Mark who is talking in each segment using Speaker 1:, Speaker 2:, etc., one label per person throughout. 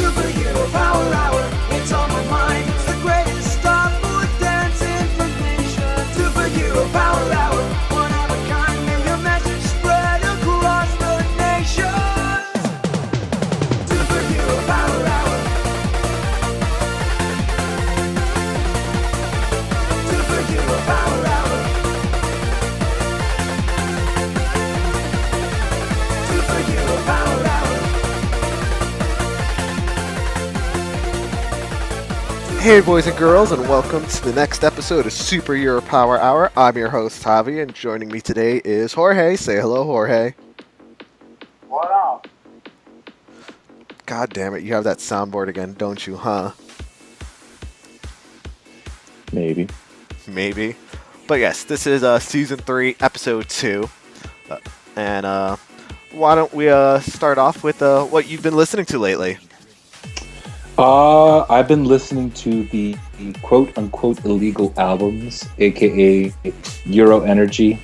Speaker 1: Superhero Power Hour, it's on my mind. It's the greatest stop for dance information. Superhero Power Hour, one of a kind. May your message spread across the nation. Superhero Power Hour. Superhero Power Hour. Superhero Power Hour.
Speaker 2: Hey boys and girls, and welcome to the next episode of Superhero Power Hour. I'm your host, Javy, and joining me today is Jorge. Say hello, Jorge.
Speaker 3: What up?
Speaker 2: God damn it, you have that soundboard again, don't you, huh?
Speaker 4: Maybe.
Speaker 2: Maybe. But yes, this is Season 3, Episode 2. And why don't we start off with what you've been listening to lately?
Speaker 4: I've been listening to the quote-unquote illegal albums, aka Euro Energy,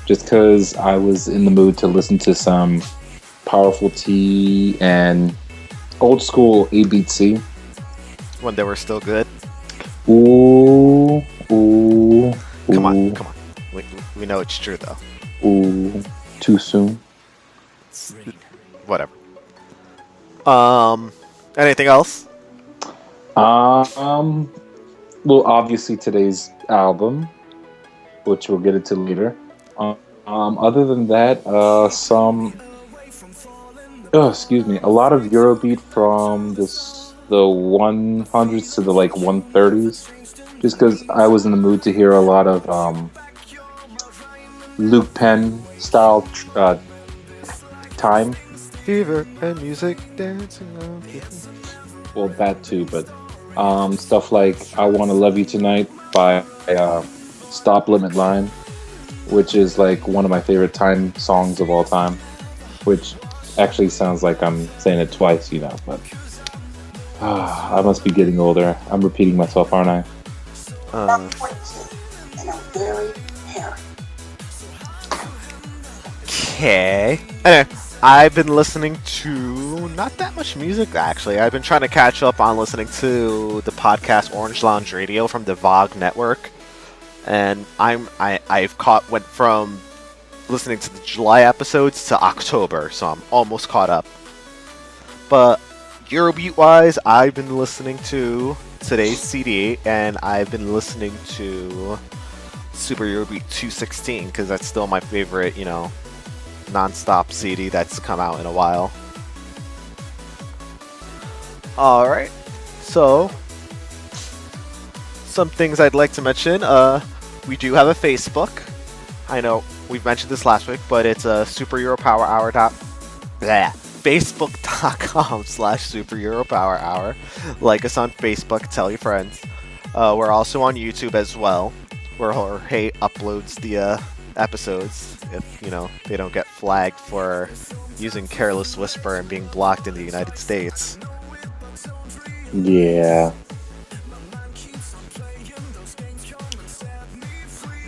Speaker 4: just because I was in the mood to listen to some Powerful T and old school ABC.
Speaker 2: When they were still good?
Speaker 4: Ooh.
Speaker 2: Come on. We know it's true, though.
Speaker 4: Ooh, too soon.
Speaker 2: Whatever. Anything else?
Speaker 4: Well, obviously today's album, which we'll get into later. Other than that, a lot of Eurobeat from the 100s to the 130s, just because I was in the mood to hear a lot of Luke Penn style time.
Speaker 2: Fever and music dancing on people.
Speaker 4: Well, that too, but stuff like I Wanna Love You Tonight by Stop Limit Line, which is one of my favorite time songs of all time, which actually sounds like I'm saying it twice, but I must be getting older. I'm repeating myself, aren't I?
Speaker 1: I'm 22, and I'm very hairy.
Speaker 2: Okay. Anyway, I've been listening to not that much music, actually. I've been trying to catch up on listening to the podcast Orange Lounge Radio from the VOG network, and went from listening to the July episodes to October, so I'm almost caught up. But Eurobeat wise, I've been listening to today's CD, and I've been listening to Super Eurobeat 216 because that's still my favorite, non-stop CD that's come out in a while. Alright, so some things I'd like to mention. We do have a Facebook. I know we've mentioned this last week, but it's superheropowerhour. Facebook.com/superheropowerhour. Like us on Facebook, tell your friends. We're also on YouTube as well, where Jorge uploads the episodes if they don't get flagged for using Careless Whisper and being blocked in the United States.
Speaker 4: Yeah.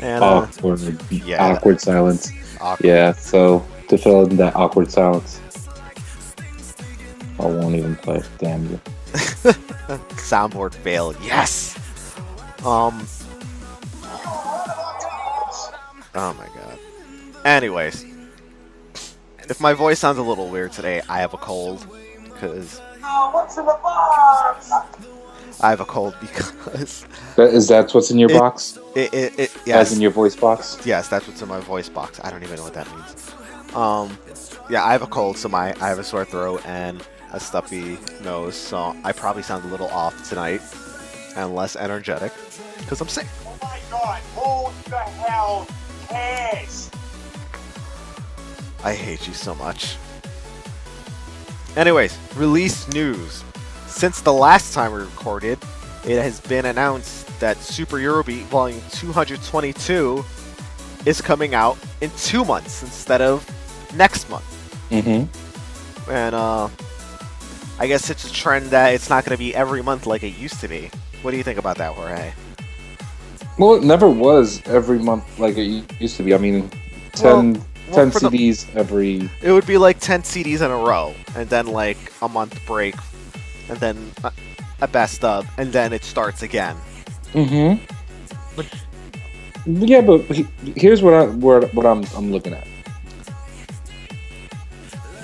Speaker 2: And
Speaker 4: awkward silence.
Speaker 2: Awkward.
Speaker 4: Yeah, so to fill in that awkward silence, I won't even play. Damn you.
Speaker 2: Soundboard fail. Yes. Oh my god. Anyways, if my voice sounds a little weird today, I have a cold because
Speaker 1: What's in the box?
Speaker 2: I have a cold because
Speaker 4: That's what's in your box?
Speaker 2: Yes.
Speaker 4: As in your voice box?
Speaker 2: Yes, that's what's in my voice box. I don't even know what that means. Yeah, I have a cold, so I have a sore throat and a stuffy nose, so I probably sound a little off tonight and less energetic because I'm sick.
Speaker 3: Oh my god, who the hell cares?
Speaker 2: I hate you so much. Anyways, release news. Since the last time we recorded, it has been announced that Super Eurobeat Volume 222 is coming out in 2 months instead of next month.
Speaker 4: Mm-hmm.
Speaker 2: And I guess it's a trend that it's not going to be every month like it used to be. What do you think about that, Jorge?
Speaker 4: Well, it never was every month like it used to be. I mean, 10 10 CDs every.
Speaker 2: It would be like 10 CDs in a row, and then like a month break, and then a best of, and then it starts again.
Speaker 4: Mm-hmm. Yeah, but here's what I'm looking at.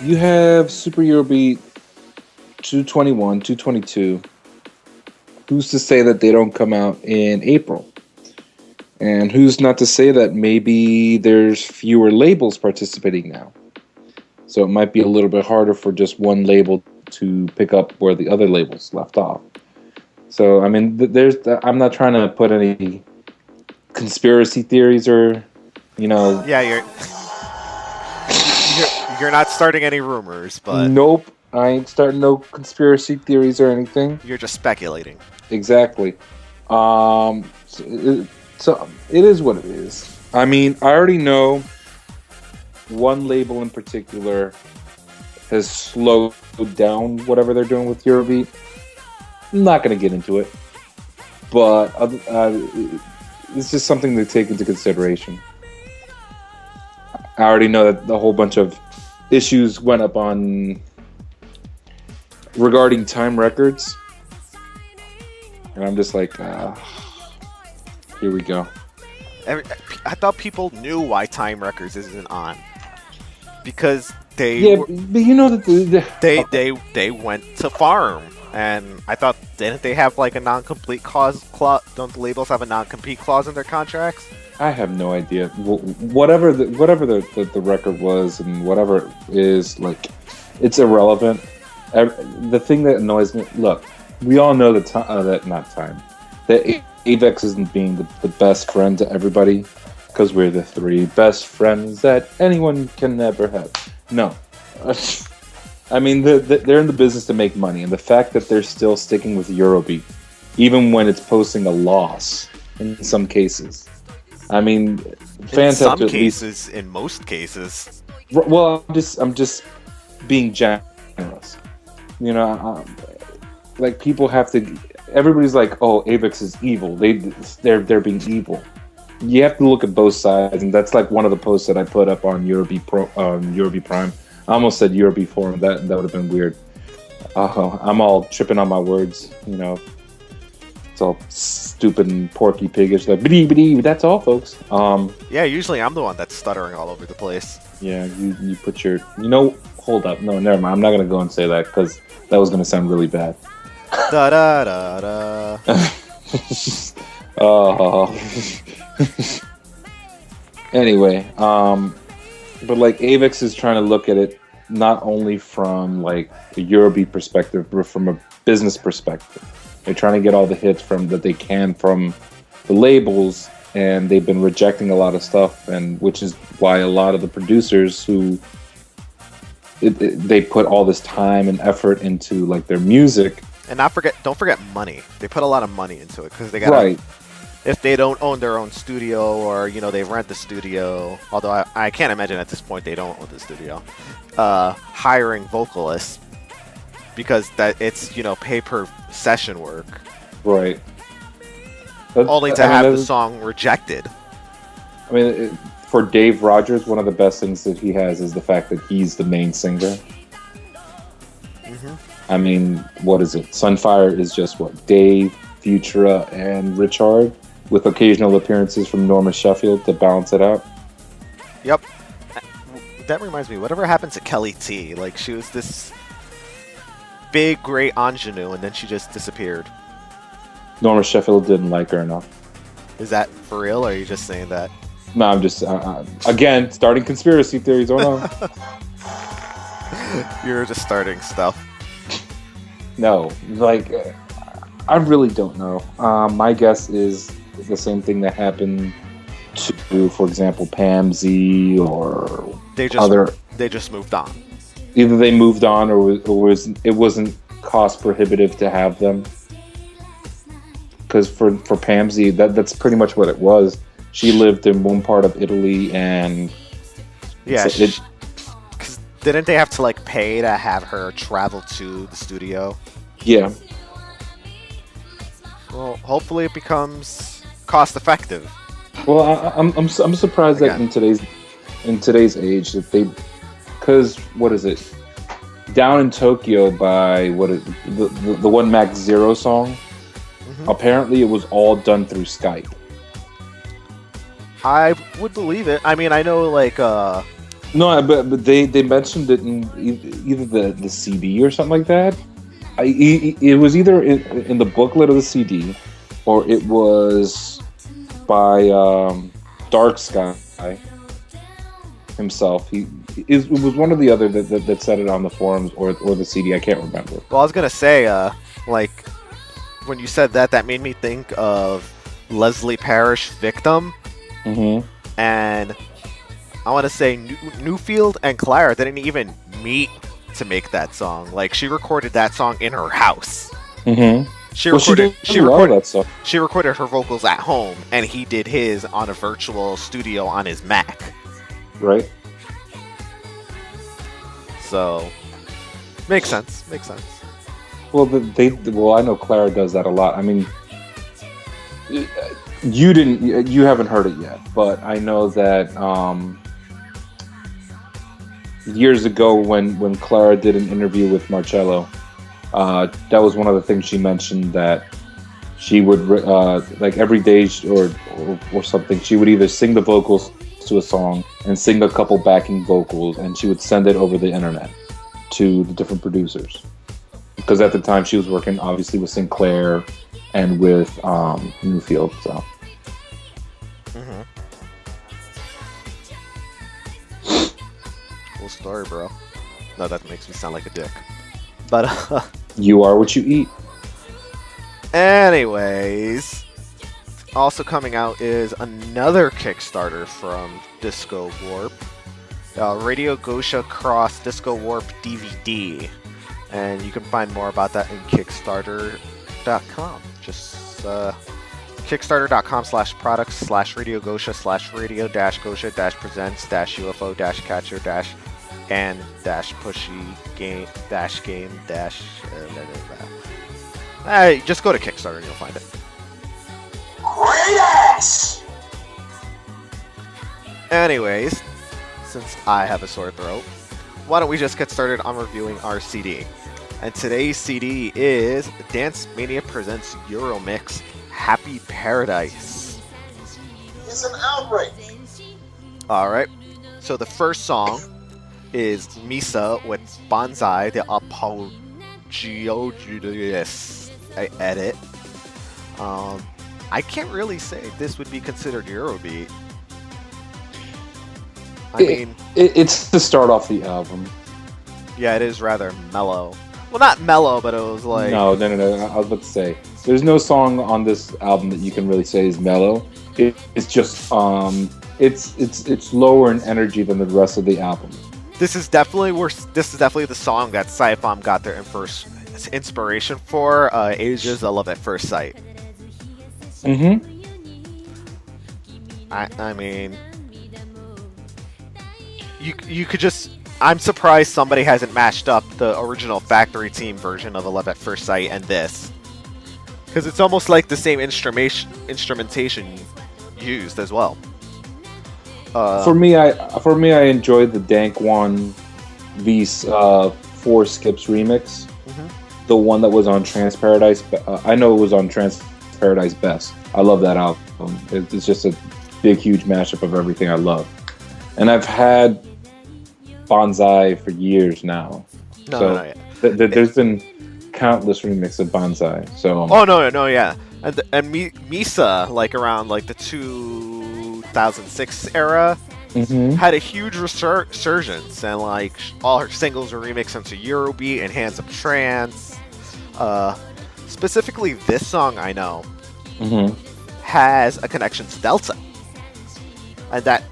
Speaker 4: You have Super Eurobeat 221, 222. Who's to say that they don't come out in April? And who's not to say that maybe there's fewer labels participating now? So it might be a little bit harder for just one label to pick up where the other labels left off. So, I mean, I'm not trying to put any conspiracy theories or,
Speaker 2: Yeah, you're not starting any rumors, but
Speaker 4: Nope, I ain't starting no conspiracy theories or anything.
Speaker 2: you're just speculating.
Speaker 4: Exactly. So it is what it is. I mean, I already know one label in particular has slowed down whatever they're doing with Eurobeat. I'm not going to get into it, but it's just something to take into consideration. I already know that a whole bunch of issues went up on regarding Time Records, and I'm just like, here we go.
Speaker 2: I thought people knew why Time Records isn't on, because they
Speaker 4: but you know that
Speaker 2: they went to farm, and I thought, didn't they have like a non-complete clause? Don't the labels have a non-compete clause in their contracts?
Speaker 4: I have no idea. Whatever the record was and whatever it is, like, it's irrelevant. The thing that annoys me, look, we all know that Avex isn't being the best friend to everybody, because we're the three best friends that anyone can ever have. No. I mean, they're in the business to make money, and the fact that they're still sticking with Eurobeat, even when it's posting a loss in some cases. I mean, fans have to
Speaker 2: in most cases.
Speaker 4: Well, I'm just being generous. Like, people have to. Everybody's like, "Oh, Avex is evil. They're being evil." You have to look at both sides, and that's like one of the posts that I put up on Eurobeat Prime. I almost said Eurobeat Forum. That would have been weird. I'm all tripping on my words. It's all stupid and porky piggish. Like, bidee, that's all, folks.
Speaker 2: Yeah, usually I'm the one that's stuttering all over the place.
Speaker 4: Yeah, you put your. Hold up. No, never mind. I'm not gonna go and say that because that was gonna sound really bad.
Speaker 2: Da da da da.
Speaker 4: Anyway, but like Avex is trying to look at it not only from like the Eurobeat perspective, but from a business perspective. They're trying to get all the hits that they can from the labels, and they've been rejecting a lot of stuff, and which is why a lot of the producers who they put all this time and effort into like their music.
Speaker 2: And don't forget money. They put a lot of money into it because they got if they don't own their own studio, or they rent the studio. Although I can't imagine at this point they don't own the studio. Hiring vocalists, because it's pay per session work.
Speaker 4: Right.
Speaker 2: Only to have the song rejected.
Speaker 4: I mean, for Dave Rogers, one of the best things that he has is the fact that he's the main singer. Mm-hmm. I mean, what is it? Sunfire is just what? Dave, Futura, and Richard, with occasional appearances from Norma Sheffield to balance it out.
Speaker 2: Yep. That reminds me, whatever happened to Kelly T? Like, she was this big, great ingenue, and then she just disappeared.
Speaker 4: Norma Sheffield didn't like her enough.
Speaker 2: Is that for real, or are you just saying that?
Speaker 4: No, I'm just, again, starting conspiracy theories. Oh, no.
Speaker 2: You're just starting stuff.
Speaker 4: No, like, I really don't know. My guess is the same thing that happened to, for example, Pam Z or
Speaker 2: They just moved on.
Speaker 4: Either they moved on, or it wasn't cost prohibitive to have them. Because for Pam Z, that's pretty much what it was. She lived in one part of Italy, and
Speaker 2: yeah, because didn't they have to like pay to have her travel to the studio?
Speaker 4: Yeah.
Speaker 2: Well, hopefully it becomes cost effective.
Speaker 4: Well, I'm surprised that in today's in today's age that because what is it? Down in Tokyo by the one Max Zero song. Apparently, it was all done through Skype.
Speaker 2: I would believe it. I mean, I know like
Speaker 4: No, but they mentioned it in either the CD or something like that. It was either in the booklet of the CD, or it was by Dark Sky himself. It was one or the other that said it on the forums or the CD. I can't remember.
Speaker 2: Well, I was gonna say, like, when you said that, that made me think of Leslie Parrish, Victim, and I want to say Newfield and Clara didn't even meet to make that song. Like, she recorded that song in her house. She recorded her vocals at home, and he did his on a virtual studio on his Mac.
Speaker 4: Right.
Speaker 2: So, makes sense.
Speaker 4: Well, I know Clara does that a lot. I mean, you haven't heard it yet, but I know that years ago when Clara did an interview with Marcello, that was one of the things she mentioned, that she would like every day or something, she would either sing the vocals to a song and sing a couple backing vocals, and she would send it over the internet to the different producers. Because at the time she was working obviously with Sinclair and with Newfield, so.
Speaker 2: Cool story, bro. No, that makes me sound like a dick. But
Speaker 4: you are what you eat.
Speaker 2: Anyways, also coming out is another Kickstarter from Disko Warp, Radio Gosha Cross Disko Warp DVD, and you can find more about that in Kickstarter.com. Just Kickstarter.com/products/Radio Gosha /radio-gosha/radio-gosha-catcher-and-pushy game just go to Kickstarter and you'll find it.
Speaker 3: Great ass!
Speaker 2: Anyways, since I have a sore throat, why don't we just get started on reviewing our CD? And today's CD is Dancemania presents EuroMix Happy Paradise.
Speaker 3: It's an outbreak.
Speaker 2: Alright, so the first song is Misa with Banzai de Apologiojulius. I edit. I can't really say this would be considered Eurobeat.
Speaker 4: It's to start off the album.
Speaker 2: Yeah, it is rather mellow. Well, not mellow, but it was like...
Speaker 4: No. I was about to say, there's no song on this album that you can really say is mellow. It's just it's lower in energy than the rest of the album.
Speaker 2: This is definitely the song that Sci-Fom got their inspiration for. Asia's "I Love at First Sight." I mean, you could just. I'm surprised somebody hasn't matched up the original Factory Team version of "I Love at First Sight" and this, because it's almost like the same instrumentation used as well.
Speaker 4: For me, I enjoyed the Dank One, these 4 Skips remix. The one that was on Trance Paradise. I know it was on Trance Paradise Best. I love that album. It's just a big, huge mashup of everything I love. And I've had Banzai for years now. There's been countless remixes of Banzai. So.
Speaker 2: Yeah. And Misa, like around like the 2006 era, had a huge resurgence, and like all her singles were remixed into Eurobeat and Hands Up Trance. Specifically, this song I know has a connection to Delta, and that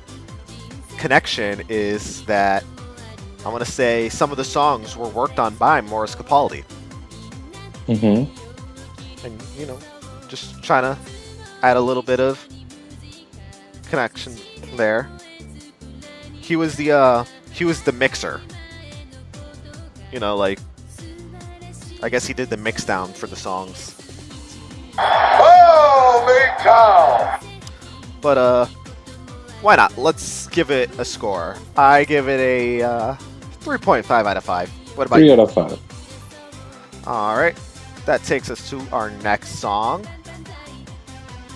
Speaker 2: connection is that I want to say some of the songs were worked on by Morris Capaldi. And just trying to add a little bit of connection there. He was the mixer. Like, I guess he did the mix down for the songs.
Speaker 3: Oh, big cow!
Speaker 2: But Why not? Let's give it a score. I give it a 3.5 out of 5. What about
Speaker 4: 3
Speaker 2: you?
Speaker 4: out of 5.
Speaker 2: All right. That takes us to our next song,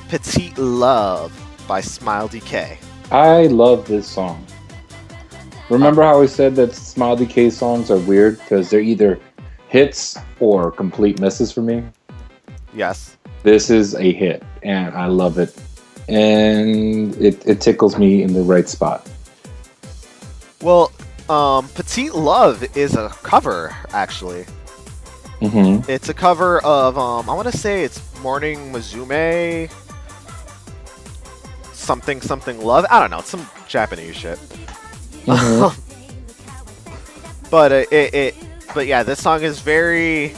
Speaker 2: Petite Love by Smile DK.
Speaker 4: I love this song. Remember how I said that Smile DK songs are weird because they're either hits or complete misses for me?
Speaker 2: Yes.
Speaker 4: This is a hit, and I love it. And it tickles me in the right spot.
Speaker 2: Well, Petite Love is a cover, actually.
Speaker 4: Mm-hmm.
Speaker 2: It's a cover of, I want to say it's Morning Musume, something Love. I don't know. It's some Japanese shit.
Speaker 4: Mm-hmm.
Speaker 2: But but yeah, this song is very
Speaker 4: It's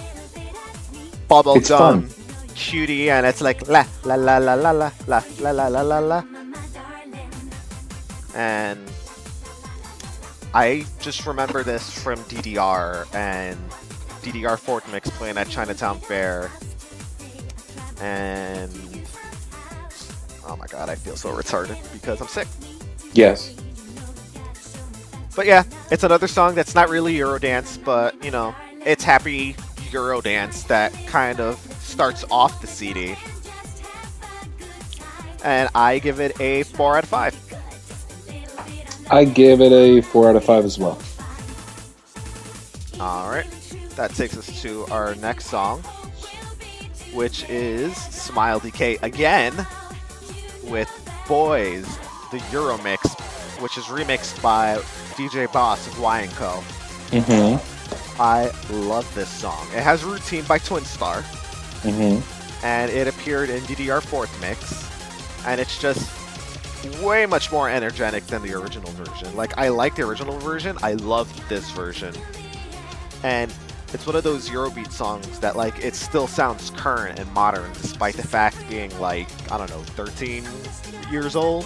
Speaker 2: bubblegum,
Speaker 4: fun.
Speaker 2: cutie, and it's like la la la la la la la la la la la la. And I just remember this from DDR and DDR Fourth Mix playing at Chinatown Fair. And oh my god, I feel so retarded because I'm sick.
Speaker 4: Yes.
Speaker 2: But yeah, it's another song that's not really Eurodance, but you know, it's happy Eurodance that kind of starts off the CD. And I give it a 4 out of 5.
Speaker 4: I give it a 4 out of 5 as well.
Speaker 2: Alright, that takes us to our next song, which is Smile DK again with Boys, the EuroMix, which is remixed by DJ Boss of Y & Co.
Speaker 4: Mm-hmm.
Speaker 2: I love this song. It has Routine by Twin Star,
Speaker 4: Mm-hmm.
Speaker 2: and it appeared in DDR Fourth Mix, and it's just way much more energetic than the original version. Like, I like the original version, I love this version. And it's one of those Eurobeat songs that, like, it still sounds current and modern, despite the fact being, like, I don't know, 13 years old.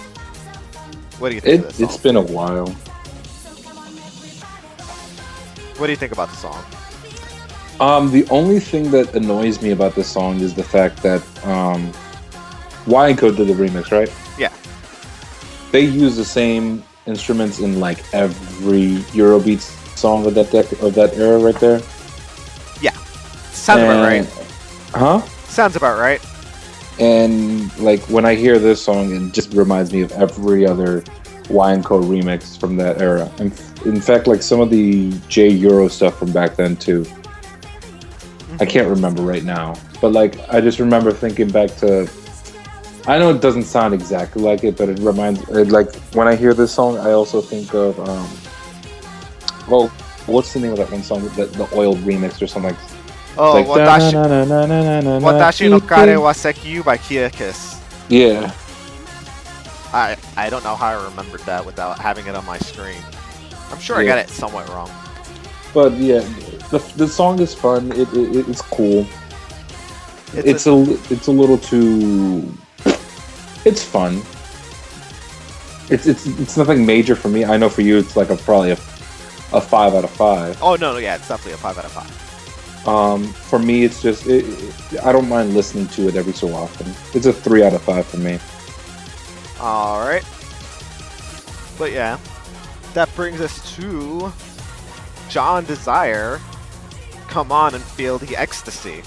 Speaker 2: What do you think of this song?
Speaker 4: It's been a while.
Speaker 2: What do you think about the song?
Speaker 4: The only thing that annoys me about this song is the fact that Y & Co did the remix, right?
Speaker 2: Yeah.
Speaker 4: They use the same instruments in like every Eurobeat song of that era right there.
Speaker 2: Yeah. Sounds about right.
Speaker 4: Huh?
Speaker 2: Sounds about right.
Speaker 4: And like when I hear this song, it just reminds me of every other Y & Co remix from that era. And in fact, like some of the J Euro stuff from back then too. I can't remember right now, but like I just remember thinking back to. I know it doesn't sound exactly like it, but it reminds. Like when I hear this song, I also think of. Well, what's the name of that one song? The oil remix or something.
Speaker 2: Oh,
Speaker 4: Like,
Speaker 2: Watashi no Kare wa Sekiyu by Kia Kiss.
Speaker 4: Yeah.
Speaker 2: I don't know how I remembered that without having it on my screen. I'm sure I
Speaker 4: Yeah.
Speaker 2: got it somewhat wrong.
Speaker 4: But yeah, the song is fun. It's cool.
Speaker 2: It's
Speaker 4: It's a little too. It's fun. It's nothing major for me. I know for you, it's like probably a 5 out of 5.
Speaker 2: Oh no, yeah, it's definitely a 5 out of 5.
Speaker 4: For me, it's just I don't mind listening to it every so often. It's a 3 out of 5 for me.
Speaker 2: All right, but yeah, that brings us to John Desire. Come on and feel the ecstasy.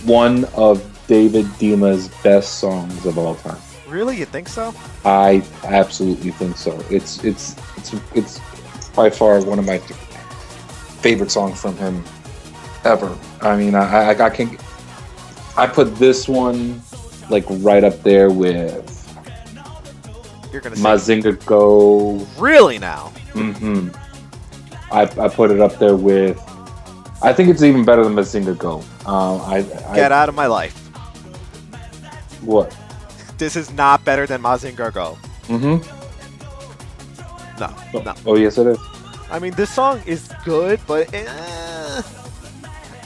Speaker 4: One of David Dima's best songs of all time.
Speaker 2: Really, you think so?
Speaker 4: I absolutely think so. It's by far one of my favorite songs from him ever. I mean, I put this one like right up there with
Speaker 2: You're gonna say
Speaker 4: Mazinga Go.
Speaker 2: really now?
Speaker 4: Mm-hmm. I put it up there with. I think it's even better than Mazinga Go.
Speaker 2: Get out of my life.
Speaker 4: What?
Speaker 2: This is not better than Mazinger Go.
Speaker 4: Mm-hmm.
Speaker 2: No, no.
Speaker 4: Oh yes, it is.
Speaker 2: I mean, this song is good, but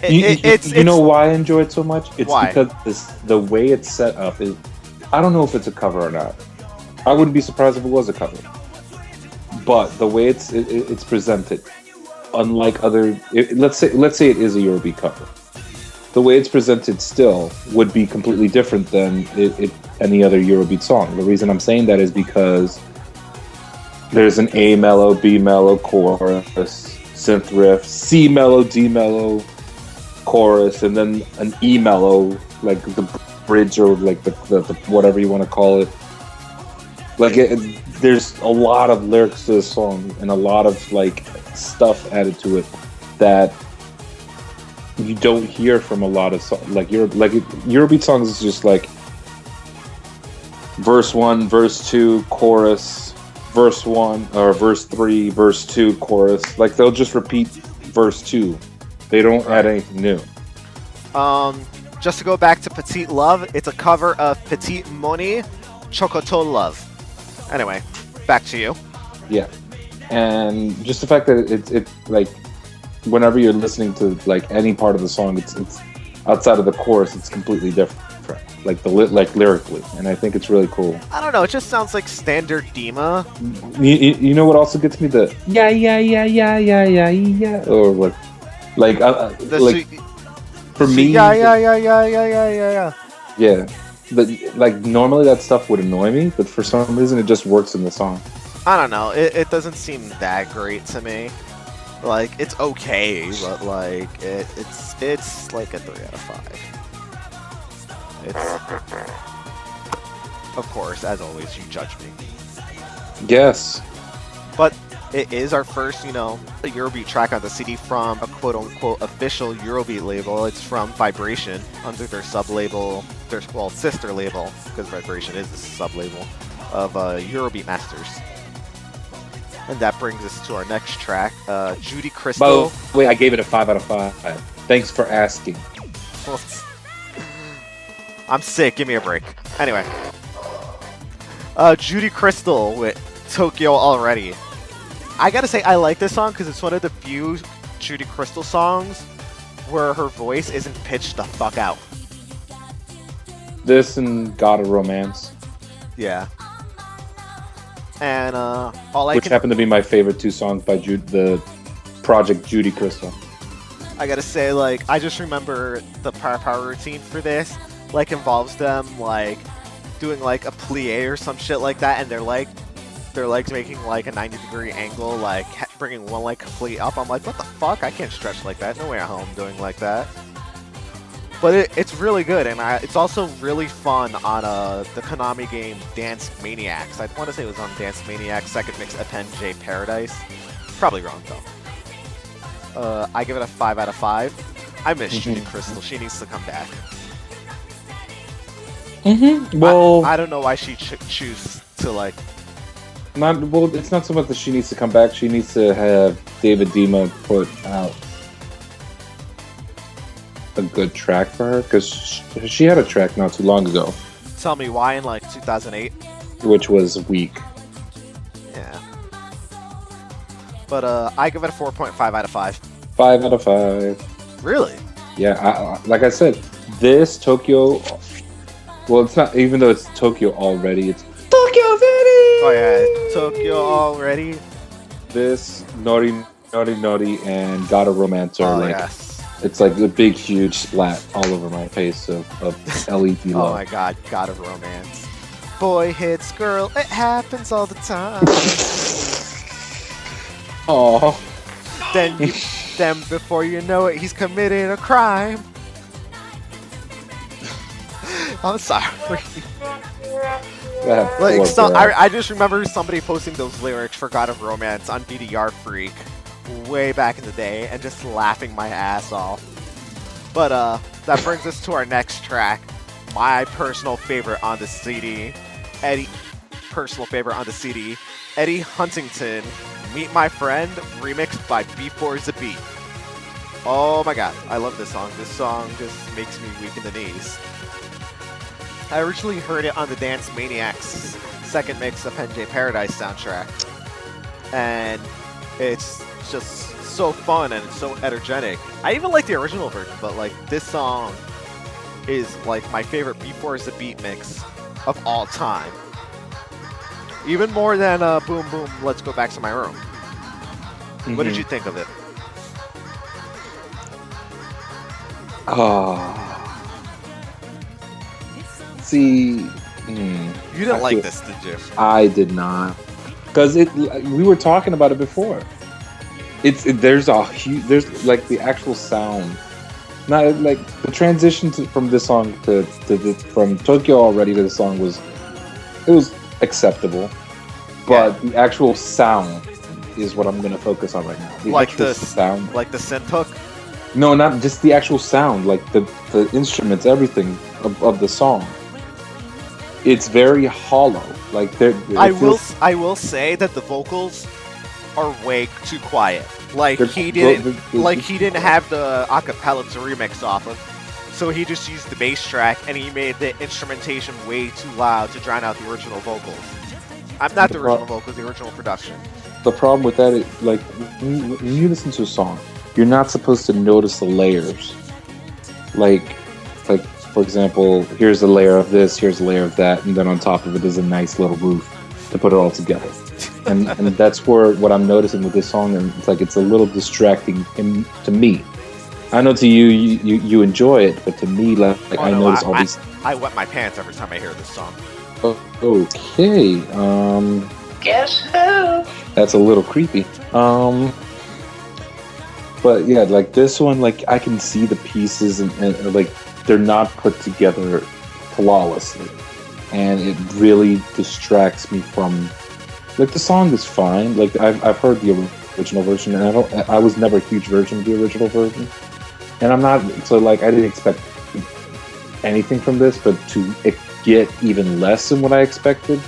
Speaker 4: You know why I enjoy it so much? It's
Speaker 2: Why?
Speaker 4: because the way it's set up is. I don't know if it's a cover or not. I wouldn't be surprised if it was a cover. But the way it's presented, unlike other, let's say it is a Eurobeat cover. The way it's presented still would be completely different than any other Eurobeat song. The reason I'm saying that is because There's an A mellow, B mellow, chorus, synth riff, C mellow, D mellow, chorus, and then an E mellow, like the bridge or like the whatever you want to call it. Like there's a lot of lyrics to this song and a lot of like stuff added to it that you don't hear from a lot of songs. Like Eurobeat songs is just like verse 1, verse 2, chorus, verse 1 or verse 3, verse 2, chorus. Like they'll just repeat verse 2. They don't add anything new.
Speaker 2: Just to go back to Petite Love, it's a cover of Petite Money, Chocoto Love. Anyway, back to you.
Speaker 4: Yeah, and just the fact that it's like whenever you're listening to like any part of the song, it's outside of the chorus, it's completely different. Like lyrically, and I think it's really cool.
Speaker 2: I don't know, it just sounds like standard Dima.
Speaker 4: You know what also gets me the yeah, or what? Like for me, yeah. But like normally that stuff would annoy me, but for some reason it just works in the song.
Speaker 2: I don't know. It doesn't seem that great to me. Like it's okay, but like it's like a 3 out of 5. It's of course, as always, you judge me.
Speaker 4: Yes.
Speaker 2: But it is our first, Eurobeat track on the CD from a quote-unquote official Eurobeat label. It's from Vibration, under their sub-label, sister label, because Vibration is the sub-label, of Eurobeat Masters. And that brings us to our next track, Judy Crystal.
Speaker 4: By the way, I gave it a 5 out of 5. Thanks for asking.
Speaker 2: I'm sick, give me a break. Anyway. Judy Crystal with Tokyo Already. I gotta say, I like this song because it's one of the few Judy Crystal songs where her voice isn't pitched the fuck out.
Speaker 4: This and God of Romance.
Speaker 2: Yeah. And
Speaker 4: which happened to be my favorite 2 songs by the project Judy Crystal.
Speaker 2: I gotta say, like, I just remember the power routine for this, like, involves them, like, doing, like, a plie or some shit like that, and their legs making, like, a 90-degree angle, like, bringing one leg completely up. I'm like, what the fuck? I can't stretch like that. No way at home doing like that. But it's really good, and it's also really fun on the Konami game Dancemania. I want to say it was on Dancemania Second Mix FNJ Paradise. Probably wrong, though. I give it a 5 out of 5. I miss Judy Crystal. She needs to come back.
Speaker 4: Well,
Speaker 2: I don't know why she choose to, like...
Speaker 4: It's not so much that she needs to come back. She needs to have David Dima put out a good track for her, because she had a track not too long ago.
Speaker 2: Tell me why, in like 2008?
Speaker 4: Which was weak.
Speaker 2: Yeah. But I give it a 4.5 out of 5.
Speaker 4: 5 out of 5.
Speaker 2: Really?
Speaker 4: Yeah, like I said, this Tokyo... Well, it's not, even though it's Tokyo Already, it's Tokyo Already!
Speaker 2: Oh yeah, Tokyo Already.
Speaker 4: This, Nori, and God of Romance are
Speaker 2: yes.
Speaker 4: It's like a big, huge splat all over my face of LED love.
Speaker 2: Oh my god, God of Romance. Boy hits girl, it happens all the time.
Speaker 4: Aww.
Speaker 2: Then before you know it, he's committed a crime. I'm sorry. I just remember somebody posting those lyrics for God of Romance on BDR Freak way back in the day and just laughing my ass off. But that brings us to our next track, my personal favorite on the CD, Eddie Huntington, Meet My Friend, remixed by B4's The Beat. Oh my god, I love this song. This song just makes me weak in the knees. I originally heard it on the Dancemania Second Mix of FNJ Paradise soundtrack, and it's just so fun and it's so energetic. I even like the original version, but like this song is like my favorite B4's The Beat mix of all time. Even more than Boom Boom Let's Go Back to My Room. What did you think of it?
Speaker 4: See,
Speaker 2: you didn't like this, did you?
Speaker 4: I did not. because we were talking about it before. There's like the actual sound, not like the transition from this song from Tokyo Already to the song was acceptable, but the actual sound is what I'm gonna focus on right now. The sound,
Speaker 2: like the synth hook.
Speaker 4: No, not just the actual sound, like the instruments, everything of the song. It's very hollow. Like
Speaker 2: I will say that the vocals are way too quiet. Like he didn't have the acapella to remix off of, so he just used the bass track and he made the instrumentation way too loud to drown out the original vocals. I'm not the original vocals, the original production.
Speaker 4: The problem with that is, like, when you listen to a song, you're not supposed to notice the layers. Like for example, here's a layer of this, here's a layer of that, and then on top of it is a nice little roof to put it all together. And that's what I'm noticing with this song, and it's like it's a little distracting to me. I know to you enjoy it, but to me, I notice all these.
Speaker 2: I wet my pants every time I hear this song.
Speaker 4: Okay.
Speaker 3: Guess who?
Speaker 4: That's a little creepy. But yeah, like this one, like I can see the pieces and like they're not put together flawlessly, and it really distracts me from. Like the song is fine. Like I've heard the original version, and I was never a huge version of the original version, and I'm not. So like I didn't expect anything from this, but to get even less than what I expected,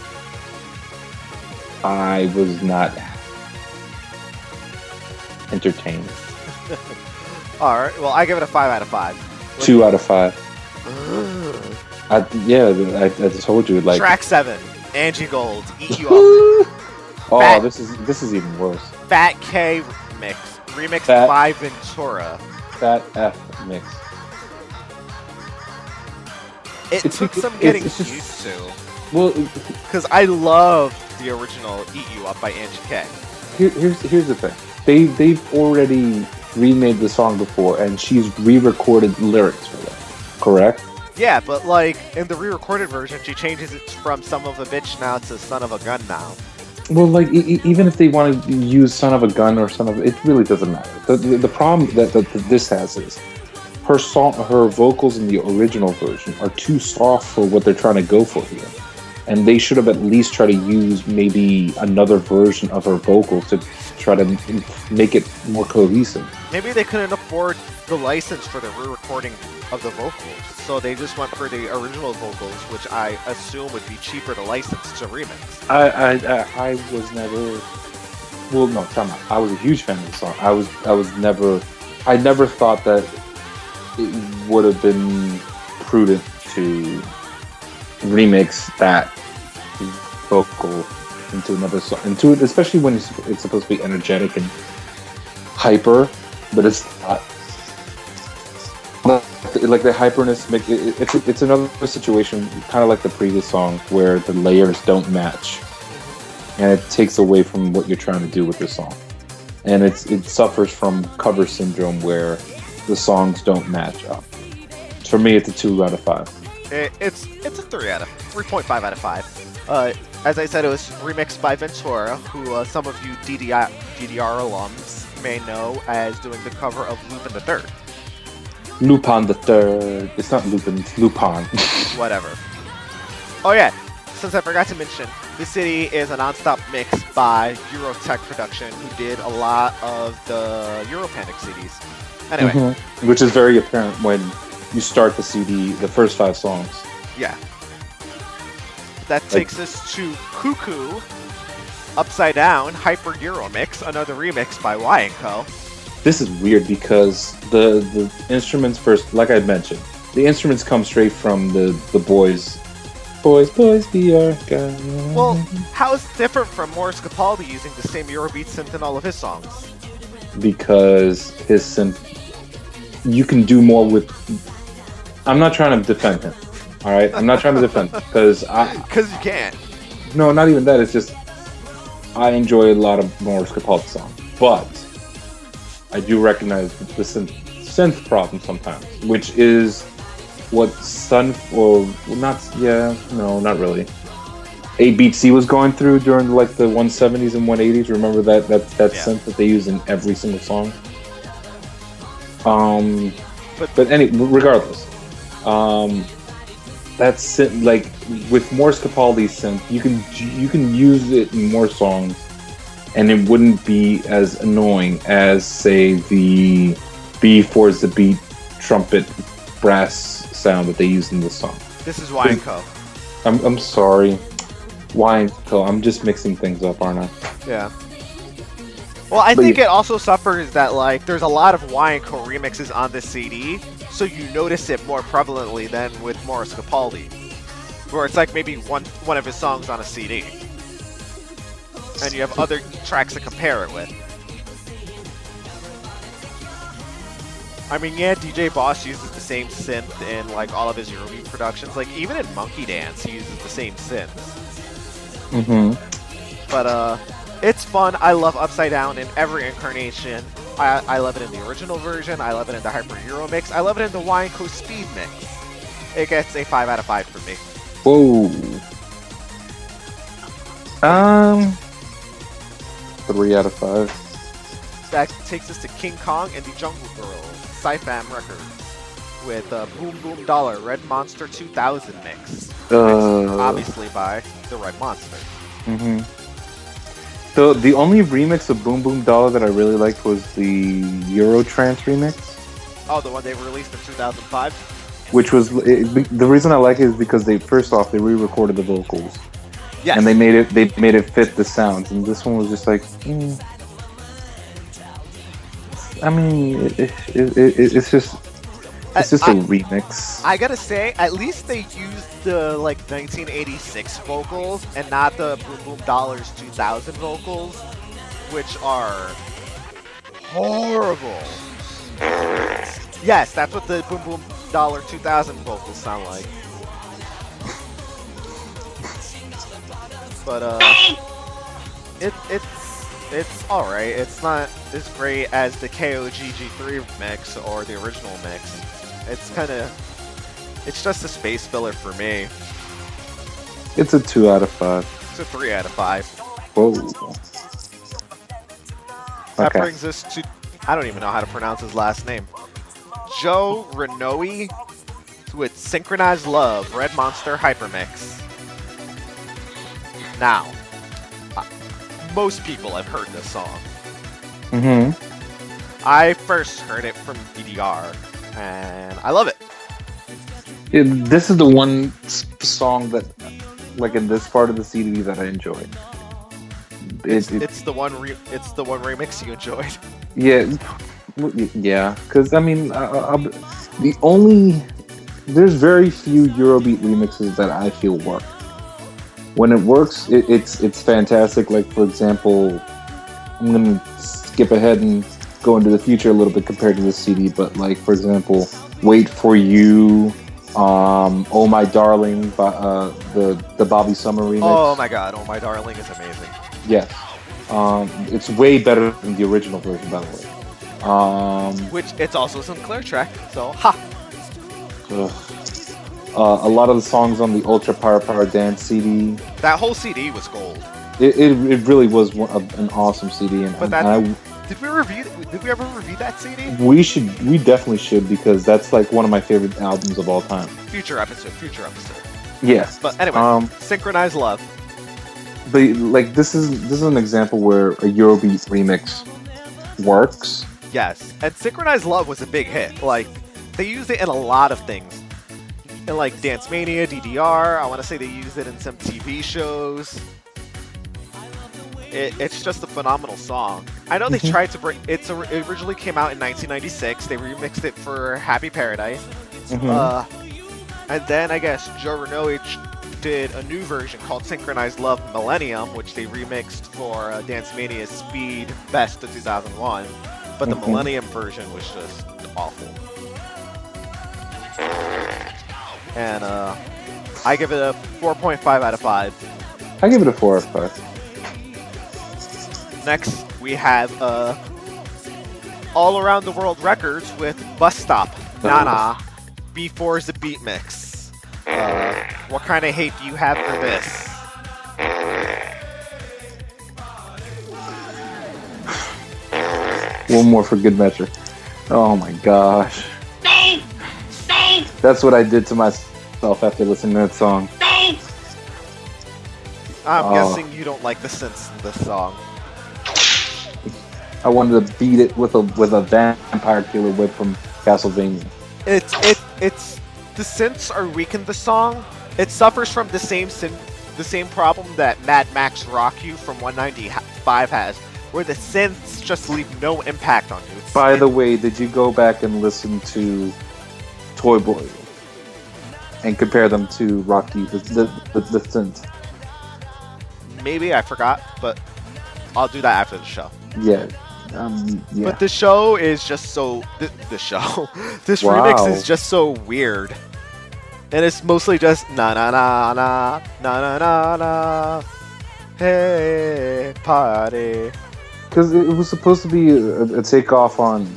Speaker 4: I was not entertained.
Speaker 2: All right. Well, I give it a 5 out of 5.
Speaker 4: 2 out of 5. I told you, like
Speaker 2: track 7, Angie Gold, Eat You Up.
Speaker 4: Oh, this is even worse.
Speaker 2: Fat K remix by Ventura.
Speaker 4: Fat F mix.
Speaker 2: It took some getting used to.
Speaker 4: Well,
Speaker 2: because I love the original "Eat You Up" by Angie K.
Speaker 4: Here's the thing. They've already remade the song before, and she's re-recorded lyrics for that. Correct?
Speaker 2: Yeah, but like in the re-recorded version, she changes it from "son of a bitch" now to "son of a gun" now.
Speaker 4: Well, like even if they want to use "son of a gun" or "son of," it really doesn't matter. The problem that this has is her vocals in the original version are too soft for what they're trying to go for here, and they should have at least tried to use maybe another version of her vocals to try to make it more cohesive.
Speaker 2: Maybe they couldn't afford the license for the re-recording of the vocals, so they just went for the original vocals, which I assume would be cheaper to license to remix.
Speaker 4: I was never. Well, no, time out. I was a huge fan of the song. I never thought that it would have been prudent to remix that vocal into another song, especially when it's supposed to be energetic and hyper, but it's not. Like the hyperness, it's another situation, kind of like the previous song, where the layers don't match, and it takes away from what you're trying to do with the song, and it suffers from cover syndrome where the songs don't match up. For me, it's a 2 out of 5.
Speaker 2: It's a 3.5 out of 5. As I said, it was remixed by Ventura, who some of you DDR alums may know as doing the cover of Lupin the Third.
Speaker 4: Lupin the Third. It's not Lupin, it's Lupin.
Speaker 2: Whatever. Oh yeah, since I forgot to mention, this city is a non-stop mix by Eurotech Production, who did a lot of the Europanic CDs. Anyway.
Speaker 4: Which is very apparent when you start the CD, the first 5 songs.
Speaker 2: Yeah. That takes us to Cuckoo, Upside Down, Hyper EuroMix, another remix by Y & Co.
Speaker 4: This is weird because the instruments first, like I mentioned, the instruments come straight from the boys. Boys, be our guy.
Speaker 2: Well, how is it different from Morris Capaldi using the same Eurobeat synth in all of his songs?
Speaker 4: Because his synth, you can do more with. I'm not trying to defend him. All right, I'm not trying to defend because
Speaker 2: you can't.
Speaker 4: No, not even that. It's just I enjoy a lot of Morris Capaldi songs, but I do recognize the synth problem sometimes, which is what not really. 8-beat C was going through during like the 170s and 180s. Remember that synth that they use in every single song. But regardless, that's like with Morse Capaldi synth, you can use it in more songs, and it wouldn't be as annoying as say the B4 is the beat trumpet brass sound that they use in this song.
Speaker 2: This is Y and Co.
Speaker 4: I'm sorry, Y and Co. I'm just mixing things up, aren't I?
Speaker 2: Yeah. Well, I think it also suffers that like there's a lot of Y and Co remixes on this CD, so you notice it more prevalently than with Morris Capaldi, where it's like maybe one of his songs on a CD, and you have other tracks to compare it with. I mean, yeah, DJ Boss uses the same synth in like all of his EuroMix productions. Like even in Monkey Dance, he uses the same synth. But it's fun. I love Upside Down in every incarnation. I love it in the original version. I love it in the Hyper EuroMix. I love it in the Y and Co Speed Mix. It gets a 5 out of 5 for me.
Speaker 4: Whoa. 3 out of 5.
Speaker 2: That takes us to King Kong and the Jungle Girls, Sci-Fam Records, with Boom Boom Dollar Red Monster 2000 mix. Obviously by the Red Monster.
Speaker 4: So the only remix of Boom Boom Dollar that I really liked was the Eurotrance remix.
Speaker 2: Oh, the one they released in 2005?
Speaker 4: Which was the reason I like it is because they re-recorded the vocals.
Speaker 2: Yes.
Speaker 4: And they made it fit the sounds. And this one was just like, I mean, it's just a remix.
Speaker 2: I gotta say, at least they used the like 1986 vocals and not the Boom Boom Dollars 2000 vocals, which are horrible. Yes, that's what the Boom Boom Dollar 2000 vocals sound like. But it's all right. It's not as great as the KOGG3 mix or the original mix. It's just a space filler for me.
Speaker 4: It's a 2 out of 5.
Speaker 2: It's a 3 out of 5.
Speaker 4: Whoa.
Speaker 2: That
Speaker 4: Okay.
Speaker 2: brings us to, I don't even know how to pronounce his last name. Joe Renoe with Synchronized Love, Red Monster Hypermix. Now, most people have heard this song. I first heard it from DDR, and I love it.
Speaker 4: This is the one song that, like in this part of the CD, that I enjoyed.
Speaker 2: It's the one remix you enjoyed.
Speaker 4: Yeah, because I mean, there's very few Eurobeat remixes that I feel work. When it works, it's fantastic. Like for example, I'm gonna skip ahead and go into the future a little bit compared to this CD, but like for example, "Wait for You," "Oh My Darling," the Bobby Summer remix.
Speaker 2: Oh my god, "Oh My Darling" is amazing.
Speaker 4: Yes, it's way better than the original version, by the way.
Speaker 2: Which it's also a Sinclair track, so ha.
Speaker 4: A lot of the songs on the Ultra Power Dance CD.
Speaker 2: That whole CD was gold.
Speaker 4: It really was an awesome CD,
Speaker 2: But did we ever review that CD?
Speaker 4: We definitely should, because that's like one of my favorite albums of all time.
Speaker 2: Future episode.
Speaker 4: Yes.
Speaker 2: But anyway, Synchronized Love.
Speaker 4: But like this is an example where a Eurobeat remix works.
Speaker 2: Yes, and Synchronized Love was a big hit. Like they used it in a lot of things. In like Dancemania, DDR, I want to say they used it in some TV shows. It's just a phenomenal song. I know they tried to bring it originally came out in 1996. They remixed it for Happy Paradise. And then I guess Joe Renoe did a new version called Synchronized Love Millennium, which they remixed for Dancemania's Speed Best of 2001. But the Millennium version was just awful. And I give it a 4.5 out of 5.
Speaker 4: I give it a 4 out of 5.
Speaker 2: Next, we have All Around the World Records with Bus Stop, Nana, B4's the Beat Mix. What kind of hate do you have for this?
Speaker 4: One more for good measure. Oh my gosh. That's what I did to myself after listening to that song.
Speaker 2: I'm guessing you don't like the synths in this song.
Speaker 4: I wanted to beat it with a vampire killer whip from Castlevania.
Speaker 2: It's the synths are weak in the song. It suffers from the same problem that Mad Max Rock You from 195 has, where the synths just leave no impact on you.
Speaker 4: By the way, did you go back and listen to Toy Boy and compare them to Rocky the synth?
Speaker 2: Maybe I forgot, but I'll do that after the show.
Speaker 4: Yeah.
Speaker 2: But the show is just so the show. This
Speaker 4: Wow.
Speaker 2: remix is just so weird, and it's mostly just na na na na na na na na. Hey, party.
Speaker 4: Because it was supposed to be a takeoff on.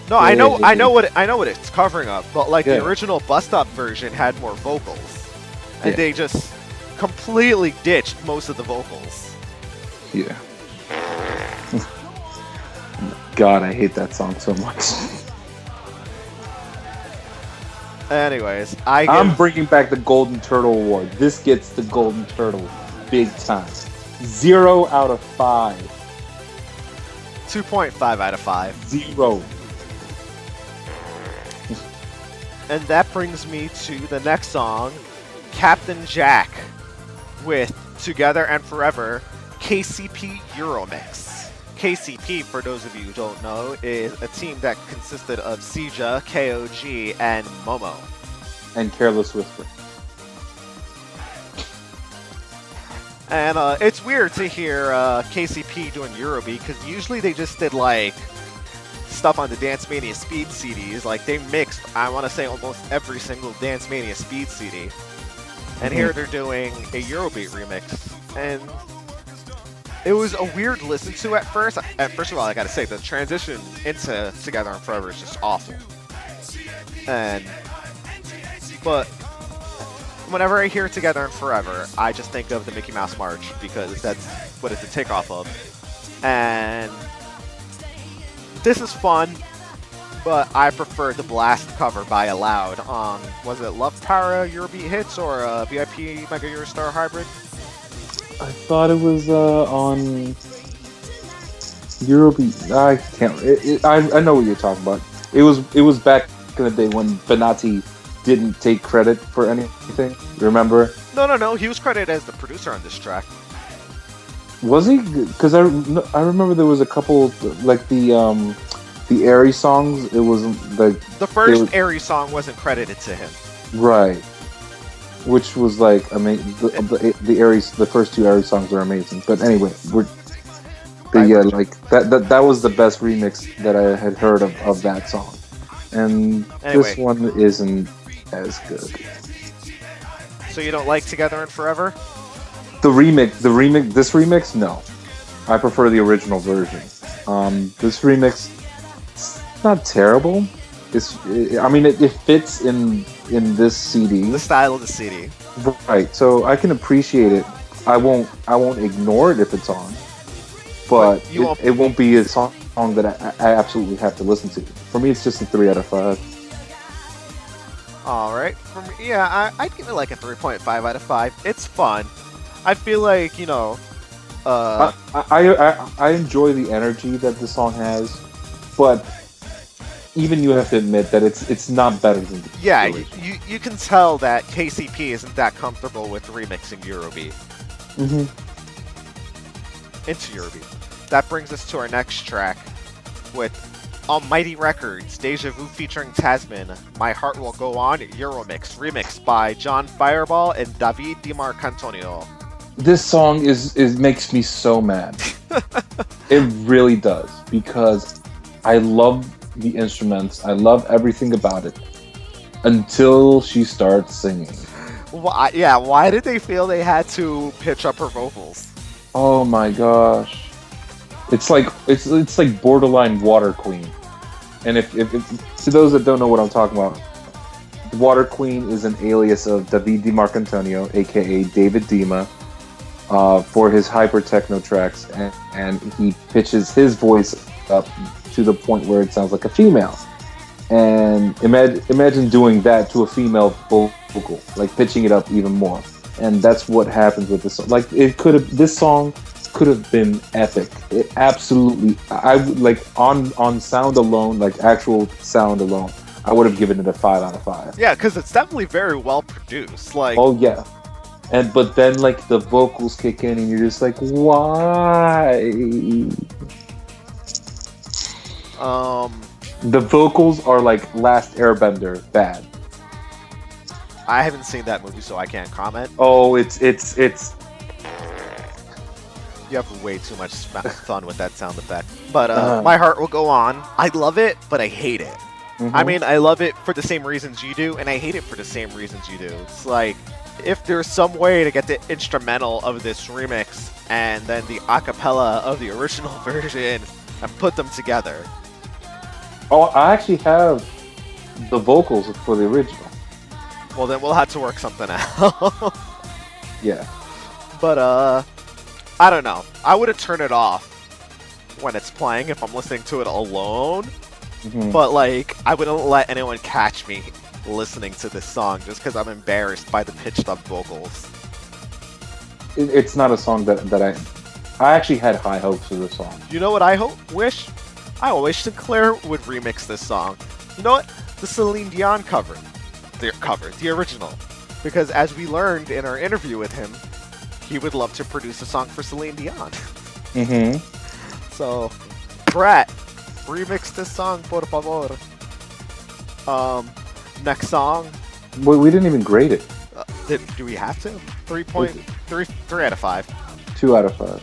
Speaker 2: No, I know what it's covering up, but like
Speaker 4: Yeah.
Speaker 2: the original Bust Up version had more vocals, and
Speaker 4: Yeah.
Speaker 2: they just completely ditched most of the vocals.
Speaker 4: Yeah. God, I hate that song so much.
Speaker 2: Anyways,
Speaker 4: I'm bringing back the Golden Turtle Award. This gets the Golden Turtle big time. 0 out of 5.
Speaker 2: 2.5 out of 5.
Speaker 4: 0.
Speaker 2: And that brings me to the next song, Captain Jack, with Together and Forever, KCP EuroMix. KCP, for those of you who don't know, is a team that consisted of Sija, KOG, and Momo.
Speaker 4: And Careless Whisper.
Speaker 2: And it's weird to hear KCP doing Eurobeat, because usually they just did like stuff on the Dancemania Speed CDs. Like they mixed, I want to say, almost every single Dancemania Speed CD. And here they're doing a Eurobeat remix. And it was a weird listen to at first. First of all, I gotta say, the transition into Together and Forever is just awful. But whenever I hear Together and Forever, I just think of the Mickey Mouse March, because that's what it's a takeoff of. And this is fun, but I prefer the Blast cover by Aloud on, was it Love Para Eurobeat Hits or VIP Mega Eurostar Hybrid?
Speaker 4: I thought it was on Eurobeat. I can't. I know what you're talking about. It was back in the day when Benatti didn't take credit for anything. Remember?
Speaker 2: No. He was credited as the producer on this track.
Speaker 4: Was he? Because I remember there was a couple like the Airy songs. It wasn't like
Speaker 2: the first Airy song wasn't credited to him.
Speaker 4: Right. Which was like amazing. The first two Airy songs were amazing. But anyway, like that was the best remix that I had heard of that song, and this one isn't as good.
Speaker 2: So you don't like Together and Forever?
Speaker 4: This remix, no. I prefer the original version. This remix, it's not terrible. It fits in this CD.
Speaker 2: The style of the CD.
Speaker 4: Right. So I can appreciate it. I won't ignore it if it's on. But it won't be a song that I absolutely have to listen to. For me, it's just a 3 out of 5.
Speaker 2: All right. I'd give it like a 3.5 out of 5. It's fun. I feel like,
Speaker 4: I enjoy the energy that the song has, but even you have to admit that it's not better than the
Speaker 2: you can tell that KCP isn't that comfortable with remixing Eurobeat. Into Eurobeat. That brings us to our next track with Almighty Records, Deja Vu featuring Tasman, My Heart Will Go On, EuroMix, remixed by John Fireball and David DiMarcantonio.
Speaker 4: This song is makes me so mad. It really does, because I love the instruments. I love everything about it until she starts singing.
Speaker 2: Why did they feel they had to pitch up her vocals?
Speaker 4: Oh my gosh. It's like borderline Water Queen. And if to those that don't know what I'm talking about, Water Queen is an alias of David DiMarcantonio, aka David Dima, for his hyper techno tracks, and he pitches his voice up to the point where it sounds like a female. And imagine doing that to a female vocal, like pitching it up even more. And that's what happens with this song. Like this song could have been epic. It absolutely, I would like on sound alone, like actual sound alone, I would have given it a 5 out of 5.
Speaker 2: Yeah, because it's definitely very well produced. Like,
Speaker 4: oh yeah, but then like the vocals kick in, and you're just like, why? The vocals are like Last Airbender bad.
Speaker 2: I haven't seen that movie, so I can't comment.
Speaker 4: Oh, it's.
Speaker 2: You have way too much fun with that sound effect. But My Heart Will Go On. I love it, but I hate it.
Speaker 4: Mm-hmm.
Speaker 2: I mean, I love it for the same reasons you do, and I hate it for the same reasons you do. It's like, if there's some way to get the instrumental of this remix and then the acapella of the original version and put them together.
Speaker 4: Oh, I actually have the vocals for the original.
Speaker 2: Well, then we'll have to work something out.
Speaker 4: Yeah.
Speaker 2: But, I don't know. I would have turned it off when it's playing if I'm listening to it alone.
Speaker 4: Mm-hmm.
Speaker 2: But, like, I wouldn't let anyone catch me listening to this song just because I'm embarrassed by the pitched up vocals.
Speaker 4: It's not a song that I actually had high hopes for this song.
Speaker 2: You know what I wish? I wish Sinclair would remix this song. You know what? The Celine Dion cover. The original. Because as we learned in our interview with him, he would love to produce a song for Celine Dion.
Speaker 4: Mm-hmm.
Speaker 2: So, Brett, remix this song, por favor. Next song.
Speaker 4: Well, we didn't even grade it.
Speaker 2: Do we have to? 3 out of 5.
Speaker 4: 2 out of 5.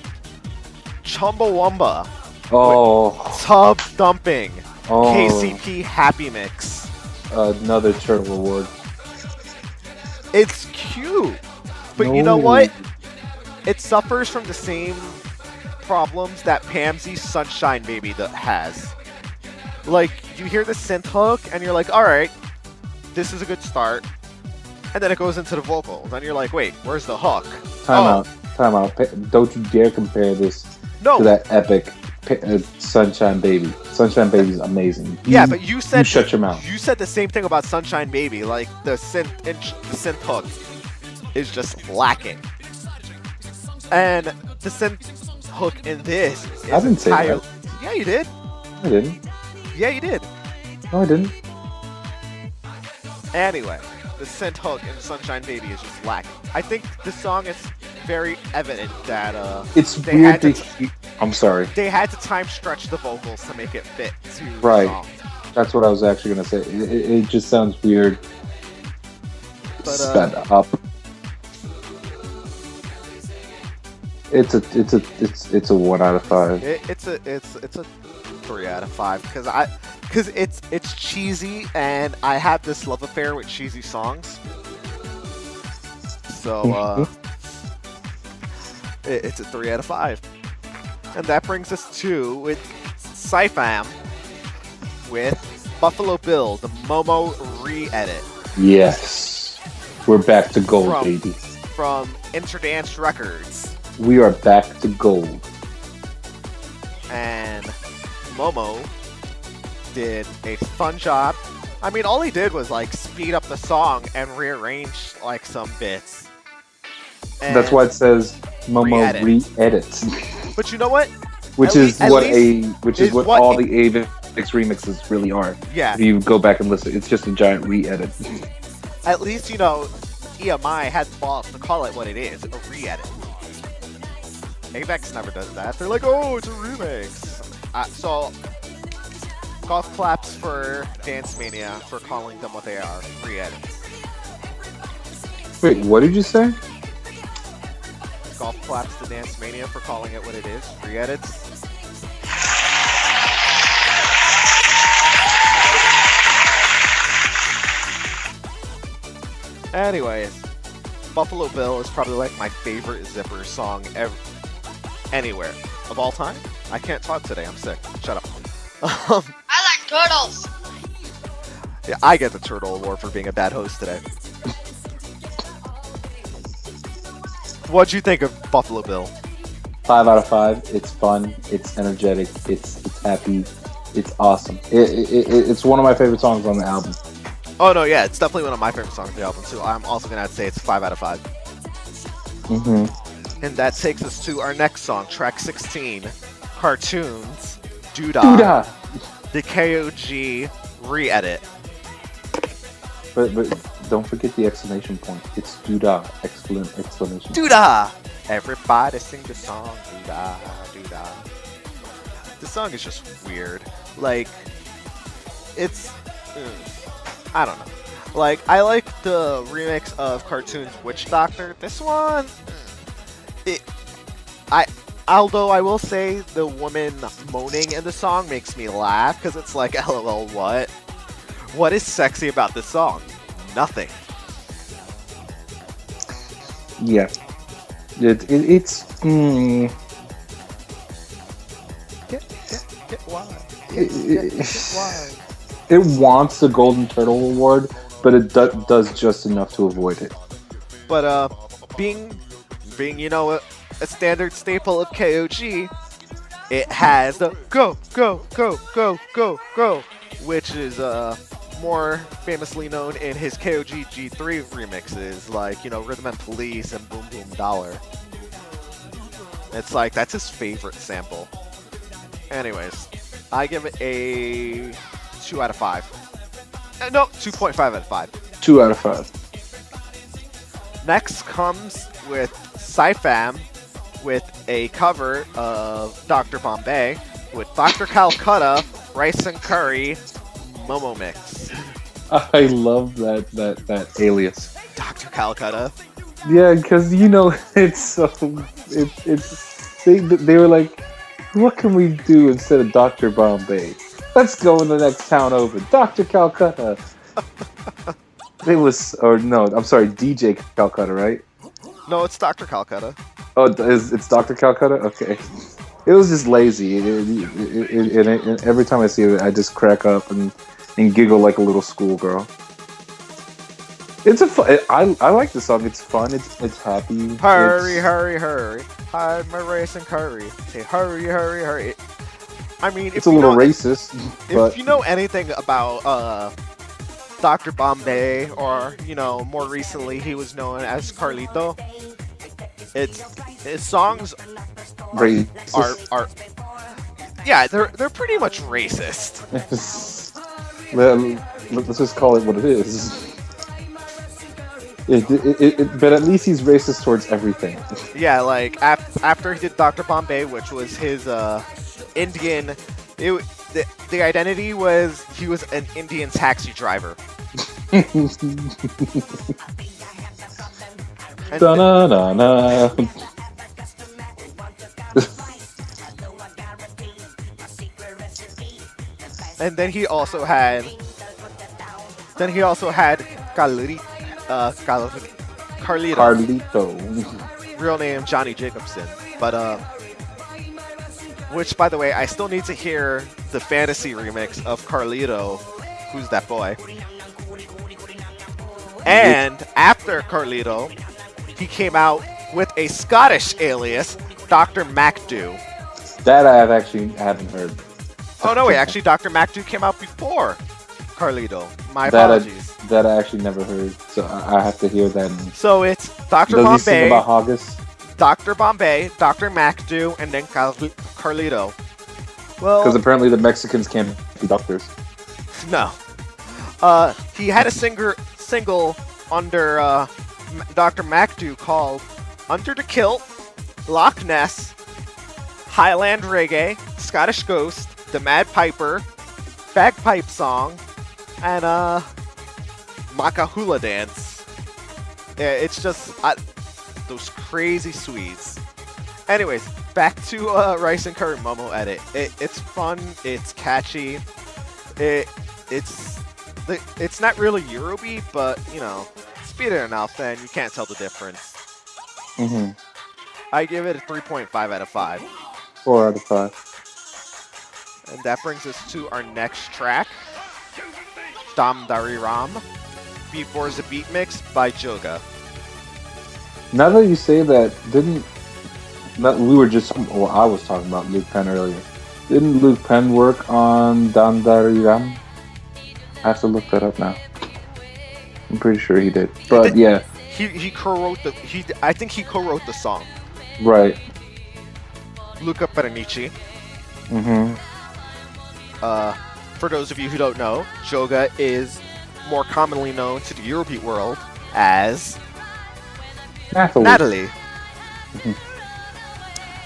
Speaker 2: Chumbawamba.
Speaker 4: Oh.
Speaker 2: Tub Dumping.
Speaker 4: Oh.
Speaker 2: KCP Happy Mix.
Speaker 4: Another turtle award.
Speaker 2: It's cute. But you
Speaker 4: No.
Speaker 2: know what? It suffers from the same problems that Pamsy's Sunshine Baby has. Like, you hear the synth hook, and you're like, alright, this is a good start. And then it goes into the vocals, and you're like, wait, where's the hook?
Speaker 4: Time out. Don't you dare compare this to that epic Sunshine Baby. Sunshine Baby is amazing.
Speaker 2: Yeah, but you said...
Speaker 4: You shut your mouth.
Speaker 2: You said the same thing about Sunshine Baby. Like, the synth hook is just lacking. And the synth hook in this is
Speaker 4: I didn't say that.
Speaker 2: Yeah, you did.
Speaker 4: I didn't.
Speaker 2: Yeah, you did.
Speaker 4: No, I didn't.
Speaker 2: Anyway, the synth hook in Sunshine Baby is just lacking. I think the song is very evident that
Speaker 4: it's
Speaker 2: they
Speaker 4: weird
Speaker 2: had
Speaker 4: to I'm sorry.
Speaker 2: They had to time stretch the vocals to make it fit to
Speaker 4: Right.
Speaker 2: the song.
Speaker 4: That's what I was actually gonna say. It just sounds weird.
Speaker 2: But,
Speaker 4: sped up. It's a 1 out of 5.
Speaker 2: It's a 3 out of 5 because it's cheesy, and I have this love affair with cheesy songs. So it's a 3 out of 5, and that brings us to with SciFam with Buffalo Bill, the Momo re-edit.
Speaker 4: Yes, we're back to gold, baby.
Speaker 2: From Interdance Records.
Speaker 4: We are back to gold.
Speaker 2: And Momo did a fun job. I mean, all he did was like speed up the song and rearrange like some bits. And
Speaker 4: that's why it says Momo re-edit.
Speaker 2: But you know what?
Speaker 4: Which is what all the
Speaker 2: AVX
Speaker 4: remixes really are.
Speaker 2: Yeah.
Speaker 4: If you go back and listen, it's just a giant re-edit.
Speaker 2: At least, you know, EMI had the balls to call it what it is, a re-edit. AVX never does that. They're like, oh, it's a remix. So, golf claps for Dancemania for calling them what they are, re-edits.
Speaker 4: Wait, what did you say?
Speaker 2: Golf claps to Dancemania for calling it what it is, re-edits. Anyways, Buffalo Bill is probably like my favorite Zipper song anywhere of all time. I can't talk today. I'm sick. Shut up.
Speaker 5: I like turtles.
Speaker 2: Yeah, I get the Turtle Award for being a bad host today. What'd you think of Buffalo Bill?
Speaker 4: 5 out of 5. It's fun. It's energetic. It's happy. It's awesome. It's one of my favorite songs on the album.
Speaker 2: Oh no, yeah, it's definitely one of my favorite songs on the album too. I'm also gonna have to say it's 5 out of 5.
Speaker 4: Mm-hmm.
Speaker 2: And that takes us to our next song, track 16, Cartoons, Doodah,
Speaker 4: Doodah!
Speaker 2: the KOG re-edit.
Speaker 4: But don't forget the exclamation point. It's Doodah! Exclamation.
Speaker 2: Doodah! Everybody sing the song, Doodah, Doodah. The song is just weird. Like, it's... I don't know. Like, I like the remix of Cartoons Witch Doctor. This one... Although I will say the woman moaning in the song makes me laugh, because it's like, LOL, what? What is sexy about this song? Nothing.
Speaker 4: Yeah. It's...
Speaker 2: Get wild.
Speaker 4: It
Speaker 2: Wild.
Speaker 4: wants the Golden Turtle Award, but it does just enough to avoid it.
Speaker 2: But, being, you know, a standard staple of KOG, it has the go, go, go, go, go, go, which is more famously known in his KOG G3 remixes, like, you know, Rhythm and Police and Boom Boom Dollar. It's like, that's his favorite sample. Anyways, I give it a 2 out of 5. No, 2.5 out of 5.
Speaker 4: 2 out of 5.
Speaker 2: Next comes with SciFam, with a cover of Dr. Bombay with Dr. Calcutta, Rice and Curry, Momo Mix.
Speaker 4: I love that alias.
Speaker 2: Dr. Calcutta.
Speaker 4: Yeah, because you know it's so they were like, what can we do instead of Dr. Bombay? Let's go in the next town over, Dr. Calcutta. It was, or no, I'm sorry, DJ Calcutta, right?
Speaker 2: No, it's Dr. Calcutta.
Speaker 4: Oh, it's Dr. Calcutta? Okay. It was just lazy. And every time I see it, I just crack up and giggle like a little schoolgirl. It's I like the song. It's fun. It's happy.
Speaker 2: Hurry, hurry, hurry. Hide my Rice and Curry. Say hurry, hurry, hurry. I mean,
Speaker 4: it's a little racist.
Speaker 2: If you know anything about Dr. Bombay, or, you know, more recently he was known as Carlito, his songs are yeah, they're pretty much racist.
Speaker 4: Let's just call it what it is. But at least he's racist towards everything.
Speaker 2: Yeah, like after he did Dr. Bombay, which was his Indian, the identity was he was an Indian taxi driver.
Speaker 4: Da-na-na-na.
Speaker 2: And then he also had Carlito. Real name Johnny Jacobson. But which, by the way, I still need to hear the fantasy remix of Carlito, Who's That Boy? And after Carlito, he came out with a Scottish alias, Dr. MacDo.
Speaker 4: That I haven't heard.
Speaker 2: Oh no, wait, actually Dr. MacDo came out before Carlito. My apologies.
Speaker 4: That I actually never heard, so I have to hear that.
Speaker 2: So it's Dr.
Speaker 4: Does
Speaker 2: Bombay,
Speaker 4: he sing about Haggis?
Speaker 2: Dr. Bombay, Dr. MacDo, and then Carlito. Well,
Speaker 4: because apparently the Mexicans can't be doctors.
Speaker 2: No. He had a single under Dr. MacDo called Under the Kilt, Loch Ness, Highland Reggae, Scottish Ghost, The Mad Piper, Bagpipe Song, and Makahula Dance. Yeah, it's just those crazy Swedes. Anyways, back to Rice and Curry Momo edit. It's fun, it's catchy, it's not really Eurobeat, but you know, speed it enough and you can't tell the difference.
Speaker 4: Mm-hmm.
Speaker 2: I give it a 3.5 out of 5.
Speaker 4: 4 out of 5.
Speaker 2: And that brings us to our next track, Dam Dari Ram, Beat Boar's a Beat Mix by Joga.
Speaker 4: Now that you say that, I was talking about Luke Penn earlier. Didn't Luke Penn work on Dandariram? I have to look that up now. I'm pretty sure he did. But yeah.
Speaker 2: He co-wrote I think he co-wrote the song.
Speaker 4: Right.
Speaker 2: Luca Pernici.
Speaker 4: Mm-hmm.
Speaker 2: For those of you who don't know, Joga is more commonly known to the Eurobeat world as Natalie.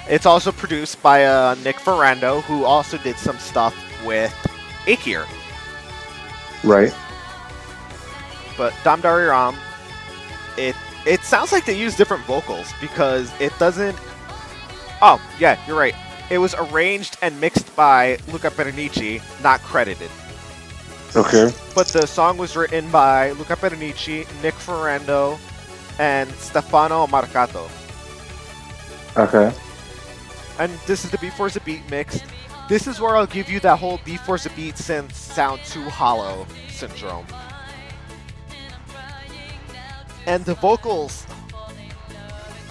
Speaker 2: It's also produced by Nick Ferrando, who also did some stuff with Akir.
Speaker 4: Right.
Speaker 2: But Damdari Ram, it sounds like they use different vocals because it doesn't... Oh, yeah, you're right. It was arranged and mixed by Luca Pernici, not credited.
Speaker 4: Okay.
Speaker 2: But the song was written by Luca Pernici, Nick Ferrando, and Stefano Marcato.
Speaker 4: Okay.
Speaker 2: And this is the Beat Force a Beat mix. This is where I'll give you that whole Beat Force a Beat synth sound too hollow syndrome. And the vocals,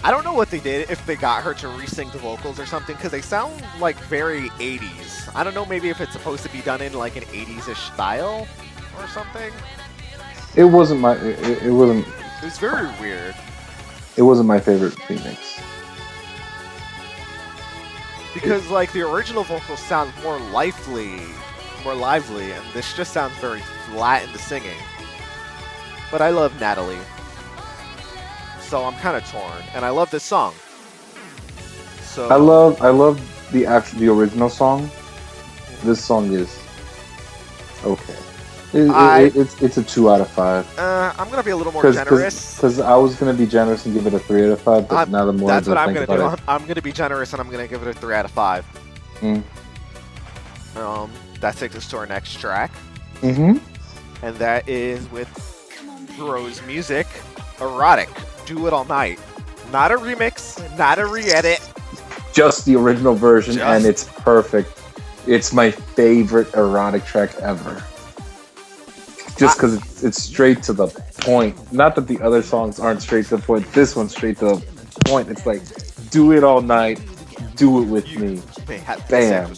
Speaker 2: I don't know what they did, if they got her to re-sing the vocals or something, because they sound like very 80s. I don't know, maybe if it's supposed to be done in like an 80s-ish style or something.
Speaker 4: It wasn't my. It wasn't.
Speaker 2: It was very weird.
Speaker 4: It wasn't my favorite remix.
Speaker 2: Because like the original vocals sound more lively, and this just sounds very flat in the singing. But I love Natalie, so I'm kind of torn, and I love this song. So
Speaker 4: I love the original song. This song is okay. It's a 2 out of 5.
Speaker 2: I'm gonna be a little more generous.
Speaker 4: Because I was gonna be generous and give it a 3 out of 5, but now the more
Speaker 2: that's what I'm
Speaker 4: think
Speaker 2: gonna do.
Speaker 4: about it,
Speaker 2: I'm gonna be generous and I'm gonna give it a 3 out of 5. That takes us to our next track.
Speaker 4: Mm-hmm.
Speaker 2: And that is with Rose Music, Erotic, Do It All Night. Not a remix, not a re-edit.
Speaker 4: Just the original version, and it's perfect. It's my favorite erotic track ever. Just because it's straight to the point. Not that the other songs aren't straight to the point. This one's straight to the point. It's like, do it all night. Do it with me. Bam.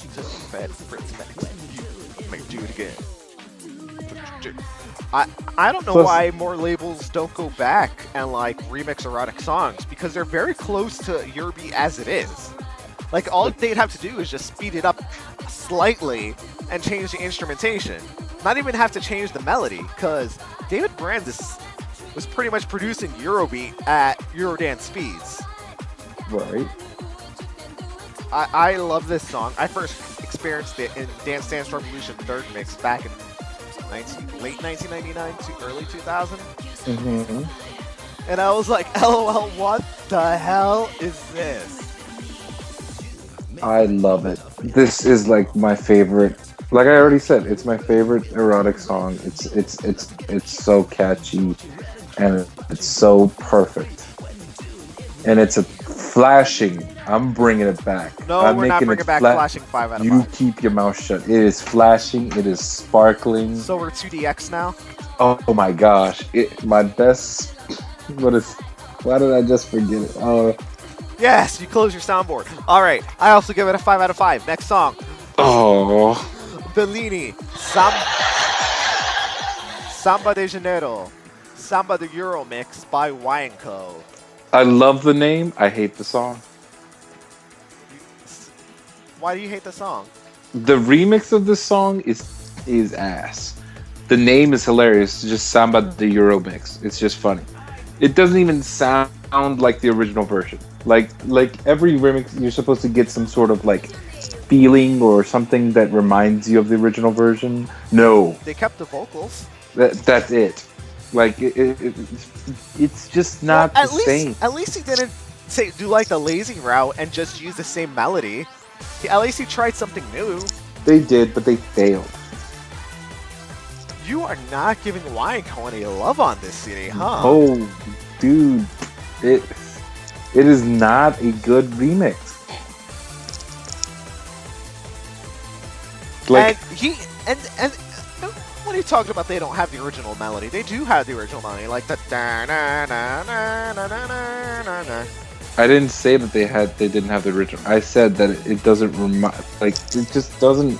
Speaker 2: Do it again. I don't know why more labels don't go back and like remix erotic songs, because they're very close to Eurobeat as it is. Like all they'd have to do is just speed it up slightly and change the instrumentation. Not even have to change the melody, because David Brandis was pretty much producing Eurobeat at Eurodance speeds.
Speaker 4: Right.
Speaker 2: I love this song. I first experienced it in Dance Dance Revolution 3rd Mix back in late 1999 to early 2000.
Speaker 4: Mm-hmm.
Speaker 2: And I was like, LOL, what the hell is this?
Speaker 4: I love it. This is like my favorite. Like I already said, it's my favorite erotic song. It's so catchy, and it's so perfect. And it's a flashing. I'm bringing it back.
Speaker 2: No,
Speaker 4: I'm
Speaker 2: we're not
Speaker 4: making
Speaker 2: bringing back flashing 5 out of 5.
Speaker 4: You keep your mouth shut. It is flashing. It is sparkling.
Speaker 2: So we're 2DX now?
Speaker 4: Oh my gosh. My best... Why did I just forget it? Oh.
Speaker 2: Yes, you close your soundboard. All right, I also give it a 5 out of 5. Next song.
Speaker 4: Oh.
Speaker 2: Bellini. Samba de Janeiro. Samba de EuroMix by Wineco.
Speaker 4: I love the name. I hate the song.
Speaker 2: Why do you hate the song?
Speaker 4: The remix of this song is ass. The name is hilarious. It's just Samba de EuroMix. It's just funny. It doesn't even sound like the original version. Like every remix, you're supposed to get some sort of like feeling or something that reminds you of the original version. No,
Speaker 2: They kept the vocals.
Speaker 4: that's it. Like it's just not the same.
Speaker 2: At least he didn't do like the lazy route and just use the same melody. At least he tried something new.
Speaker 4: They did, but they failed.
Speaker 2: You are not giving Wineco any love on this CD, huh?
Speaker 4: Oh, dude, it is not a good remix. Like
Speaker 2: and when he talked about they don't have the original melody, they do have the original melody, like the da na na na na na na na.
Speaker 4: I didn't say that they didn't have the original. I said that it doesn't it just doesn't.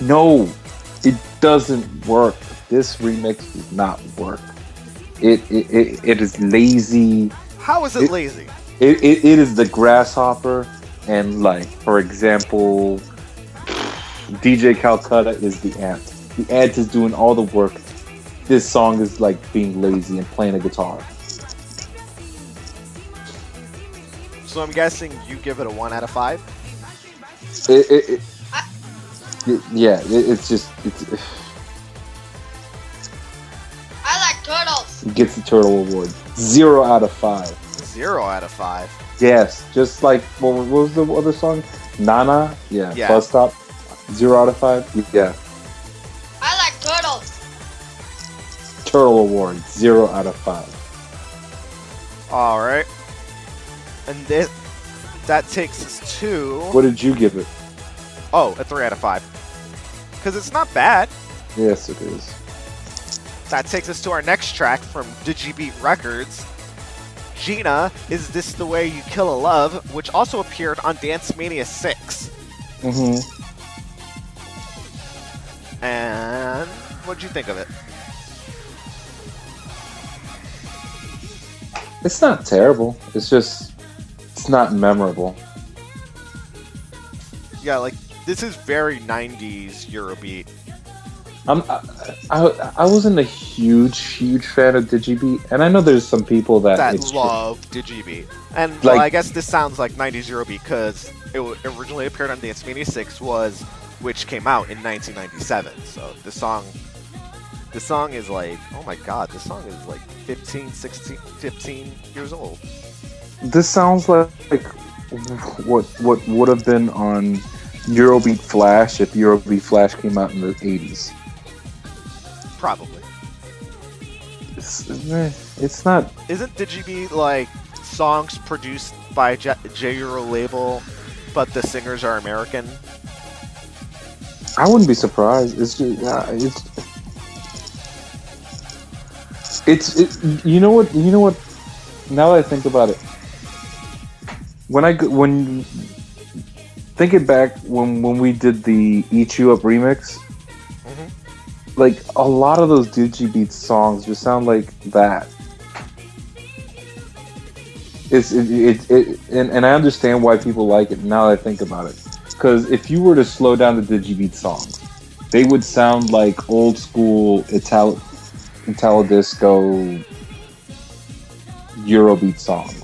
Speaker 4: No, it doesn't work. This remix does not work. It is lazy.
Speaker 2: How is it lazy?
Speaker 4: It is the grasshopper, and like, for example, DJ Calcutta is the ant. The ant is doing all the work. This song is like being lazy and playing a guitar.
Speaker 2: So I'm guessing you give it a 1 out of 5?
Speaker 4: It's just
Speaker 5: I like turtles.
Speaker 4: it gets the turtle award. 0 out of 5.
Speaker 2: 0 out of 5.
Speaker 4: Yes, just like what was the other song? Nana? Yeah. Bus Stop. 0 out of 5. Yeah.
Speaker 5: I like turtles.
Speaker 4: Turtle award. 0 out of 5.
Speaker 2: Alright. And that takes us to...
Speaker 4: What did you give it?
Speaker 2: Oh, a 3 out of 5. Because it's not bad.
Speaker 4: Yes, it is.
Speaker 2: That takes us to our next track from Digibeat Records. Gina, Is This the Way You Kill a Love, which also appeared on Dancemania 6.
Speaker 4: Mm-hmm.
Speaker 2: And what'd you think of it?
Speaker 4: It's not terrible. It's not memorable.
Speaker 2: Yeah, like, this is very 90s Eurobeat.
Speaker 4: I wasn't a huge fan of Digibeat, and I know there's some people that
Speaker 2: love Digibeat. And
Speaker 4: like,
Speaker 2: well, I guess this sounds like 90s Eurobeat because it originally appeared on Dancemania 6, which came out in 1997. So the song is like, oh my god, this song is like 15 years old.
Speaker 4: This sounds like what would have been on Eurobeat Flash if Eurobeat Flash came out in the 80s.
Speaker 2: Probably.
Speaker 4: It's not.
Speaker 2: Isn't Digibeat like songs produced by J Euro label, but the singers are American?
Speaker 4: I wouldn't be surprised. It's just, it's you know what? Now that I think about it, when thinking back when we did the Eat You Up remix, like a lot of those Digibeat songs just sound like that. And I understand why people like it now that I think about it. Because if you were to slow down the Digibeat songs, they would sound like old school Italo disco Eurobeat songs.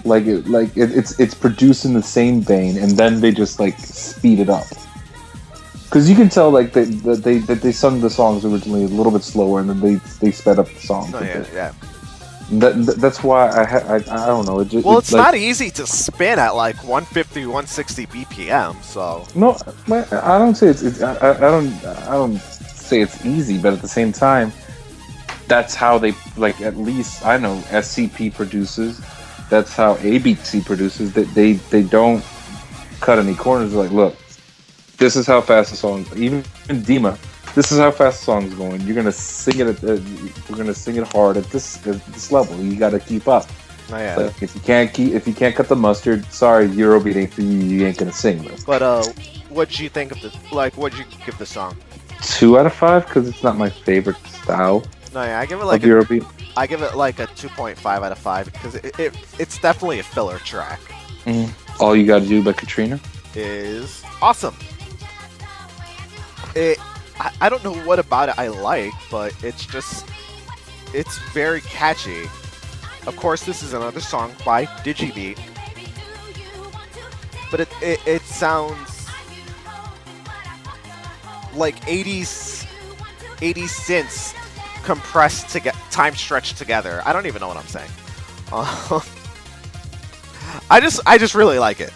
Speaker 4: It's produced in the same vein, and then they just like speed it up. Because you can tell like they sung the songs originally a little bit slower, and then they sped up the songs.
Speaker 2: Oh, yeah.
Speaker 4: That's why I don't know.
Speaker 2: It's not easy to spin at like 150, 160 BPM. So
Speaker 4: no, I don't say I don't say it's easy, but at the same time, that's how they like. At least I know SCP produces. That's how ABC produces. They don't cut any corners. They're like, look, this is how fast the song. Even Dima. This is how fast the song's going. You're gonna sing it. We're gonna sing it hard at this level. You got to keep up.
Speaker 2: Oh, yeah.
Speaker 4: Like, if you can't cut the mustard, sorry, Eurobeat ain't for you. You ain't gonna sing this.
Speaker 2: But what'd you think of the what'd you give the song?
Speaker 4: 2 out of 5 because it's not my favorite style.
Speaker 2: No, yeah, I give it like
Speaker 4: Eurobeat.
Speaker 2: I give it like a 2.5 out of 5 because it's definitely a filler track.
Speaker 4: All You Gotta Do by Katrina
Speaker 2: is awesome. I don't know what about it I like, but it's very catchy. Of course, this is another song by Digibeat, but it sounds like 80s synths compressed to get time stretched together. I don't even know what I'm saying. I just really like it.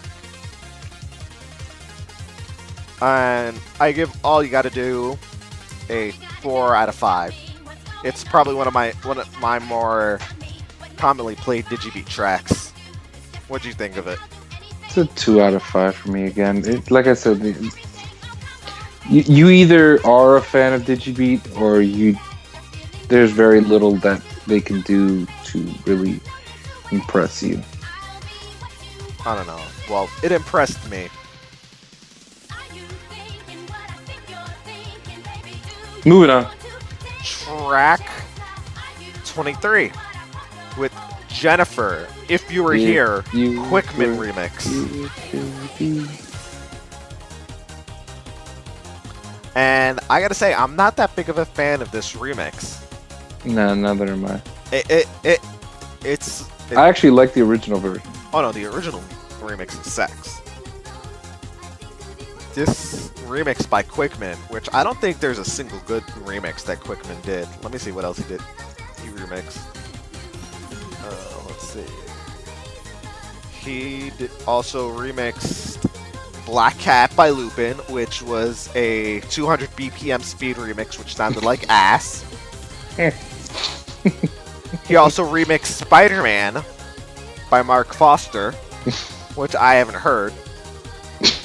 Speaker 2: And I give All You Gotta Do a 4 out of 5. It's probably one of my more commonly played Digibeat tracks. What'd you think of it?
Speaker 4: It's a 2 out of 5 for me again. Like I said, you either are a fan of Digibeat or there's very little that they can do to really impress you?
Speaker 2: I don't know. Well, it impressed me.
Speaker 4: Moving on.
Speaker 2: Track 23 with Jennifer. If You Were
Speaker 4: If
Speaker 2: Here,
Speaker 4: You
Speaker 2: Quickman
Speaker 4: Were
Speaker 2: remix.
Speaker 4: Here.
Speaker 2: And I gotta say, I'm not that big of a fan of this remix.
Speaker 4: No, neither am I.
Speaker 2: It's.
Speaker 4: I actually like the original version.
Speaker 2: Oh no, the original remix is sex. This remix by Quickman, which I don't think there's a single good remix that Quickman did. Let me see what else he did. He remixed. Let's see. He also remixed Black Cat by Lupin, which was a 200 BPM speed remix, which sounded like ass. He also remixed Spider-Man by Mark Foster, which I haven't heard.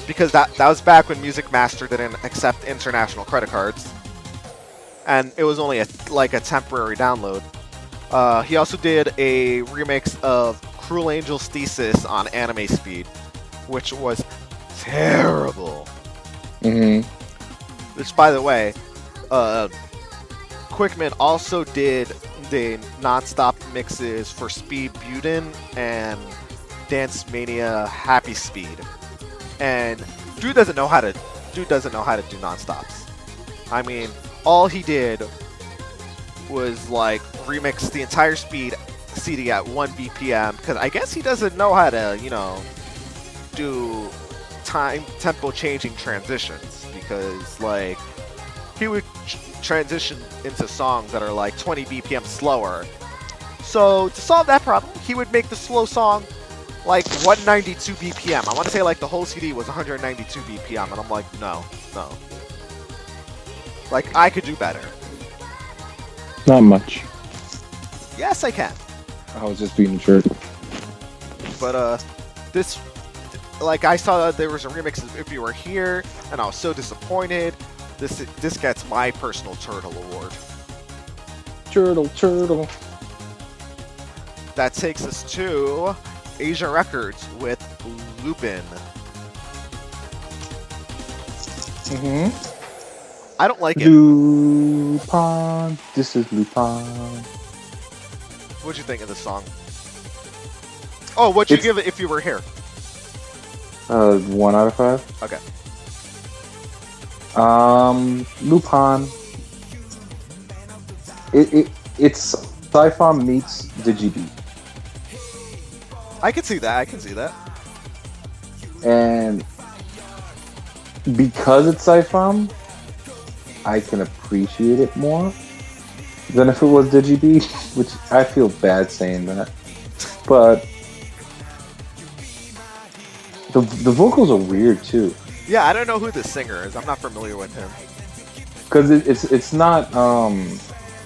Speaker 2: Because that was back when Music Master didn't accept international credit cards. And it was only a temporary download. He also did a remix of Cruel Angel's Thesis on Anime Speed, which was terrible.
Speaker 4: Mm-hmm.
Speaker 2: Which, by the way, Quickman also did the non-stop mixes for Speed Buten and Dancemania Happy Speed. And dude doesn't know how to do non-stops. I mean, all he did was like remix the entire Speed CD at 1 BPM, because I guess he doesn't know how to, do tempo changing transitions, because like he would transition into songs that are like 20 BPM slower. So to solve that problem, he would make the slow song like 192 BPM. I want to say like the whole CD was 192 BPM, and I'm like, no. Like, I could do better.
Speaker 4: Not much.
Speaker 2: Yes, I can.
Speaker 4: I was just being a jerk.
Speaker 2: But this, like, I saw there was a remix of If You Were Here, and I was so disappointed. This gets my personal Turtle Award.
Speaker 4: Turtle.
Speaker 2: That takes us to Asia Records with Lupin.
Speaker 4: Mm-hmm.
Speaker 2: I don't like it.
Speaker 4: Lupin. This is Lupin.
Speaker 2: What'd you think of the song? Oh, what'd you give it If You Were Here?
Speaker 4: 1 out of 5.
Speaker 2: Okay.
Speaker 4: Lupin. It's sci-fi meets Digibeat.
Speaker 2: I can see that.
Speaker 4: And because it's sci-fi, I can appreciate it more than if it was Digibeat, which I feel bad saying that. But the vocals are weird too.
Speaker 2: Yeah, I don't know who the singer is. I'm not familiar with him.
Speaker 4: Because it's not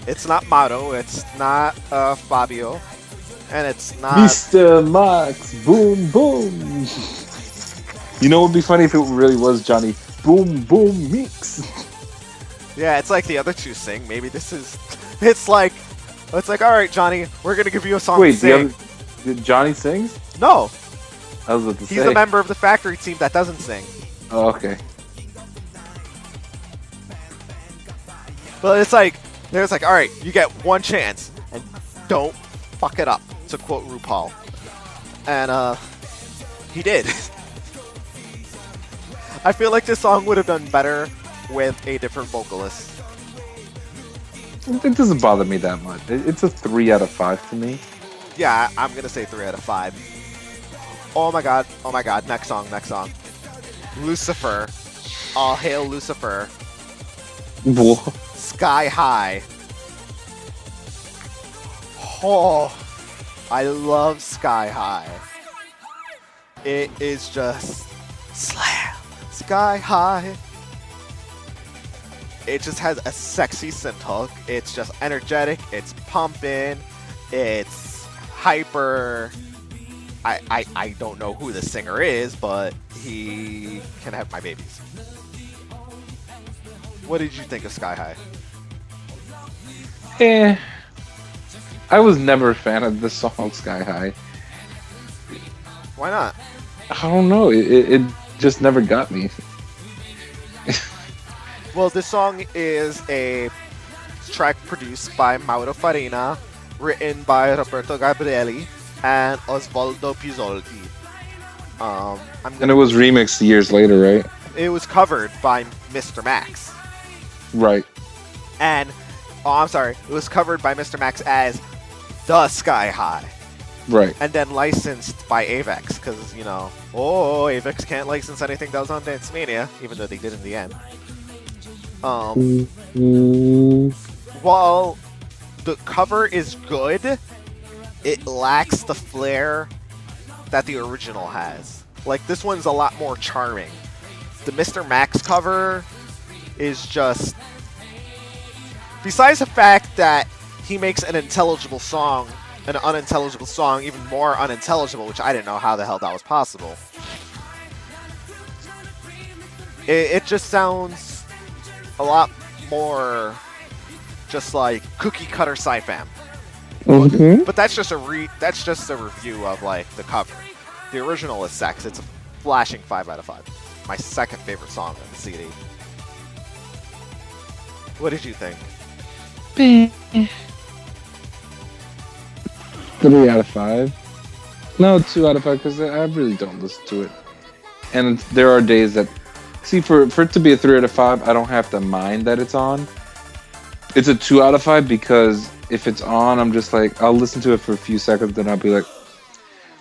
Speaker 2: It's not Mato. It's not Fabio, and it's not
Speaker 4: Mr. Max. Boom boom. You know what would be funny if it really was Johnny Boom Boom Mix.
Speaker 2: Yeah, it's like the other two sing. Maybe this is. It's like all right, Johnny, we're gonna give you a song.
Speaker 4: Wait,
Speaker 2: to sing.
Speaker 4: did Johnny sings?
Speaker 2: No,
Speaker 4: I was about to
Speaker 2: he's
Speaker 4: say.
Speaker 2: a member of the factory team that doesn't sing.
Speaker 4: Oh, okay.
Speaker 2: But it's like there's like, all right, you get one chance, and don't fuck it up. To quote RuPaul, and he did. I feel like this song would have done better with a different vocalist.
Speaker 4: It doesn't bother me that much. It's a 3 out of 5 to me.
Speaker 2: Yeah, I'm gonna say 3 out of 5. Oh my god, next song. Lucifer. All hail Lucifer.
Speaker 4: Whoa.
Speaker 2: Sky High. Oh, I love Sky High. It is just slam. Sky High. It just has a sexy synth hook. It's just energetic. It's pumping. It's hyper. I don't know who the singer is, but he can have my babies. What did you think of Sky High?
Speaker 4: I was never a fan of the song Sky High.
Speaker 2: Why not?
Speaker 4: I don't know. It just never got me.
Speaker 2: Well, this song is a track produced by Mauro Farina, written by Roberto Gabrielli and Osvaldo Pizzoldi.
Speaker 4: And it was remixed years later, right?
Speaker 2: It was covered by Mr. Max.
Speaker 4: Right.
Speaker 2: And, I'm sorry, it was covered by Mr. Max as The Sky High.
Speaker 4: Right.
Speaker 2: And then licensed by Avex, because, Avex can't license anything that was on Dancemania, even though they did in the end. While the cover is good, it lacks the flair that the original has. Like, this one's a lot more charming. The Mr. Max cover is just... Besides the fact that he makes an unintelligible song even more unintelligible, which I didn't know how the hell that was possible. It just sounds a lot more just like cookie cutter sci-fam.
Speaker 4: Mm-hmm.
Speaker 2: But that's just a review of like the cover. The original is sex. It's a flashing 5 out of 5. My second favorite song on the CD. What did you think?
Speaker 4: 3 out of 5. No, 2 out of 5 because I really don't listen to it. And there are days that, see, for it to be a 3 out of 5, I don't have to mind that it's on. It's a 2 out of 5 because if it's on, I'm just like, I'll listen to it for a few seconds, then I'll be like,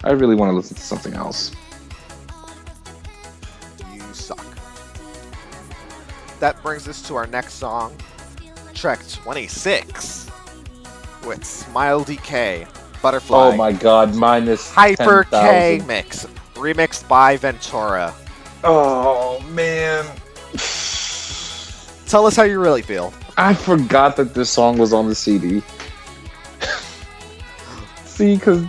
Speaker 4: I really want to listen to something else.
Speaker 2: You suck. That brings us to our next song, track 26, with Smile DK, Butterfly.
Speaker 4: Oh my god, minus
Speaker 2: Hyper
Speaker 4: 10,000.
Speaker 2: K mix, remixed by Ventura.
Speaker 4: Oh man.
Speaker 2: Tell us how you really feel.
Speaker 4: I forgot that this song was on the CD. See, because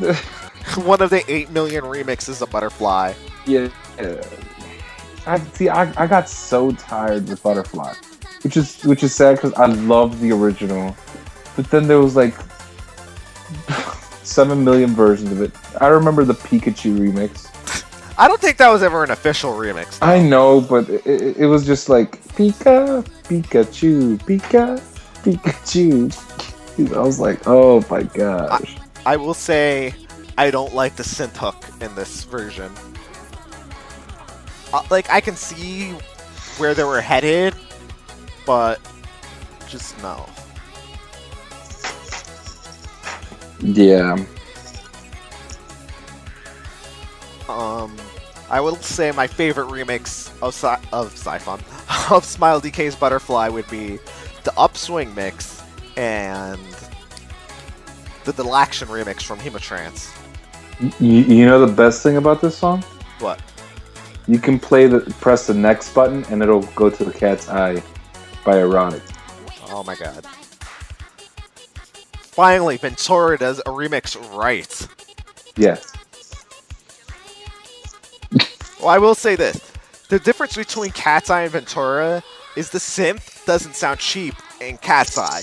Speaker 2: One of the 8 million remixes of Butterfly.
Speaker 4: yeah, I got so tired with Butterfly, which is sad because I love the original, but then there was like 7 million versions of it. I remember the Pikachu remix.
Speaker 2: I don't think that was ever an official remix.
Speaker 4: I know, but it was just like Pikachu, Pikachu. I was like, oh my gosh.
Speaker 2: I will say I don't like the synth hook in this version. Like, I can see where they were headed, but just no.
Speaker 4: Yeah.
Speaker 2: I will say my favorite remix of Smile DK's Butterfly would be the Upswing mix and the Delaction remix from Hemotrance.
Speaker 4: You know the best thing about this song?
Speaker 2: What?
Speaker 4: You can press the next button and it'll go to The Cat's Eye by Erotic.
Speaker 2: Oh my god. Finally, Ventura does a remix right.
Speaker 4: Yes.
Speaker 2: Well, I will say this. The difference between Cat's Eye and Ventura is the synth doesn't sound cheap in Cat's Eye.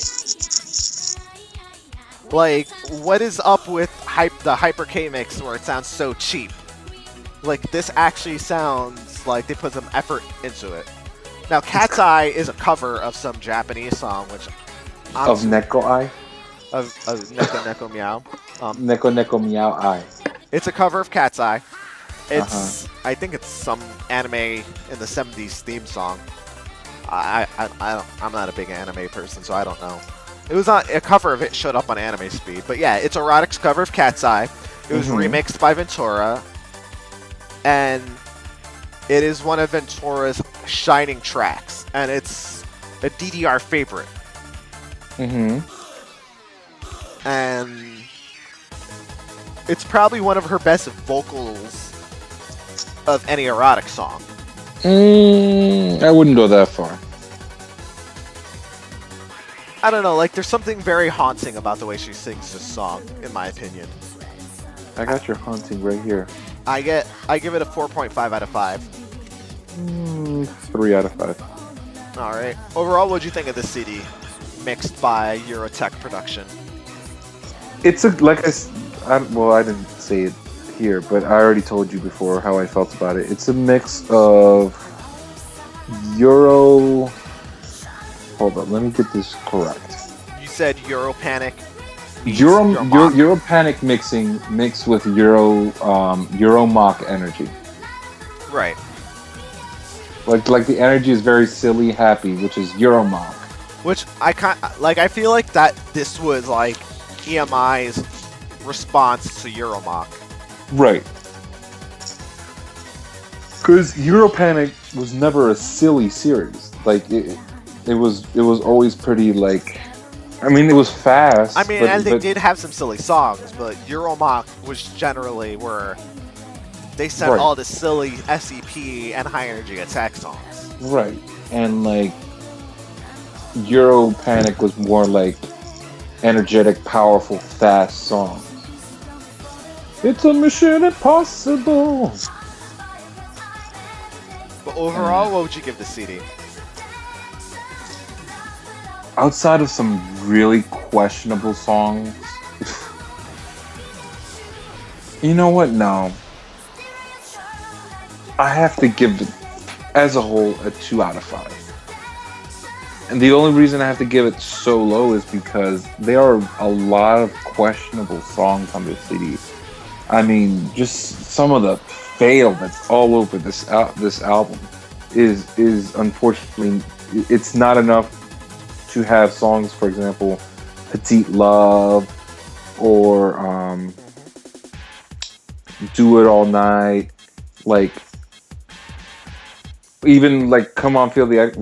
Speaker 2: Like, what is up with the Hyper K mix where it sounds so cheap? Like, this actually sounds like they put some effort into it. Now, Cat's Eye is a cover of some Japanese song, which...
Speaker 4: Of Neko Eye?
Speaker 2: Of Neko Neko Meow.
Speaker 4: Neko Neko Meow Eye.
Speaker 2: It's a cover of Cat's Eye. It's, I think it's some anime in the 70s theme song. I'm not a big anime person, so I don't know. It was on a cover of it showed up on Anime Speed, but yeah, it's Erotic's cover of Cat's Eye. It was remixed by Ventura, and it is one of Ventura's shining tracks, and it's a DDR favorite. And it's probably one of her best vocals of any Erotic song.
Speaker 4: I wouldn't go that far.
Speaker 2: I don't know, like, there's something very haunting about the way she sings this song, in my opinion.
Speaker 4: I got your haunting right here.
Speaker 2: I give it a 4.5 out of 5.
Speaker 4: 3 out of 5.
Speaker 2: Alright. Overall, what'd you think of this CD? Mixed by Eurotech Production.
Speaker 4: It's a like well, I didn't say it here, but I already told you before how I felt about it. It's a mix of Euro. Hold on, let me get this correct.
Speaker 2: You said Euro Panic.
Speaker 4: Euro Panic mixed with Euro Mock energy.
Speaker 2: Right.
Speaker 4: Like the energy is very silly, happy, which is Euro Mock.
Speaker 2: Which I I feel like that this was like EMI's response to Euromach.
Speaker 4: Right. Because Euro Panic was never a silly series. Like it was always pretty like. I mean, it was fast.
Speaker 2: I mean, and they did have some silly songs, but Euromach was generally where they sent all the silly SEP and high energy attack songs.
Speaker 4: Right, and like Euro Panic was more like energetic, powerful, fast songs. It's a mission impossible.
Speaker 2: But overall, what would you give the CD?
Speaker 4: Outside of some really questionable songs, you know what? No. I have to give it, as a whole, a 2 out of 5. And the only reason I have to give it so low is because there are a lot of questionable songs on this CD. I mean, just some of the fail that's all over this album is unfortunately, it's not enough to have songs, for example, Petite Love or Do It All Night, like even like Come On Feel the at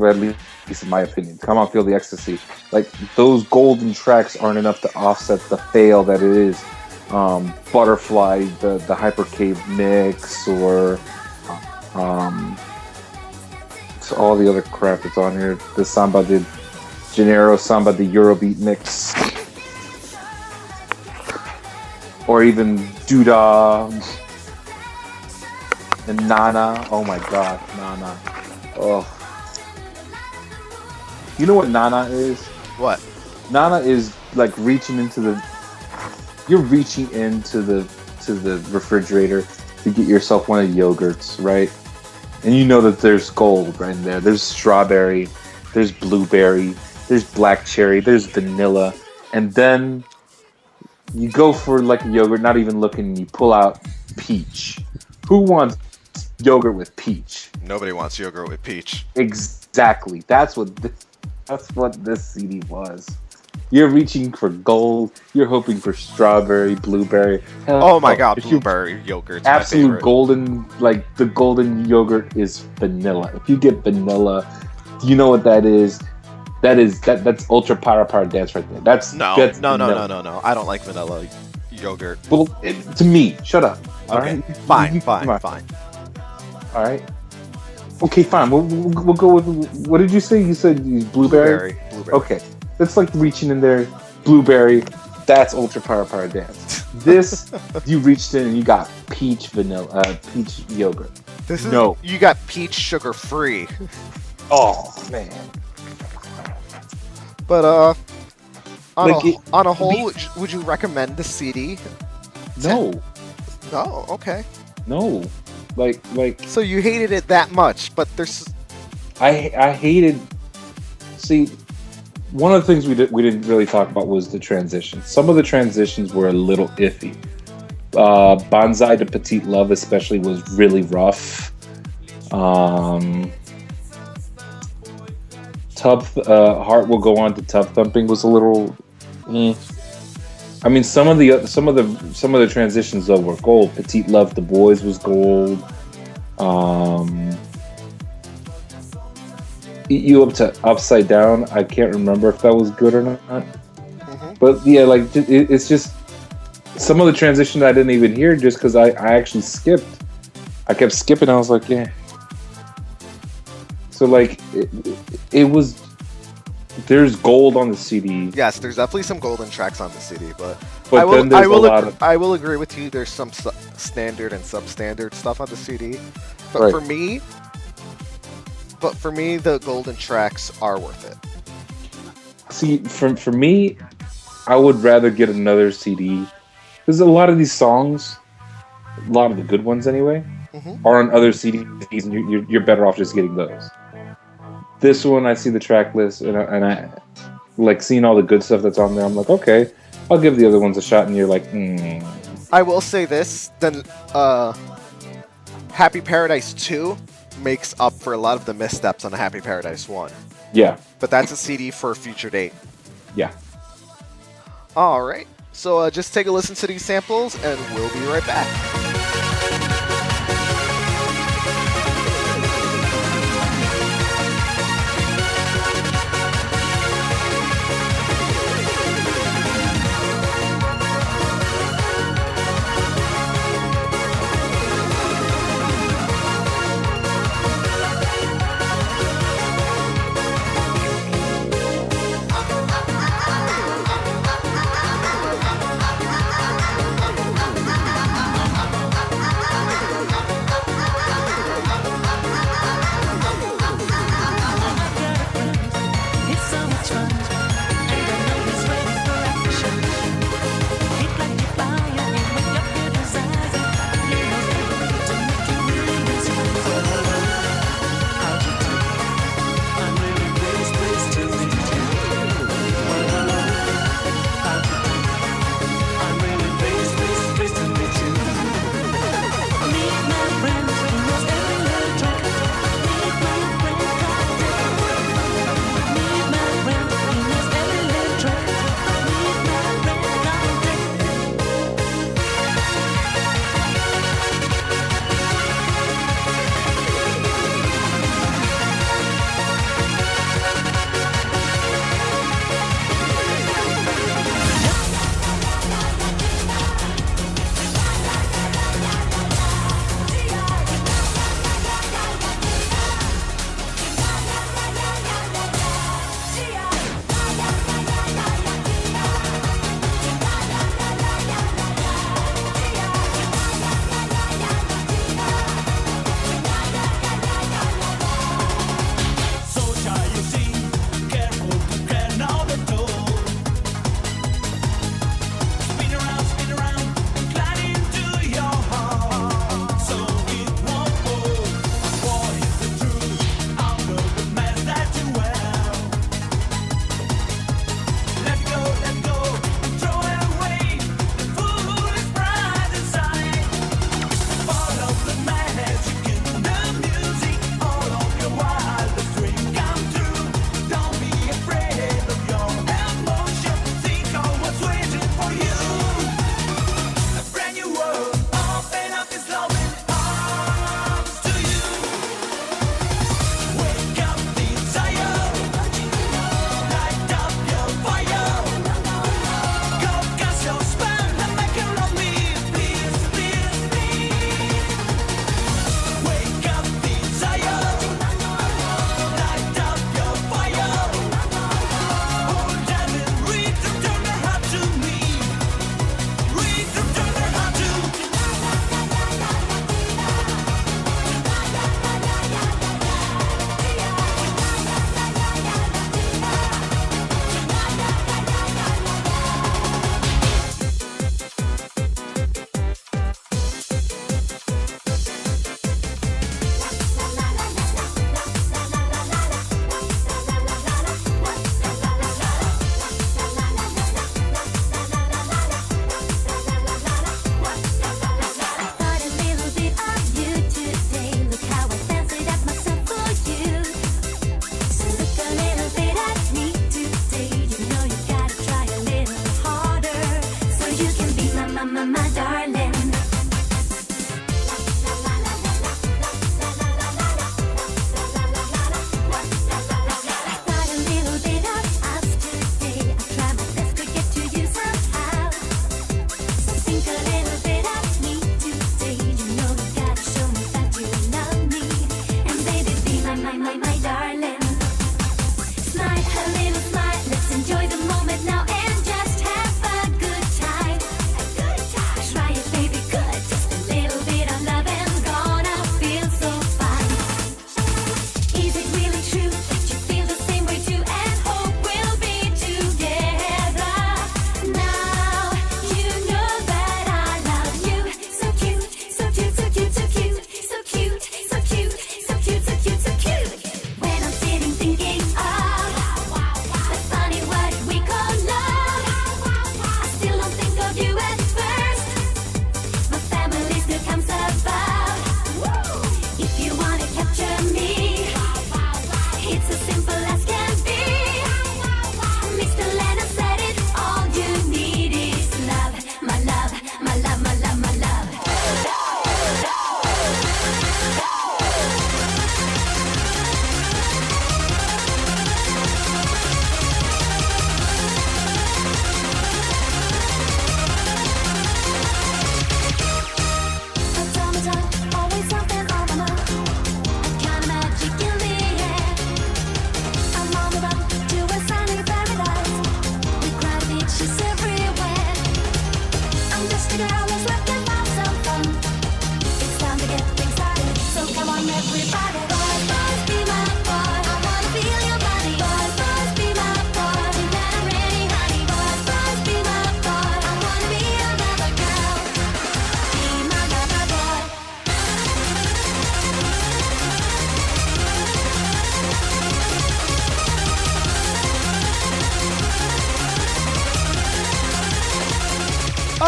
Speaker 4: least in my opinion, Come On Feel the Ecstasy. Like those golden tracks aren't enough to offset the fail that it is. Butterfly, the Hypercave mix, or so all the other crap that's on here. The Samba de Janeiro, Samba the Eurobeat mix, or even Duda and Nana. Oh my God, Nana. Oh, you know what Nana is?
Speaker 2: What?
Speaker 4: Nana is like reaching into the. You're reaching into the refrigerator to get yourself one of the yogurts, right? And you know that there's gold right in there. There's strawberry, there's blueberry, there's black cherry, there's vanilla, and then you go for like a yogurt, not even looking, and you pull out peach. Who wants yogurt with peach?
Speaker 2: Nobody wants yogurt with peach.
Speaker 4: Exactly. That's what this CD was. You're reaching for gold. You're hoping for strawberry, blueberry.
Speaker 2: Oh my God, blueberry yogurt.
Speaker 4: Absolute golden, like the golden yogurt is vanilla. If you get vanilla, you know what that is. That's ultra power dance right there.
Speaker 2: No. I don't like vanilla yogurt.
Speaker 4: Well, to me, shut up.
Speaker 2: Okay,
Speaker 4: right?
Speaker 2: fine.
Speaker 4: All right. Okay, fine. We'll go with. What did you say? You said blueberry. Okay. It's like reaching in there, blueberry. That's ultra power dance. This you reached in and you got peach yogurt.
Speaker 2: You got peach sugar free.
Speaker 4: Oh man.
Speaker 2: But on a whole, would you recommend the CD?
Speaker 4: No.
Speaker 2: No. Okay.
Speaker 4: No. Like.
Speaker 2: So you hated it that much, but there's.
Speaker 4: I hated. See. One of the things we didn't really talk about was the transitions. Some of the transitions were a little iffy. Banzai to Petite Love especially was really rough. Heart Will Go On to Tub Thumping was a little. I mean, some of the transitions though were gold. Petite Love, The Boys was gold. Eat You Up to Upside Down. I can't remember if that was good or not. Mm-hmm. But yeah, like it's just some of the transitions I didn't even hear just because I actually skipped. I kept skipping. I was like, yeah. So like it was. There's gold on the CD.
Speaker 2: Yes, there's definitely some golden tracks on the CD, but I will agree with you. There's some standard and substandard stuff on the CD, but
Speaker 4: right.
Speaker 2: for me, the golden tracks are worth it.
Speaker 4: See, for me, I would rather get another CD because a lot of these songs, a lot of the good ones anyway, are on other CDs, and you're better off just getting those. This one, I see the track list, and I like seeing all the good stuff that's on there. I'm like, okay, I'll give the other ones a shot, and you're like,
Speaker 6: I will say this, then Happy Paradise 2 makes up for a lot of the missteps on Happy Paradise 1.
Speaker 4: yeah,
Speaker 6: But that's a CD for a future date.
Speaker 4: yeah.
Speaker 6: Alright, so just take a listen to these samples, and we'll be right back.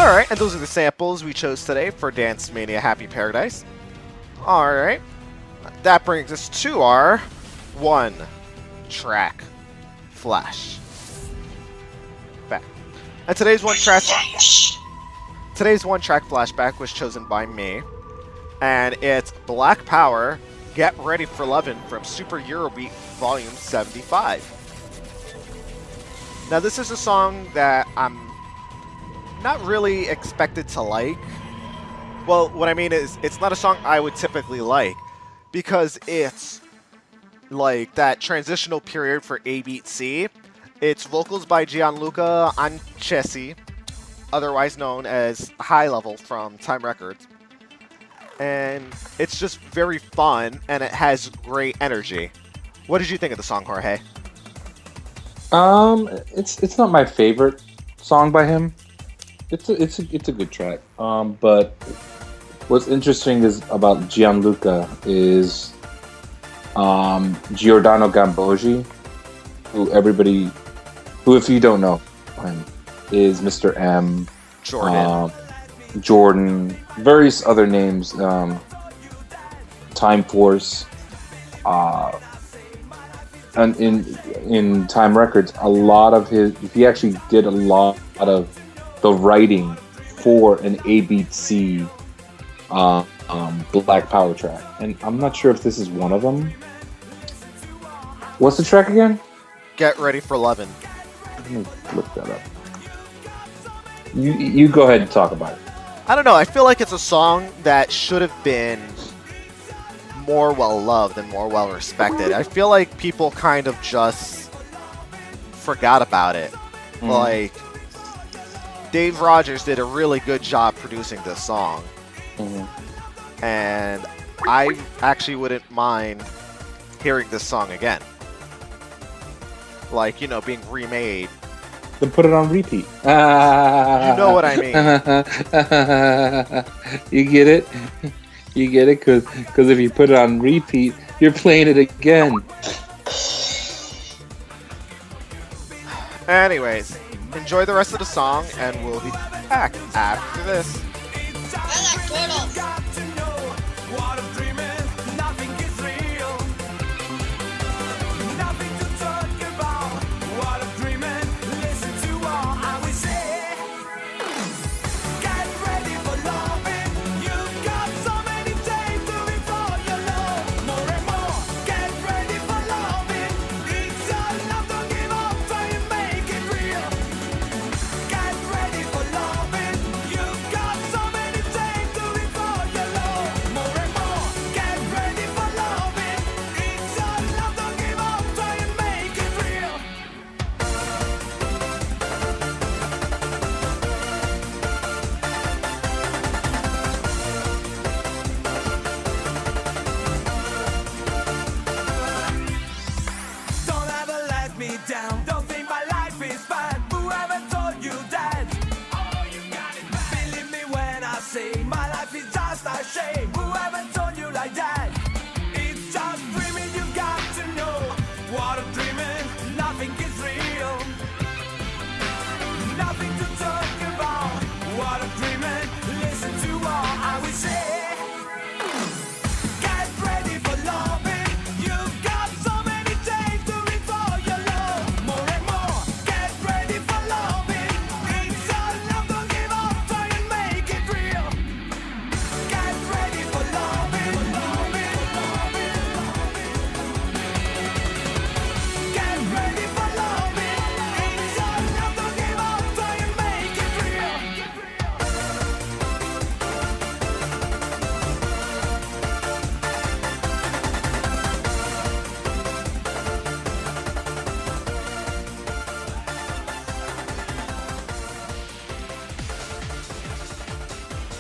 Speaker 6: Alright, and those are the samples we chose today for Dancemania Happy Paradise. Alright, that brings us to our one-track flashback. And today's one-track flashback was chosen by me, and it's Black Power, Get Ready for Lovin' from Super Eurobeat Volume 75. Now this is a song that I'm not really expected to like. Well, what I mean is, it's not a song I would typically like, because it's like that transitional period for A Beat C. It's vocals by Gianluca Ancesi, otherwise known as High Level from Time Records. And it's just very fun, and it has great energy. What did you think of the song, Jorge?
Speaker 4: It's not my favorite song by him. It's a good track. But what's interesting is about Gianluca is Giordano Gambogi, who if you don't know him, is Mr. M, Jordan, various other names, Time Force, and in Time Records, a lot of he actually did a lot of the writing for an A Beat C Black Power track, and I'm not sure if this is one of them. What's the track again?
Speaker 6: Get Ready for Lovin'.
Speaker 4: Let me look that up. You go ahead and talk about it.
Speaker 6: I don't know, I feel like it's a song that should have been more well-loved and more well-respected. I feel like people kind of just forgot about it. Like, Dave Rogers did a really good job producing this song. And I actually wouldn't mind hearing this song again. Like, you know, being remade.
Speaker 4: Then put it on repeat.
Speaker 6: You know what I mean.
Speaker 4: You get it? You get it? Because if you put it on repeat, you're playing it again.
Speaker 6: Anyways, enjoy the rest of the song, and we'll be back after this.
Speaker 5: I like turtles.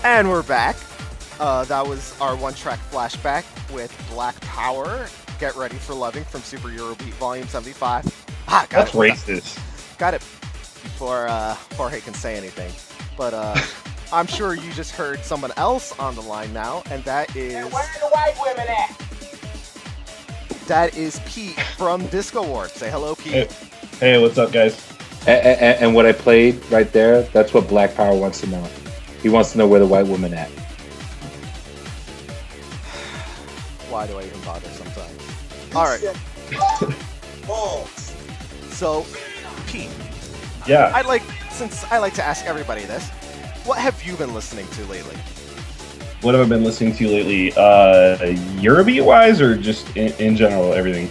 Speaker 6: And we're back. That was our one-track flashback with Black Power, Get Ready for Loving from Super Eurobeat Volume 75.
Speaker 7: That's racist.
Speaker 6: Got it before Jorge can say anything. But I'm sure you just heard someone else on the line now, and that is...
Speaker 3: And where are the white women at?
Speaker 6: That is Pete from Disko Warp. Say hello, Pete.
Speaker 7: Hey, what's up, guys?
Speaker 4: And what I played right there, that's what Black Power wants to know. He wants to know where the white woman at.
Speaker 6: Why do I even bother sometimes? All right.
Speaker 3: Balls.
Speaker 6: So, Pete,
Speaker 7: Yeah.
Speaker 6: since I like to ask everybody this, what have you been listening to lately?
Speaker 7: What have I been listening to lately? Eurobeat wise, or just in general, everything?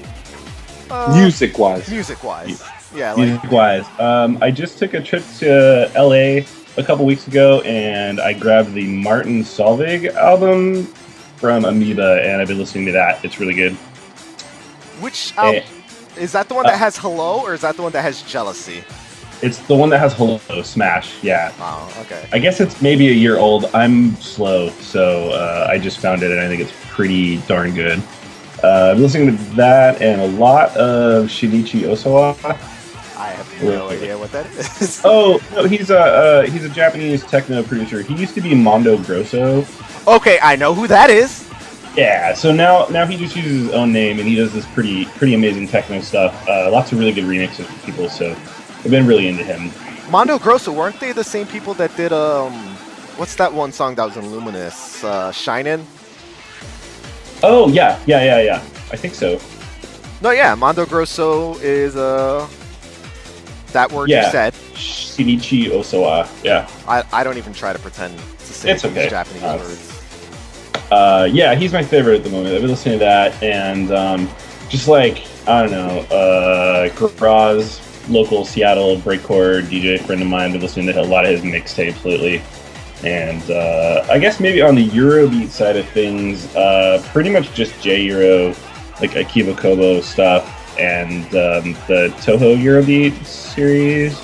Speaker 4: Music-wise.
Speaker 6: Music-wise. Yeah, like
Speaker 7: Music wise. I just took a trip to LA a couple weeks ago, and I grabbed the Martin Solveig album from Amoeba, and I've been listening to that. It's really good.
Speaker 6: which album? Is that the one that has Hello, or is that the one that has Jealousy?
Speaker 7: It's the one that has Hello, Smash. Yeah.
Speaker 6: Oh, okay.
Speaker 7: I guess it's maybe a year old. I'm slow, so I just found it, and I think it's pretty darn good. I'm listening to that and a lot of Shinichi Osawa.
Speaker 6: I have no idea what that is.
Speaker 7: Oh, no, he's a Japanese techno producer. He used to be Mondo Grosso.
Speaker 6: Okay, I know who that is.
Speaker 7: Yeah, so now he just uses his own name, and he does this pretty amazing techno stuff. Lots of really good remixes for people, so I've been really into him.
Speaker 6: Mondo Grosso, weren't they the same people that did what's that one song that was in Luminous? Shinin'?
Speaker 7: Oh yeah. I think so.
Speaker 6: No, yeah, Mondo Grosso is that word you
Speaker 7: Yeah.
Speaker 6: said.
Speaker 7: Shinichi Osawa. Yeah.
Speaker 6: I don't even try to pretend to say
Speaker 7: It's
Speaker 6: these
Speaker 7: okay.
Speaker 6: Japanese words.
Speaker 7: Yeah, he's my favorite at the moment. I've been listening to that, and just like, I don't know, Graz, local Seattle breakcore DJ friend of mine, been listening to a lot of his mixtapes lately. And I guess maybe on the Eurobeat side of things, pretty much just J-Euro, like Akiba Kobo stuff, and the Toho Eurobeat series.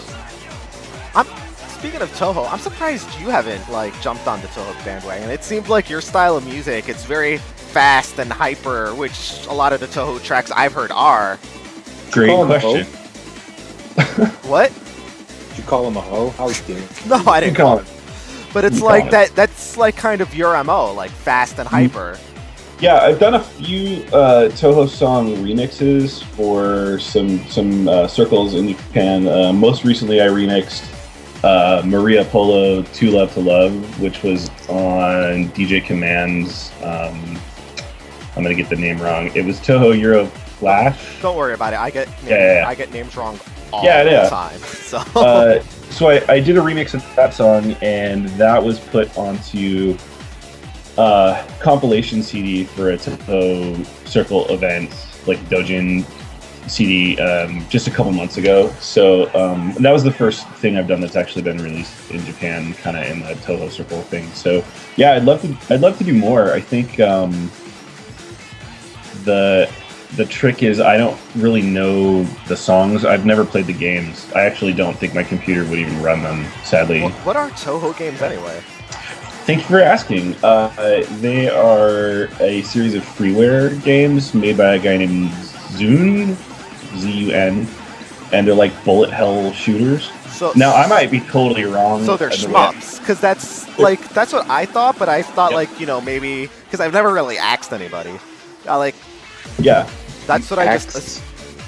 Speaker 6: Speaking of Toho, I'm surprised you haven't jumped on the Toho bandwagon. It seems like your style of music, it's very fast and hyper, which a lot of the Toho tracks I've heard are.
Speaker 7: Great
Speaker 4: Call him a
Speaker 7: question.
Speaker 6: What?
Speaker 4: Did you call him a hoe? How you doing?
Speaker 6: No, I didn't call it. But it's
Speaker 7: You
Speaker 6: like
Speaker 7: call
Speaker 6: that. That's like kind of your MO, like fast and hyper.
Speaker 7: Yeah, I've done a few Toho song remixes for some circles in Japan. Most recently, I remixed Maria Polo, Too Love to Love, which was on DJ Command's, I'm going to get the name wrong. It was Toho Euro Flash.
Speaker 6: Don't worry about it. I get I get names wrong all
Speaker 7: Yeah,
Speaker 6: the
Speaker 7: yeah.
Speaker 6: time. So
Speaker 7: So I did a remix of that song, and that was put onto compilation CD for a Toho Circle event, like Dojin CD, just a couple months ago. So that was the first thing I've done that's actually been released in Japan, kind of in the Toho Circle thing. So yeah, I'd love to do more. I think the trick is I don't really know the songs. I've never played the games. I actually don't think my computer would even run them, sadly.
Speaker 6: what are Toho games anyway?
Speaker 7: Thank you for asking. They are a series of freeware games made by a guy named Zun, Z-U-N, and they're like bullet hell shooters.
Speaker 6: So
Speaker 7: Now, I might be totally wrong.
Speaker 6: So they're
Speaker 7: in the way I-
Speaker 6: shmups, because that's what I thought. But I thought maybe because I've never really asked anybody.
Speaker 7: Yeah.
Speaker 6: That's what I just.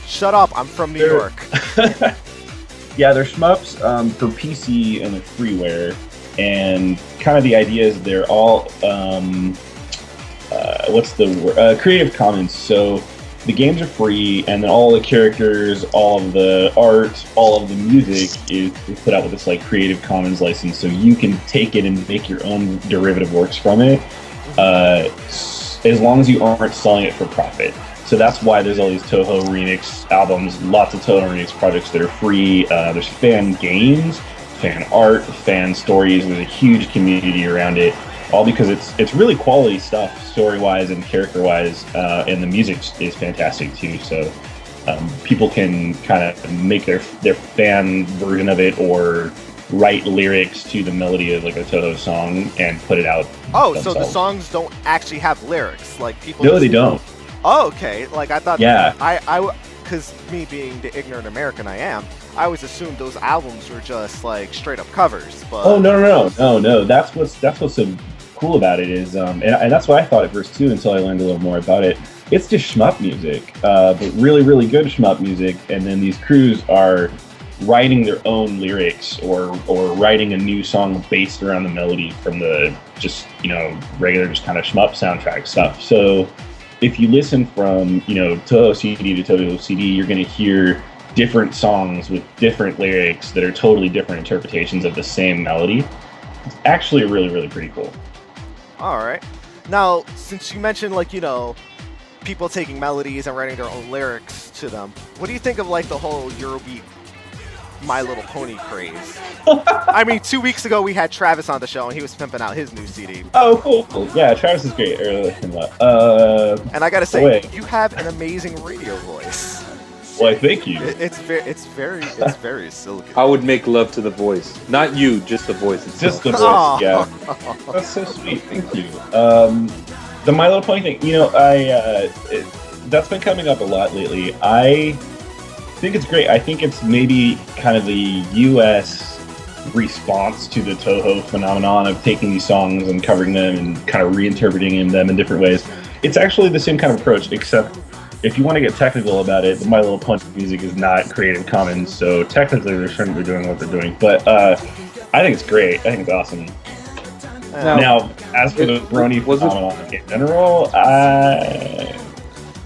Speaker 6: Shut up! I'm from New
Speaker 7: They're-
Speaker 6: York.
Speaker 7: Yeah, they're shmups for PC and the freeware. And kind of the idea is they're all, what's the word? Creative Commons. So the games are free, and then all the characters, all of the art, all of the music is put out with this Creative Commons license. So you can take it and make your own derivative works from it, as long as you aren't selling it for profit. So that's why there's all these Toho remix albums, lots of Toho remix projects that are free. There's fan games, fan art, fan stories. There's a huge community around it, all because it's really quality stuff, story-wise and character-wise, and the music is fantastic too. So people can kind of make their fan version of it, or write lyrics to the melody of a Toho song and put it out.
Speaker 6: Oh, so the
Speaker 7: themselves.
Speaker 6: songs don't actually have lyrics, people.
Speaker 7: No, they don't.
Speaker 6: Oh, okay. I thought.
Speaker 7: Yeah.
Speaker 6: Because me being the ignorant American I am, I always assumed those albums were just straight up covers. But
Speaker 7: Oh no! That's what's so cool about it is, and that's what I thought at first too, until I learned a little more about it. It's just shmup music, but really, really good shmup music. And then these crews are writing their own lyrics or writing a new song based around the melody from the just, regular just kind of shmup soundtrack stuff. So if you listen from, Toho CD to Toho CD, you're going to hear different songs with different lyrics that are totally different interpretations of the same melody. It's actually really, really pretty cool.
Speaker 6: All right. Now, since you mentioned, people taking melodies and writing their own lyrics to them, what do you think of, the whole Eurobeat My Little Pony craze? I mean, 2 weeks ago we had Travis on the show and he was pimping out his new CD.
Speaker 7: Oh, cool. Yeah, Travis is great. And
Speaker 6: I gotta say, you have an amazing radio voice.
Speaker 7: Why, thank you.
Speaker 6: It's very silky.
Speaker 4: I would make love to the voice. Not you, just the voice itself.
Speaker 7: Just the voice, yeah. That's so sweet. Thank you. The My Little Pony thing, that's been coming up a lot lately. I think it's great. I think it's maybe kind of the U.S. response to the Toho phenomenon of taking these songs and covering them and kind of reinterpreting them in different ways. It's actually the same kind of approach, except if you want to get technical about it, the My Little Pony music is not Creative Commons, so technically they shouldn't be doing what they're doing. But I think it's great. I think it's awesome. Now, as for the brony phenomenon in general,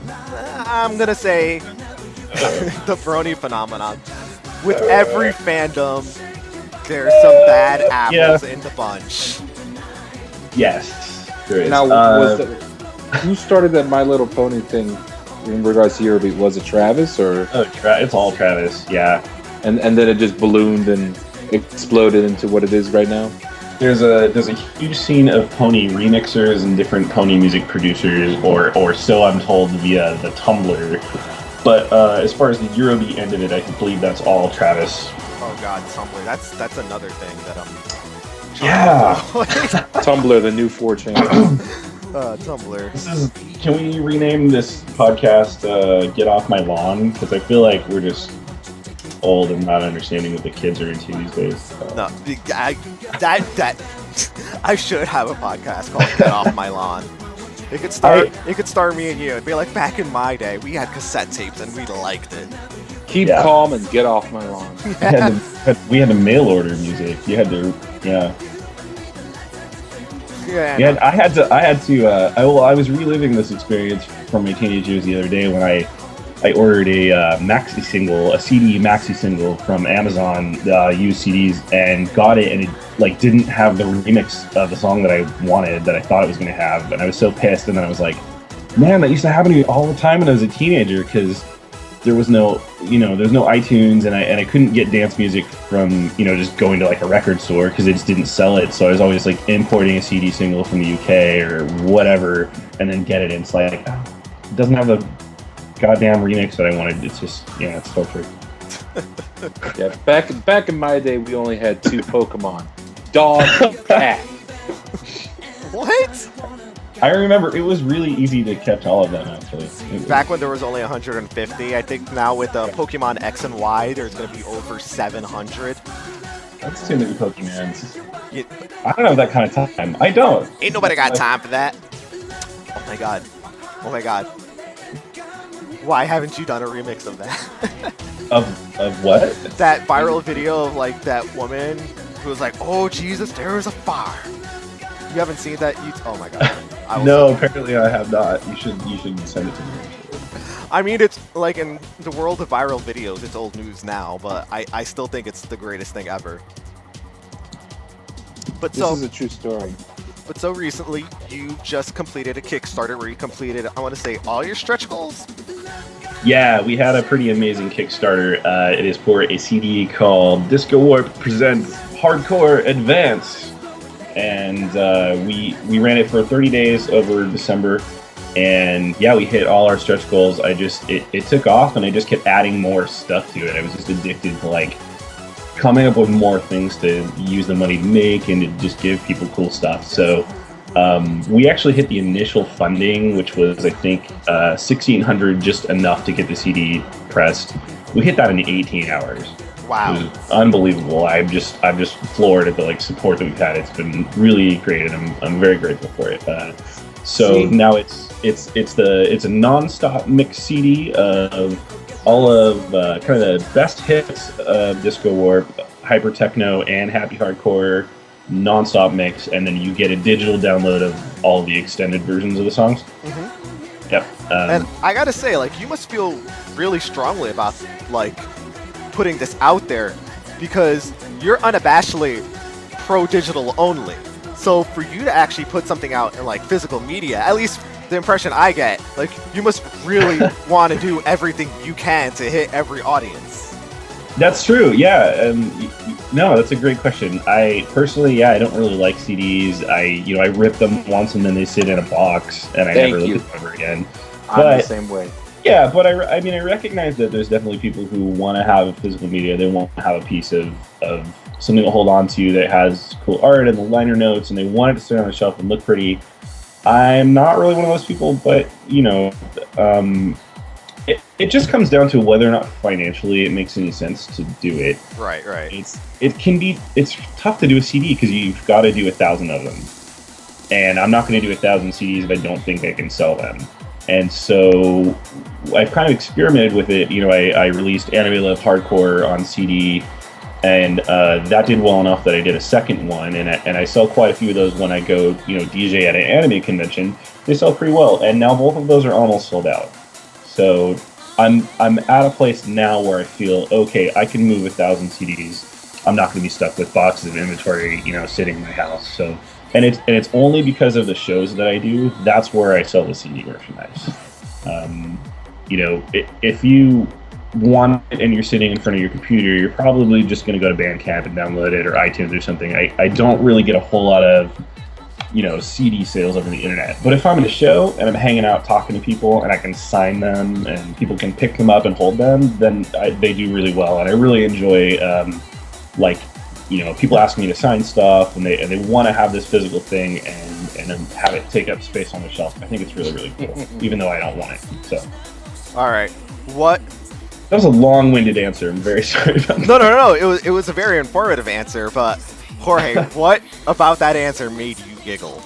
Speaker 6: I'm going to say the brony phenomenon. With every fandom, there's some bad apples in the bunch.
Speaker 7: Yes, there is.
Speaker 4: Now, who started that My Little Pony thing in regards to Eurobeat? Was it Travis or?
Speaker 7: Oh, it's all Travis. Yeah,
Speaker 4: and then it just ballooned and exploded into what it is right now.
Speaker 7: There's a huge scene of pony remixers and different pony music producers, or so I'm told via the Tumblr. But as far as the Eurobeat end of it, I believe that's all Travis.
Speaker 6: Oh God, Tumblr. That's another thing that
Speaker 4: Tumblr, the new 4chan.
Speaker 6: Tumblr.
Speaker 7: Can we rename this podcast "Get Off My Lawn"? Because I feel like we're just old and not understanding what the kids are into these days.
Speaker 6: No, I should have a podcast called "Get Off My Lawn." It could star me and you. It'd be like back in my day, we had cassette tapes and we liked it.
Speaker 4: Keep calm and get off my lawn.
Speaker 7: We had to mail order music. You had to,
Speaker 6: Yeah.
Speaker 7: I was reliving this experience from my teenage years the other day when I ordered a CD maxi single from Amazon, used CDs, and got it, and it didn't have the remix of the song that I wanted, that I thought it was going to have, and I was so pissed. And then I was like, man, that used to happen to me all the time when I was a teenager, because there was no, there's no iTunes, and I couldn't get dance music from, just going to a record store, because they just didn't sell it. So I was always importing a CD single from the UK or whatever, and then get it, and it's it doesn't have the goddamn remix that I wanted. It's just, it's torture.
Speaker 4: Yeah, back in my day, we only had 2 Pokemon, dog and cat.
Speaker 6: What?
Speaker 7: I remember it was really easy to catch all of them, actually.
Speaker 6: Back when there was only 150, I think now with Pokemon X and Y, there's going to be over 700.
Speaker 7: That's too many Pokemons. I don't have that kind of time. I don't.
Speaker 6: Ain't nobody got time for that. Oh my god. Why haven't you done a remix of that?
Speaker 7: Of what?
Speaker 6: That viral video of that woman who was like, "Oh Jesus, there is a fire." You haven't seen that? Oh my god.
Speaker 7: No, apparently I have not. You should send it to me.
Speaker 6: I mean, it's in the world of viral videos, it's old news now, but I still think it's the greatest thing ever. But
Speaker 4: this is a true story.
Speaker 6: But so recently, you just completed a Kickstarter where you completed, I want to say, all your stretch goals?
Speaker 7: Yeah, we had a pretty amazing Kickstarter. It is for a CD called Disko Warp Presents Hardcore Advance. And we ran it for 30 days over December. And yeah, we hit all our stretch goals. It took off, and I just kept adding more stuff to it. I was just addicted to coming up with more things to use the money to make and to just give people cool stuff. So we actually hit the initial funding, which was, I think, $1,600, just enough to get the CD pressed. We hit that in 18 hours.
Speaker 6: Wow.
Speaker 7: It was unbelievable. I'm just floored at the support that we've had. It's been really great, and I'm very grateful for it. Now it's a non-stop mix CD of all of kind of the best hits of Disko Warp, hyper techno, and happy hardcore non-stop mix, and then you get a digital download of all the extended versions of the songs.
Speaker 6: Mm-hmm.
Speaker 7: Yep.
Speaker 6: And I gotta say, like, you must feel really strongly about, like, putting this out there, because you're unabashedly pro-digital only. So for you to actually put something out in, like, physical media, at least the impression I get, like, you must really want to do everything you can to hit every audience.
Speaker 7: That's true. Yeah. No, that's a great question. I personally, I don't really like CDs. I rip them once and then they sit in a box and I never look at them ever again.
Speaker 4: I'm the same way.
Speaker 7: Yeah, but I mean, I recognize that there's definitely people who want to have physical media. They want to have a piece of something to hold on to that has cool art and the liner notes, and they want it to sit on the shelf and look pretty. I'm not really one of those people, but it just comes down to whether or not financially it makes any sense to do it.
Speaker 6: Right.
Speaker 7: It's tough to do a CD because you've got to do 1,000 of them, and I'm not going to do 1,000 CDs if I don't think I can sell them. And so I've kind of experimented with it. I released Anime Love Hardcore on CD, and that did well enough that I did a second one, and I sell quite a few of those when I go DJ at an anime convention. They sell pretty well, and now both of those are almost sold out. So I'm at a place now where I feel okay. I can move 1,000 CDs. I'm not going to be stuck with boxes of inventory, sitting in my house. So, and it's only because of the shows that I do. That's where I sell the CD merchandise. If you want it and you're sitting in front of your computer, you're probably just going to go to Bandcamp and download it or iTunes or something. I don't really get a whole lot of CD sales over the internet. But if I'm in a show and I'm hanging out talking to people and I can sign them and people can pick them up and hold them, then they do really well. And I really enjoy people ask me to sign stuff and they want to have this physical thing and have it take up space on the shelf. I think it's really, really cool, even though I don't want it. So,
Speaker 6: all right, what?
Speaker 7: That was a long-winded answer. I'm very sorry about that.
Speaker 6: No. It was a very informative answer, but Jorge, what about that answer made you giggle?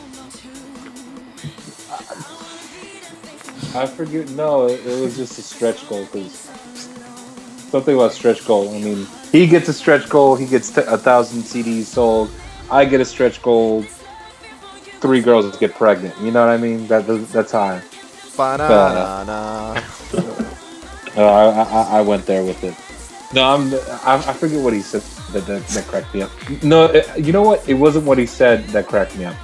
Speaker 4: I forget. No, it was just a stretch goal, because something about stretch goal. I mean, he gets a stretch goal. He gets 1,000 CDs sold. I get a stretch goal. 3 girls get pregnant. You know what I mean? That's high.
Speaker 6: Banana.
Speaker 4: I went there with it. No, I forget what he said that cracked me up. No, you know what? It wasn't what he said that cracked me up.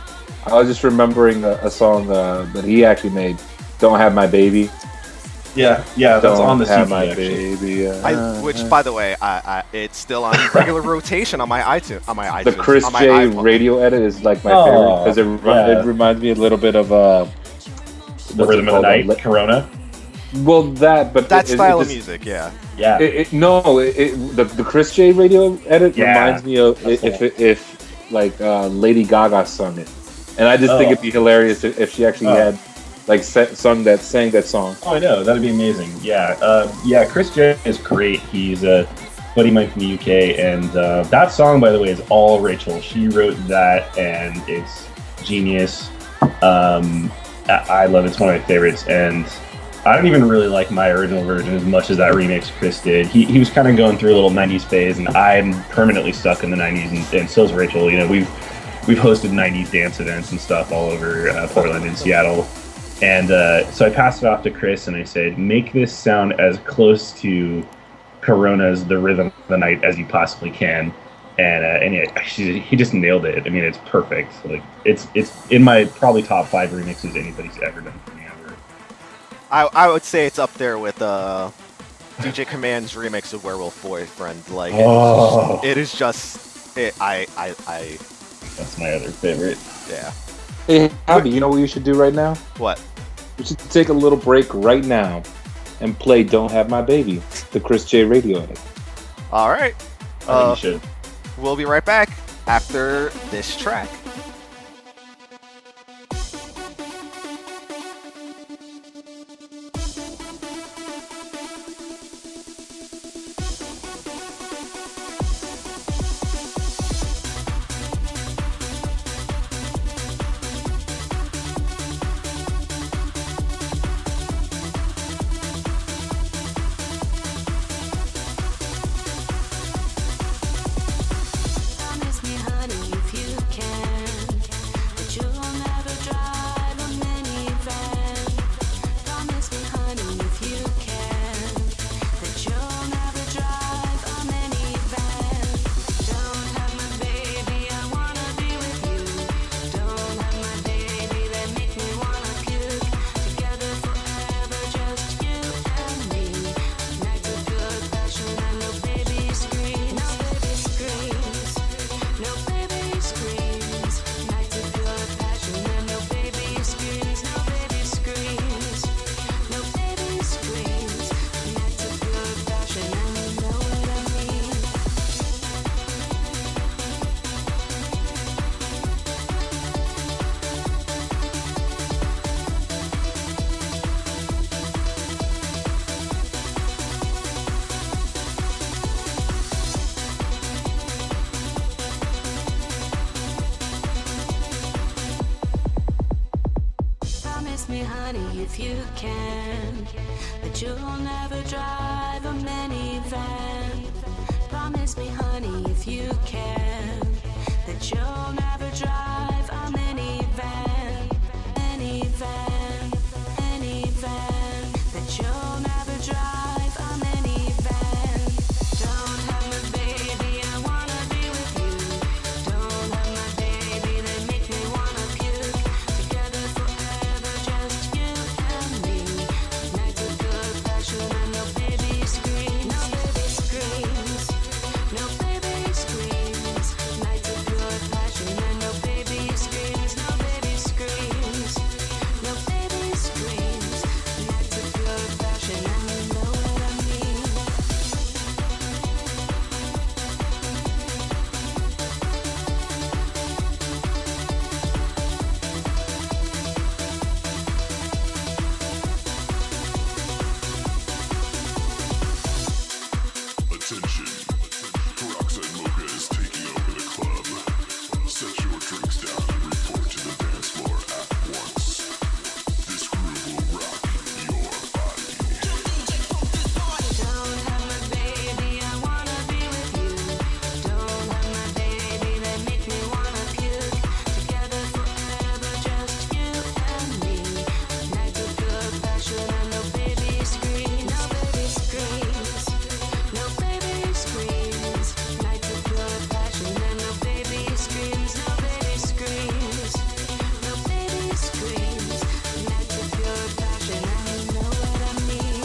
Speaker 4: I was just remembering a song that he actually made. Don't Have My Baby.
Speaker 7: Yeah, that's on the CD.
Speaker 4: Don't Have My Baby.
Speaker 6: Which, by the way, it's still on regular rotation on my iTunes.
Speaker 4: The Chris
Speaker 6: on my
Speaker 4: J
Speaker 6: iPhone.
Speaker 4: radio edit is like my favorite because it reminds me a little bit of
Speaker 7: The Rhythm of the Night, Corona.
Speaker 4: Well, that
Speaker 6: style of music, yeah.
Speaker 7: Yeah.
Speaker 4: The Chris J radio edit reminds me of if Lady Gaga sung it, and I just think it'd be hilarious if she actually had sang that song.
Speaker 7: Oh, I know, that'd be amazing. Yeah, Chris J is great. He's a buddy of mine from the UK, and that song, by the way, is all Rachel. She wrote that, and it's genius. I love it. It's one of my favorites, and I don't even really like my original version as much as that remix Chris did. He was kind of going through a little 90s phase, and I'm permanently stuck in the 90s, and so is Rachel. We've hosted 90s dance events and stuff all over Portland and Seattle. And so I passed it off to Chris, and I said, make this sound as close to Corona's The Rhythm of the Night as you possibly can. And he just nailed it. I mean, it's perfect. It's in my probably top 5 remixes anybody's ever done for me ever.
Speaker 6: I would say it's up there with DJ Command's remix of Werewolf Boyfriend. It is just I
Speaker 7: That's my other favorite.
Speaker 6: Yeah.
Speaker 4: Hey, Abby, you know what you should do right now?
Speaker 6: What?
Speaker 4: We should take a little break right now and play Don't Have My Baby, the Chris J radio edit.
Speaker 6: All right.
Speaker 7: I think you should.
Speaker 6: We'll be right back after this track.
Speaker 1: if you can, that you'll never drive a minivan. Promise me, honey, if you can, that you'll never drive a minivan, minivan, minivan, that you'll never drive a minivan. Don't have my baby, I wanna be with you. Don't have my baby, they make me wanna puke. Together forever, just you and me. Nights of good passion and no baby screams. No baby screams. No baby screams. Nights of good passion and no baby screams. No baby screams. No baby screams. Nights of good passion and you know what I mean.
Speaker 8: Attention. Peroxide Mocha is taking over the club. Set your drinks down and report to the dance floor at once. This groove will rock your body.
Speaker 1: Don't have my baby, I wanna be with you. Don't have my baby, they make me wanna puke. Together forever, just you and me. Nights of good passion and no baby screams. No baby screams. No baby screams. Nights of good passion and no baby screams. No baby screams. No baby screams. Nights of good passion and you know what I mean.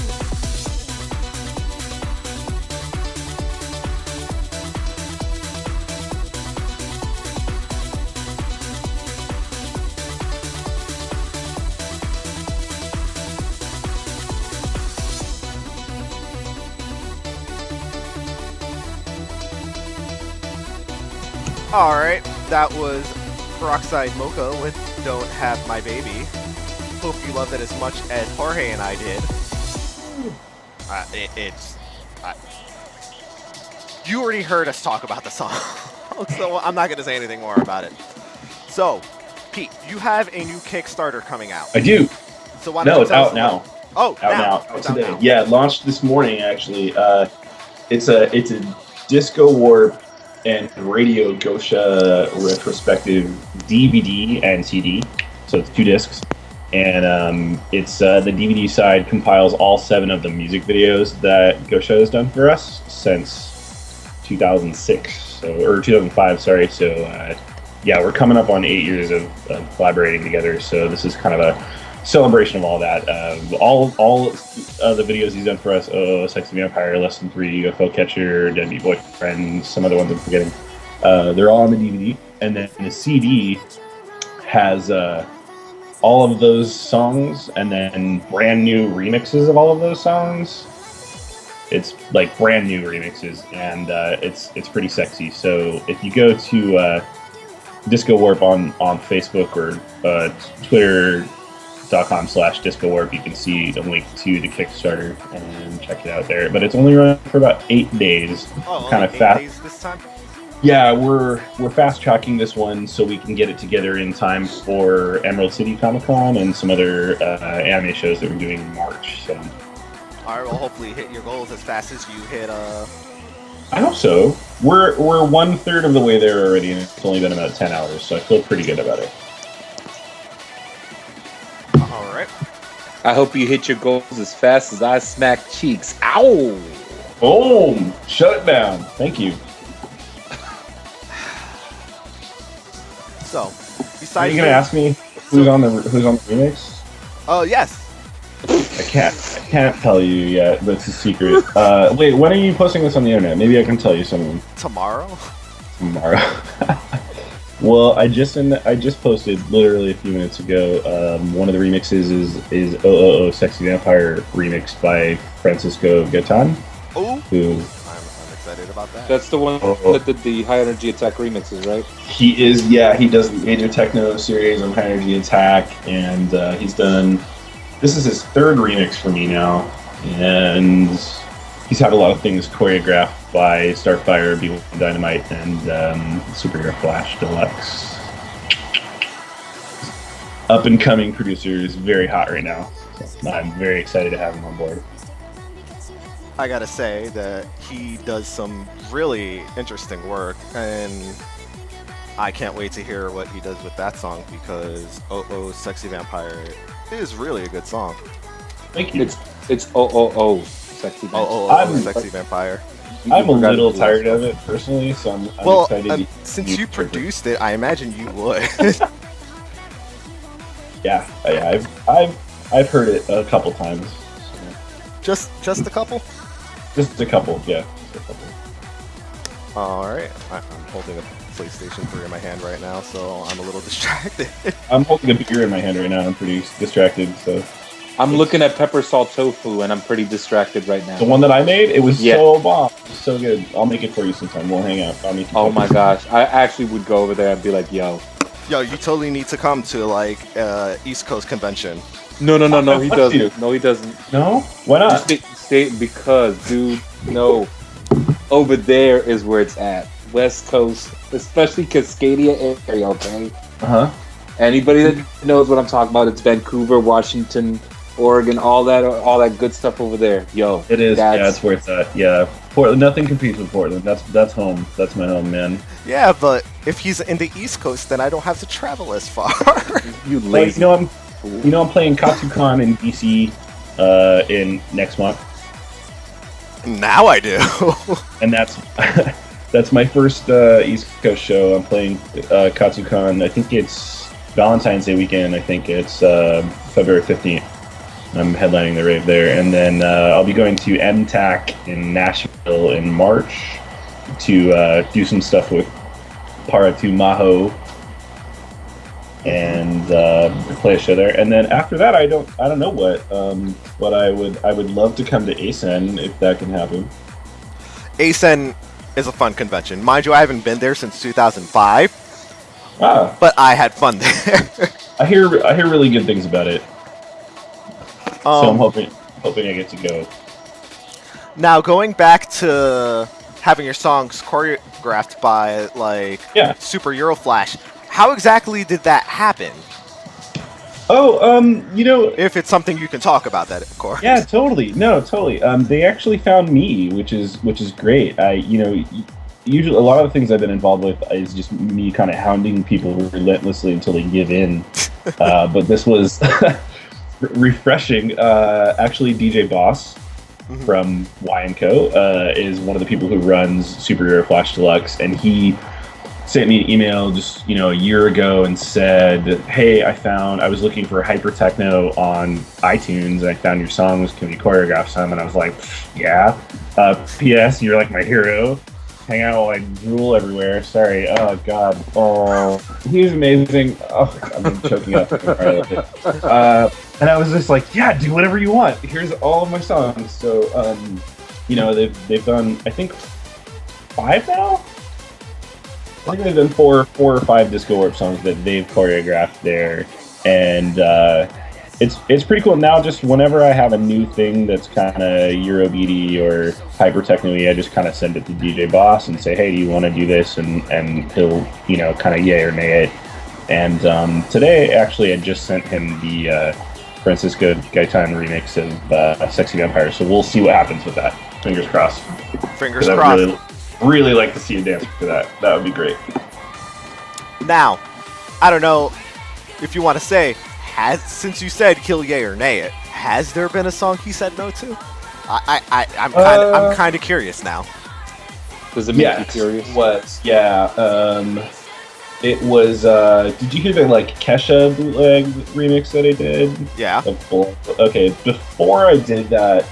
Speaker 6: Alright, that was Peroxide Mocha with Don't Have My Baby. Hope you loved it as much as Jorge and I did. You already heard us talk about the song, so I'm not going to say anything more about it. So, Pete, you have a new Kickstarter coming out.
Speaker 7: I do.
Speaker 6: So why don't
Speaker 7: No,
Speaker 6: you
Speaker 7: it's
Speaker 6: tell
Speaker 7: out
Speaker 6: us
Speaker 7: now.
Speaker 6: Oh,
Speaker 7: Out now.
Speaker 6: It's
Speaker 7: Today.
Speaker 6: out now.
Speaker 7: Yeah, it launched this morning actually. It's a Disko Warp and Radio Gosha retrospective DVD and CD. So it's 2 discs. And it's the DVD side compiles all 7 of the music videos that Gosha has done for us since 2006, or 2005, sorry. So yeah, we're coming up on 8 years of collaborating together. So this is kind of a celebration of all that. All the videos he's done for us, Sexy Vampire, Less Than 3, UFO Catcher, Deadbeat Boyfriend, some other ones I'm forgetting. They're all on the DVD. And then the CD has all of those songs and then brand new remixes of all of those songs. It's like brand new remixes, and it's pretty sexy. So if you go to Disko Warp on Facebook or Twitter.com/Disko Warp, you can see a link to the Kickstarter and check it out there. But it's only running for about 8 days.
Speaker 6: Oh,
Speaker 7: Kind
Speaker 6: only
Speaker 7: of
Speaker 6: 8
Speaker 7: fast.
Speaker 6: days this time?
Speaker 7: Yeah, we're fast tracking this one so we can get it together in time for Emerald City Comic Con and some other anime shows that we're doing in March. So
Speaker 6: Alright, well, hopefully hit your goals as fast as you hit,
Speaker 7: I hope so. We're 1/3 of the way there already, and it's only been about 10 hours, so I feel pretty good about it.
Speaker 6: Alright.
Speaker 4: I hope you hit your goals as fast as I smack cheeks. Ow!
Speaker 7: Boom! Shut it down. Thank you.
Speaker 6: So,
Speaker 7: Are
Speaker 6: besides
Speaker 7: you gonna ask me who's on the remix?
Speaker 6: Oh, yes.
Speaker 7: I can't tell you yet. That's a secret. Wait, when are you posting this on the internet? Maybe I can tell you something
Speaker 6: Tomorrow?
Speaker 7: tomorrow. Well, I just posted literally a few minutes ago. One of the remixes is OOO Sexy Vampire remixed by Francisco Gaetan,
Speaker 6: Oh,
Speaker 7: who
Speaker 6: I'm excited about that.
Speaker 4: That's the one
Speaker 7: Oh.
Speaker 4: that did the High Energy Attack remixes, right?
Speaker 7: he does the Major Techno series on High Energy Attack, and he's done. This is his 3rd remix for me now, and he's had a lot of things choreographed by Starfire, B1 Dynamite, and Superhero Flash Deluxe. Up and coming producer is very hot right now. I'm very excited to have him on board.
Speaker 6: I gotta say that he does some really interesting work, and I can't wait to hear what he does with that song because Oh Oh Sexy Vampire is really a good song.
Speaker 7: Thank you.
Speaker 4: It's oh sexy.
Speaker 6: Sexy Vampire.
Speaker 7: I'm a little tired of it personally, so I'm
Speaker 6: Well,
Speaker 7: excited.
Speaker 6: since you produced it, I imagine you would.
Speaker 7: Yeah, I've heard it a couple times.
Speaker 6: just a couple.
Speaker 7: Just a couple, yeah. Just a couple.
Speaker 6: All right, I'm holding a PlayStation 3 in my hand right now, so I'm a little distracted.
Speaker 7: I'm holding a beer in my hand right now. I'm pretty distracted. So
Speaker 4: I'm looking at pepper salt tofu, and I'm pretty distracted right now.
Speaker 7: the one that I made, it was
Speaker 4: Yeah.
Speaker 7: so bomb, it was so good. I'll make it for you sometime. We'll hang out. I'll meet you.
Speaker 4: Oh my gosh, I actually would go over there and be like, yo.
Speaker 6: Yo, you totally need to come to like East Coast convention.
Speaker 4: No, he
Speaker 7: want to.
Speaker 4: doesn't. No, he does't.
Speaker 7: No, why not?
Speaker 4: Stay because, dude, no. Over there is where it's at. West Coast, especially Cascadia area, okay?
Speaker 7: Uh huh.
Speaker 4: Anybody that knows what I'm talking about, it's Vancouver, Washington, Oregon, all that good stuff over there. Yo,
Speaker 7: It is. Yeah, that's where it's at. Yeah, Portland. Nothing competes with Portland. That's home. That's my home, man.
Speaker 6: Yeah, but if he's in the East Coast, then I don't have to travel as far.
Speaker 4: you
Speaker 7: Like,
Speaker 4: lazy.
Speaker 7: I'm playing KatsuCon in DC in next month,
Speaker 6: Now I do.
Speaker 7: and that's my first East Coast show. I'm playing KatsuCon. I think it's Valentine's Day weekend. I think it's February 15th. I'm headlining the rave there, and then I'll be going to MTAC in Nashville in March to do some stuff with Paratu Maho and play a show there. And then after that, I don't know what, but I would love to come to ASEN if that can happen.
Speaker 6: ASEN is a fun convention. Mind you, I haven't been there since 2005,
Speaker 7: Ah,
Speaker 6: but I had fun there.
Speaker 7: I hear really good things about it, so I'm hoping I get to go.
Speaker 6: Now, going back to having your songs choreographed by, like,
Speaker 7: Yeah.
Speaker 6: Super Euroflash, how exactly did that happen?
Speaker 7: Oh,
Speaker 6: If it's something you can talk about, that, of course.
Speaker 7: yeah, totally. No, totally. They actually found me, which is great. Usually a lot of the things I've been involved with is just me kind of hounding people relentlessly until they give in. But this was refreshing. Actually, DJ Boss from Y&Co is one of the people who runs Superhero Flash Deluxe, and he sent me an email just a year ago and said, hey, I was looking for hyper techno on iTunes, and I found your songs, can we choreograph some? And I was like, yeah. P.S. You're like my hero. Hang out while I drool everywhere. Sorry. Oh god. Oh, he was amazing. Oh, I'm choking up. And I was just like, yeah, do whatever you want. Here's all of my songs. So they've done, I think, 5 now. I think they've done four or five Disko Warp songs that they've choreographed there, and it's pretty cool. Now, just whenever I have a new thing that's kind of Eurobeaty or hyper techno-y, I just kind of send it to DJ Boss and say, hey, do you want to do this? And he'll kind of yay or nay it. And today, actually, I just sent him the Francisco Gaitan remix of Sexy Vampire. So we'll see what happens with that. Fingers crossed.
Speaker 6: Fingers crossed.
Speaker 7: Really like to see a dance for that. That would be great.
Speaker 6: Now, I don't know if you want to say, since you said kill yay or nay it, has there been a song he said no to? I'm kind of curious now.
Speaker 4: Does it make you curious?
Speaker 7: It was. It was. Did you hear the Kesha bootleg remix that I did?
Speaker 6: Yeah.
Speaker 7: Okay. Before I did that,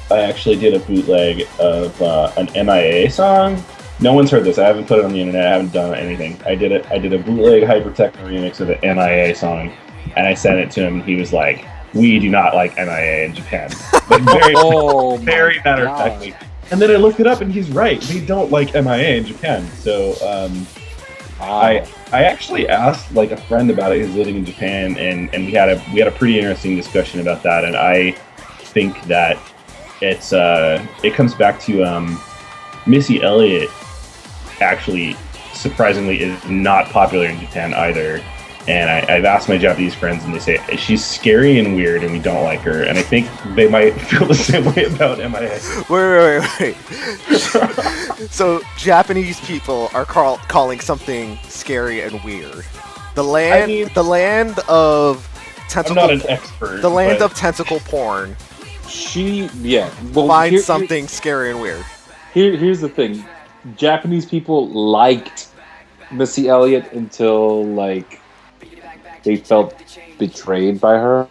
Speaker 7: I actually did a bootleg of an MIA song. No one's heard this. I haven't put it on the internet. I haven't done anything. I did a bootleg hyper techno remix of an MIA song, and I sent it to him. And he was like, "We do not like MIA in Japan." Like, very matter of factly. And then I looked it up, and he's right. They don't like MIA in Japan. So I actually asked a friend about it who's living in Japan, and we had a pretty interesting discussion about that. And I think that it comes back to Missy Elliott actually surprisingly is not popular in Japan either, And I've asked my Japanese friends, and they say she's scary and weird, and we don't like her. And I think they might feel the same way about MIA.
Speaker 6: Wait. So Japanese people are calling something scary and weird. The land of tentacle.
Speaker 7: I'm not an expert.
Speaker 6: The land
Speaker 7: but
Speaker 6: of tentacle porn.
Speaker 4: Well,
Speaker 6: Find something scary and weird.
Speaker 4: Here's the thing: Japanese people liked Missy Elliott until like they felt betrayed by her.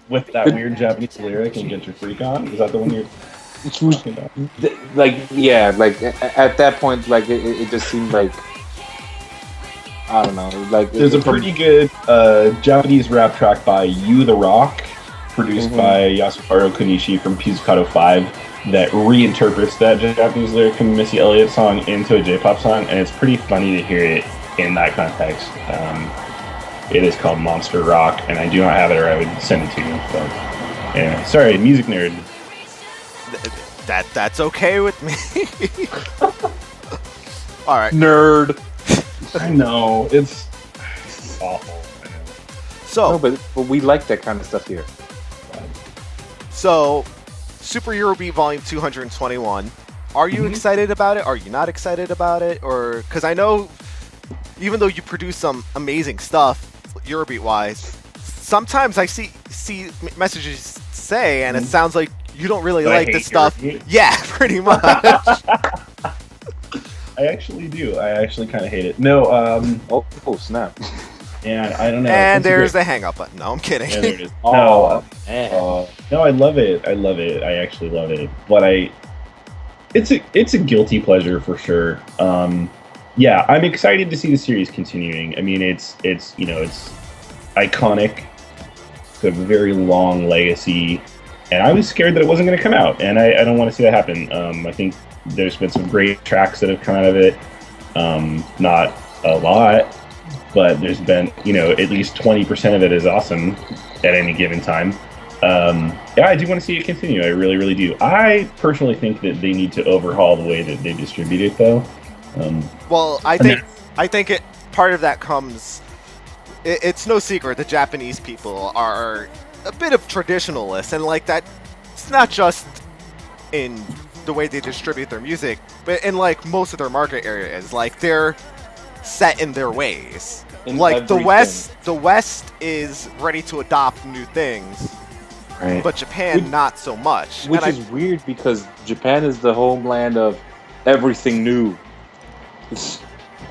Speaker 7: with that weird Japanese lyric and Get Your Freak On, is that the one you're talking about?
Speaker 4: At that point, like it just seemed like, I don't know, like
Speaker 7: there's a pretty good Japanese rap track by You the Rock, produced by Yasuharu Konishi from Pizzicato 5, that reinterprets that Japanese lyric from the Missy Elliott song into a J-pop song, and it's pretty funny to hear it in that context. It is called Monster Rock, and I do not have it, or I would send it to you. But yeah, sorry, music nerd.
Speaker 6: That's okay with me. All right,
Speaker 4: nerd.
Speaker 7: I know it's awful. I know.
Speaker 6: So,
Speaker 4: no, but we like that kind of stuff here.
Speaker 6: So, Super Eurobeat Volume 221. Are you excited about it? Are you not excited about it? Or because I know, even though you produce some amazing stuff, Eurobeat-wise, sometimes I see messages say, and it sounds like you don't really like this stuff.
Speaker 7: Eurobeat?
Speaker 6: Yeah, pretty much.
Speaker 7: I actually do. I actually kind of hate it. No.
Speaker 4: Oh snap!
Speaker 7: Yeah, I don't know.
Speaker 6: And there's the hang up button. No, I'm kidding.
Speaker 7: Yeah, there it is.
Speaker 4: Oh,
Speaker 7: no, I love it. I love it. I actually love it. But it's a guilty pleasure for sure. Yeah, I'm excited to see the series continuing. I mean, it's iconic. It's a very long legacy, and I was scared that it wasn't going to come out, and I don't want to see that happen. I think there's been some great tracks that have come out of it. Not a lot, but there's been, at least 20% of it is awesome at any given time. Yeah, I do want to see it continue. I really, really do. I personally think that they need to overhaul the way that they distribute it, though.
Speaker 6: Well, I think part of that comes. It's no secret the Japanese people are a bit of traditionalists, and like that, it's not just in the way they distribute their music, but in like most of their market areas, like they're set in their ways. Like the West is ready to adopt new things,
Speaker 7: Right.
Speaker 6: but Japan not so much.
Speaker 4: Which is weird because Japan is the homeland of everything new.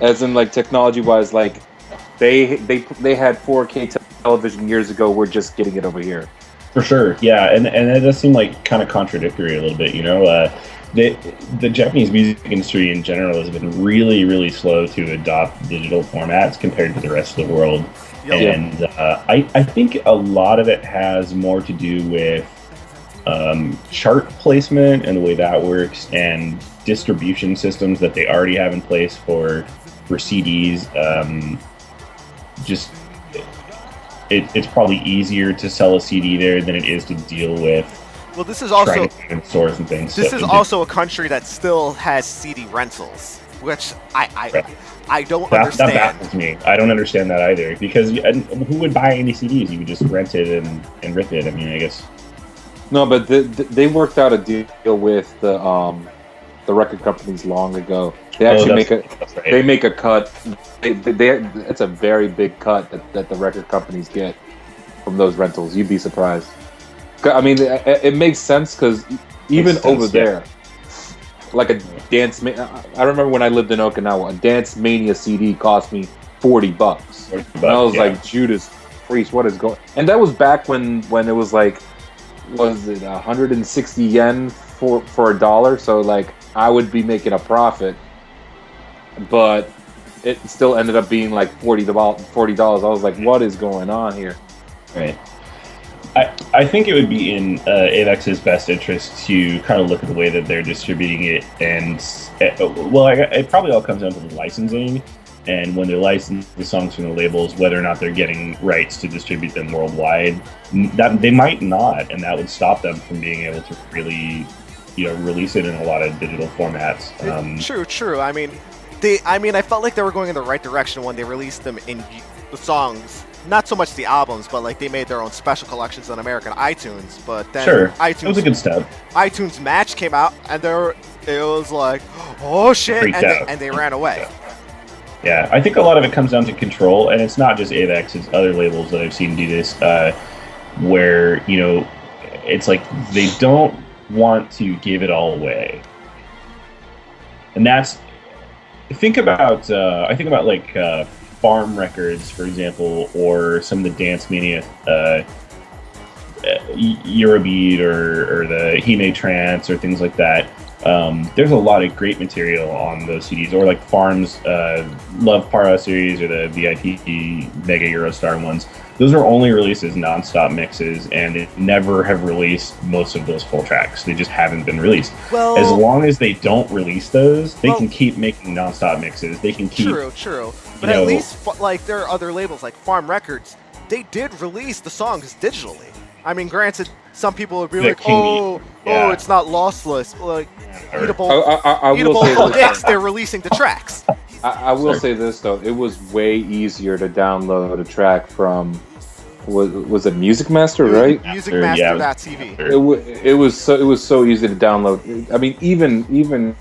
Speaker 4: As in, like, technology-wise, like they had 4K television years ago. We're just getting it over here.
Speaker 7: For sure, yeah, and it does seem like kind of contradictory a little bit, the Japanese music industry in general has been really, really slow to adopt digital formats compared to the rest of the world.
Speaker 6: Yep.
Speaker 7: And I think a lot of it has more to do with chart placement and the way that works, and distribution systems that they already have in place for CDs. It's probably easier to sell a CD there than it is to deal with.
Speaker 6: Well, this is also
Speaker 7: stores and things.
Speaker 6: This is also a country that still has CD rentals, which I don't understand.
Speaker 7: That baffles me. I don't understand that either, because who would buy any CDs? You would just rent it and rip it. I mean, I guess.
Speaker 4: No, but they worked out a deal with the record companies long ago. They actually make a cut. It's a very big cut that the record companies get from those rentals. You'd be surprised. I mean, it makes sense because even over there, like a I remember when I lived in Okinawa, a Dancemania CD cost me $40. And I was like, Judas Priest, what is going? And that was back when it was like, was it 160 yen for $1? So like, I would be making a profit, but it still ended up being like $40. I was like, what is going on here?
Speaker 7: Right. I think it would be in AVEX's best interest to kind of look at the way that they're distributing it, and it probably all comes down to the licensing, and when they license the songs from the labels, whether or not they're getting rights to distribute them worldwide. That they might not, and that would stop them from being able to really, release it in a lot of digital formats.
Speaker 6: True. I mean, I felt like they were going in the right direction when they released them in the songs. Not so much the albums, but like they made their own special collections on American iTunes. But then
Speaker 7: Sure,
Speaker 6: iTunes,
Speaker 7: that was a good step.
Speaker 6: iTunes Match came out, and it was like, oh shit,
Speaker 7: Freaked out.
Speaker 6: and they ran away.
Speaker 7: Yeah, I think a lot of it comes down to control, and it's not just AVEX, it's other labels that I've seen do this, where, it's like they don't want to give it all away. And that's, I think about like Farm Records, for example, or some of the Dancemania, Eurobeat or the Hime Trance or things like that. There's a lot of great material on those CDs, or like Farm's Love Para series or the VIP Mega Eurostar ones. Those are only released as non-stop mixes, and they never have released most of those full tracks. They just haven't been released.
Speaker 6: Well,
Speaker 7: as long as they don't release those, they can keep making non-stop mixes. They can keep
Speaker 6: True. But at least like there are other labels like Farm Records. They did release the songs digitally. I mean, granted, some people would be like, it's not lossless. Like, eatable dicks, they're releasing the tracks.
Speaker 4: I will say this though, it was way easier to download a track from was it Music Master, right?
Speaker 6: Music Master.tv.
Speaker 4: It was so easy to download. I mean, even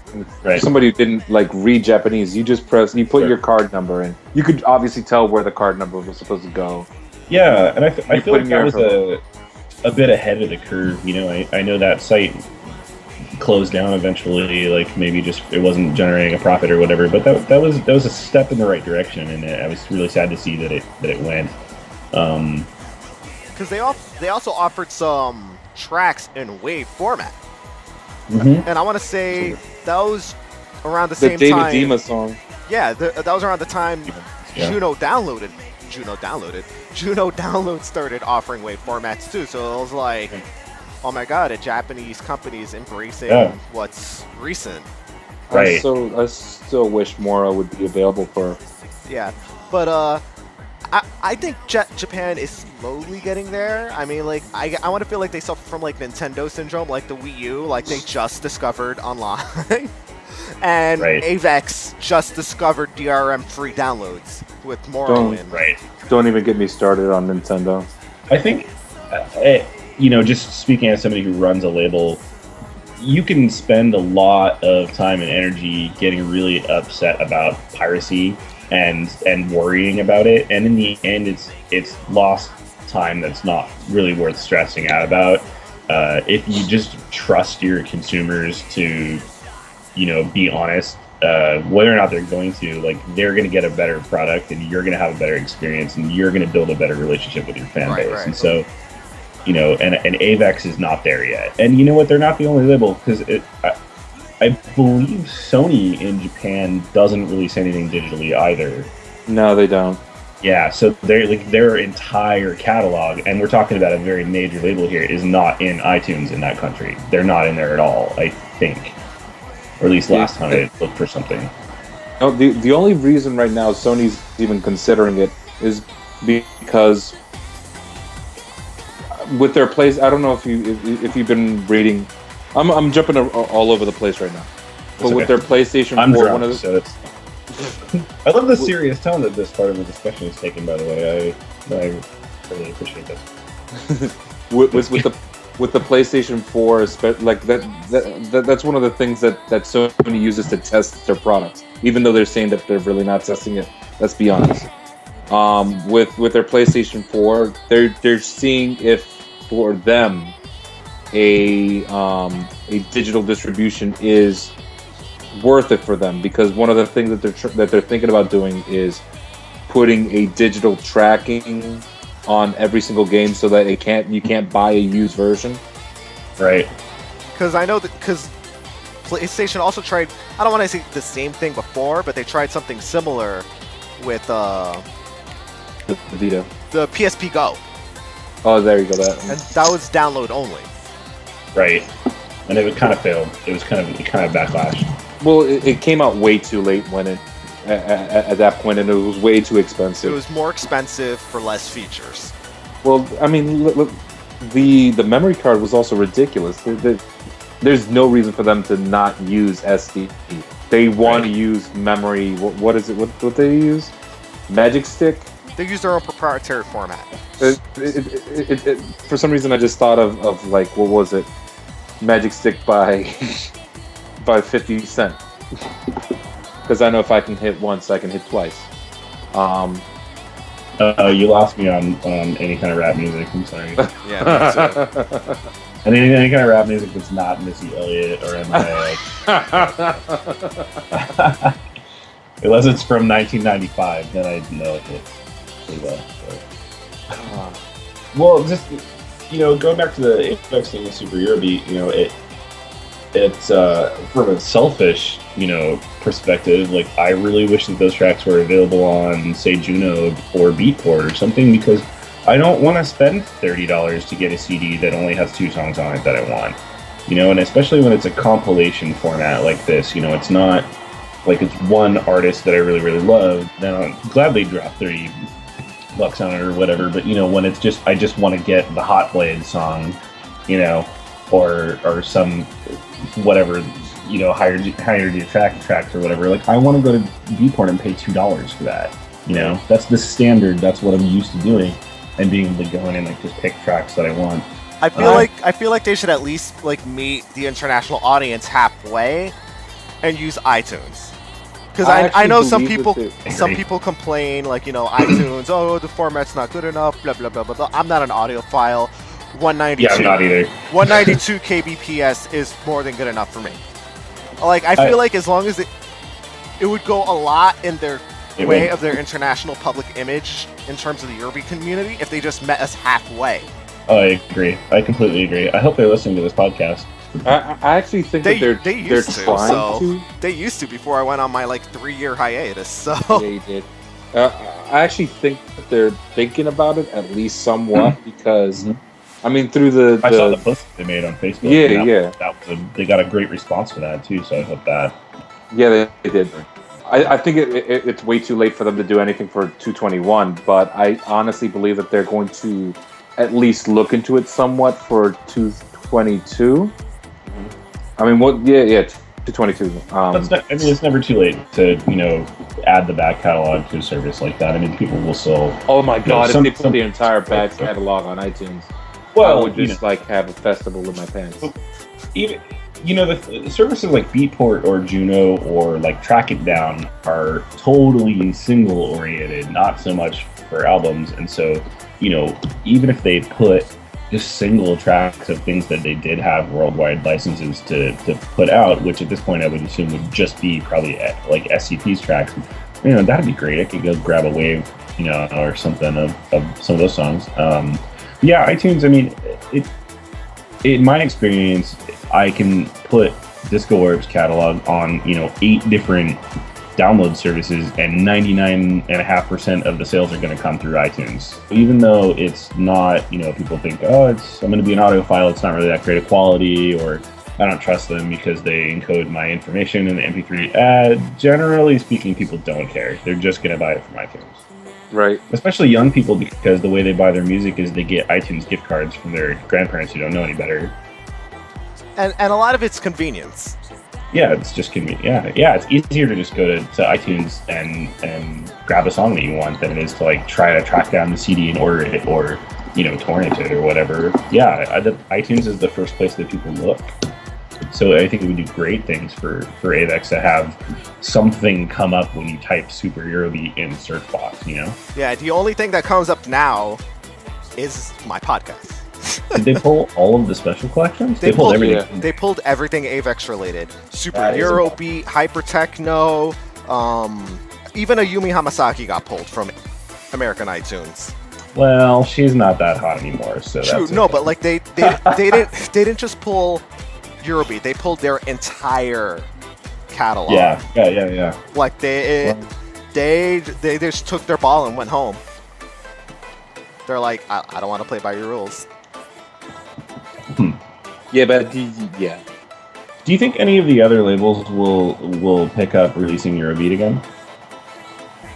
Speaker 4: somebody who didn't like read Japanese, you put your card number in. You could obviously tell where the card number was supposed to go.
Speaker 7: Yeah, and I feel like that was a bit ahead of the curve. I know that site closed down eventually, like maybe just it wasn't generating a profit or whatever, but that was a step in the right direction, and I was really sad to see that it went.
Speaker 6: Because they also offered some tracks in WAV format,
Speaker 7: Mm-hmm.
Speaker 6: and I want to say that was around the same
Speaker 4: David
Speaker 6: time.
Speaker 4: Dima song.
Speaker 6: Yeah, that was around the time Juno Download started offering WAV formats too. So it was like, oh my god, a Japanese company is embracing what's recent.
Speaker 7: Right.
Speaker 4: I still wish more would be available for.
Speaker 6: Yeah, but I think Japan is slowly getting there. I mean, like, I want to feel like they suffer from like Nintendo syndrome, like the Wii U, like they just discovered online, and AVEX just discovered DRM free downloads with Morrowind.
Speaker 4: Don't even get me started on Nintendo.
Speaker 7: I think, just speaking as somebody who runs a label, you can spend a lot of time and energy getting really upset about piracy and worrying about it, and in the end, it's lost time that's not really worth stressing out about. If you just trust your consumers to, be honest, whether or not they're going to, they're going to get a better product, and you're going to have a better experience, and you're going to build a better relationship with your fan base. And so, and AVEX is not there yet. And you know what? They're not the only label, because I believe Sony in Japan doesn't release anything digitally either.
Speaker 4: No, they don't.
Speaker 7: Yeah, so their entire catalog, and we're talking about a very major label here, is not in iTunes in that country. They're not in there at all, I think. Or at least last time I looked for something.
Speaker 4: No, the only reason right now Sony's even considering it is because with their place. I don't know if you've been reading. I'm jumping all over the place right now. But with their PlayStation 4, one of the.
Speaker 7: I love the serious tone that this part of the discussion is taking. By the way, I really appreciate this.
Speaker 4: with the PlayStation 4, that's one of the things that Sony uses to test their products. Even though they're saying that they're really not testing it, let's be honest. With their PlayStation 4, they're seeing if for them a digital distribution is worth it for them, because one of the things that they're thinking about doing is putting a digital tracking on every single game so that you can't buy a used version.
Speaker 7: Right.
Speaker 6: Because I know because PlayStation also tried, I don't want to say the same thing before, but they tried something similar with
Speaker 4: the Vita,
Speaker 6: the PSP Go.
Speaker 4: Oh, there you go.
Speaker 6: And that was download only.
Speaker 7: Right. And it kind of failed. It was kind of backlash.
Speaker 4: Well, it came out way too late when at that point, and it was way too expensive.
Speaker 6: It was more expensive for less features.
Speaker 4: Well, I mean, look, the memory card was also ridiculous. There's no reason for them to not use SD. they want to use memory. What is it? What they use? Magic Stick.
Speaker 6: They use their own proprietary format.
Speaker 4: For some reason, I just thought of like, what was it? Magic Stick by 50 Cent. Because I know if I can hit once, I can hit twice.
Speaker 7: You lost me on any kind of rap music. I'm sorry.
Speaker 6: Yeah, me too.
Speaker 7: And any kind of rap music that's not Missy Elliott or MIA. Unless it's from 1995, then I know it. Well, just going back to the Apex thing with Super Eurobeat, it's from a selfish, perspective. Like, I really wish that those tracks were available on, say, Juno or Beatport or something, because I don't want to spend $30 to get a CD that only has 2 songs on it that I want. And especially when it's a compilation format like this, it's not like it's one artist that I really, really love, then I'll gladly drop $30 on it or whatever. But when it's just, I just want to get the Hot Blade song, or some whatever, higher tracks or whatever. Like, I want to go to Beatport and pay $2 for that. That's the standard. That's what I'm used to doing, and being able to go in and like just pick tracks that I want.
Speaker 6: I feel like they should at least like meet the international audience halfway and use iTunes. Because I know some people complain, like, iTunes, oh, the format's not good enough, blah, blah, blah, blah, blah. I'm not an audiophile. 192.
Speaker 7: Yeah, I'm not either.
Speaker 6: 192 kbps is more than good enough for me. Like, I feel like as long as it would go a lot in their way of their international public image in terms of the Eurobeat community if they just met us halfway.
Speaker 7: Oh, I agree. I completely agree. I hope they're listening to this podcast.
Speaker 4: I actually think that they're trying to.
Speaker 6: They used to before I went on my 3-year hiatus. So
Speaker 4: yeah, you did. I actually think that they're thinking about it at least somewhat because, I mean, through the
Speaker 7: I saw the post they made on Facebook.
Speaker 4: Yeah.
Speaker 7: They got a great response for that too. So I hope that.
Speaker 4: Yeah, they did. I think it's way too late for them to do anything for 221, but I honestly believe that they're going to at least look into it somewhat for 222. I mean, 222.
Speaker 7: It's never too late to add the back catalog to a service like that. I mean, people will still.
Speaker 4: Oh my god! If they put the entire back catalog on iTunes, I would just have a festival in my pants.
Speaker 7: Even the services like Beatport or Juno or like Track It Down are totally single oriented, not so much for albums, and so even if they put just single tracks of things that they did have worldwide licenses to put out, which at this point I would assume would just be probably like SCP's tracks, that'd be great. I could go grab a wave, or something of some of those songs. iTunes, I mean, in my experience, I can put Disko Warp's catalog on, 8 different download services, and 99.5% of the sales are going to come through iTunes. Even though it's not, people think, I'm going to be an audiophile, it's not really that great a quality, or I don't trust them because they encode my information in the MP3. Generally speaking, people don't care. They're just going to buy it from iTunes.
Speaker 4: Right.
Speaker 7: Especially young people, because the way they buy their music is they get iTunes gift cards from their grandparents who don't know any better.
Speaker 6: And a lot of it's convenience.
Speaker 7: Yeah, it's just convenient. Yeah, it's easier to just go to iTunes and grab a song that you want than it is to try to track down the CD and order it or torrent it or whatever. Yeah, iTunes is the first place that people look. So I think it would do great things for AVEX to have something come up when you type Super Eurobeat in the search box.
Speaker 6: Yeah, the only thing that comes up now is my podcast.
Speaker 7: Did they pull all of the special collections? They pulled everything.
Speaker 6: Yeah. They pulled everything AVEX related. Super Eurobeat, Hyper Techno, even a Yumi Hamasaki got pulled from American iTunes.
Speaker 7: Well, she's not that hot anymore, so
Speaker 6: true.
Speaker 7: That's
Speaker 6: no,
Speaker 7: okay.
Speaker 6: But they didn't just pull Eurobeat. They pulled their entire catalog.
Speaker 7: Yeah.
Speaker 6: Like they just took their ball and went home. They're like, I don't want to play by your rules.
Speaker 4: Yeah, but yeah.
Speaker 7: Do you think any of the other labels will pick up releasing Eurobeat again?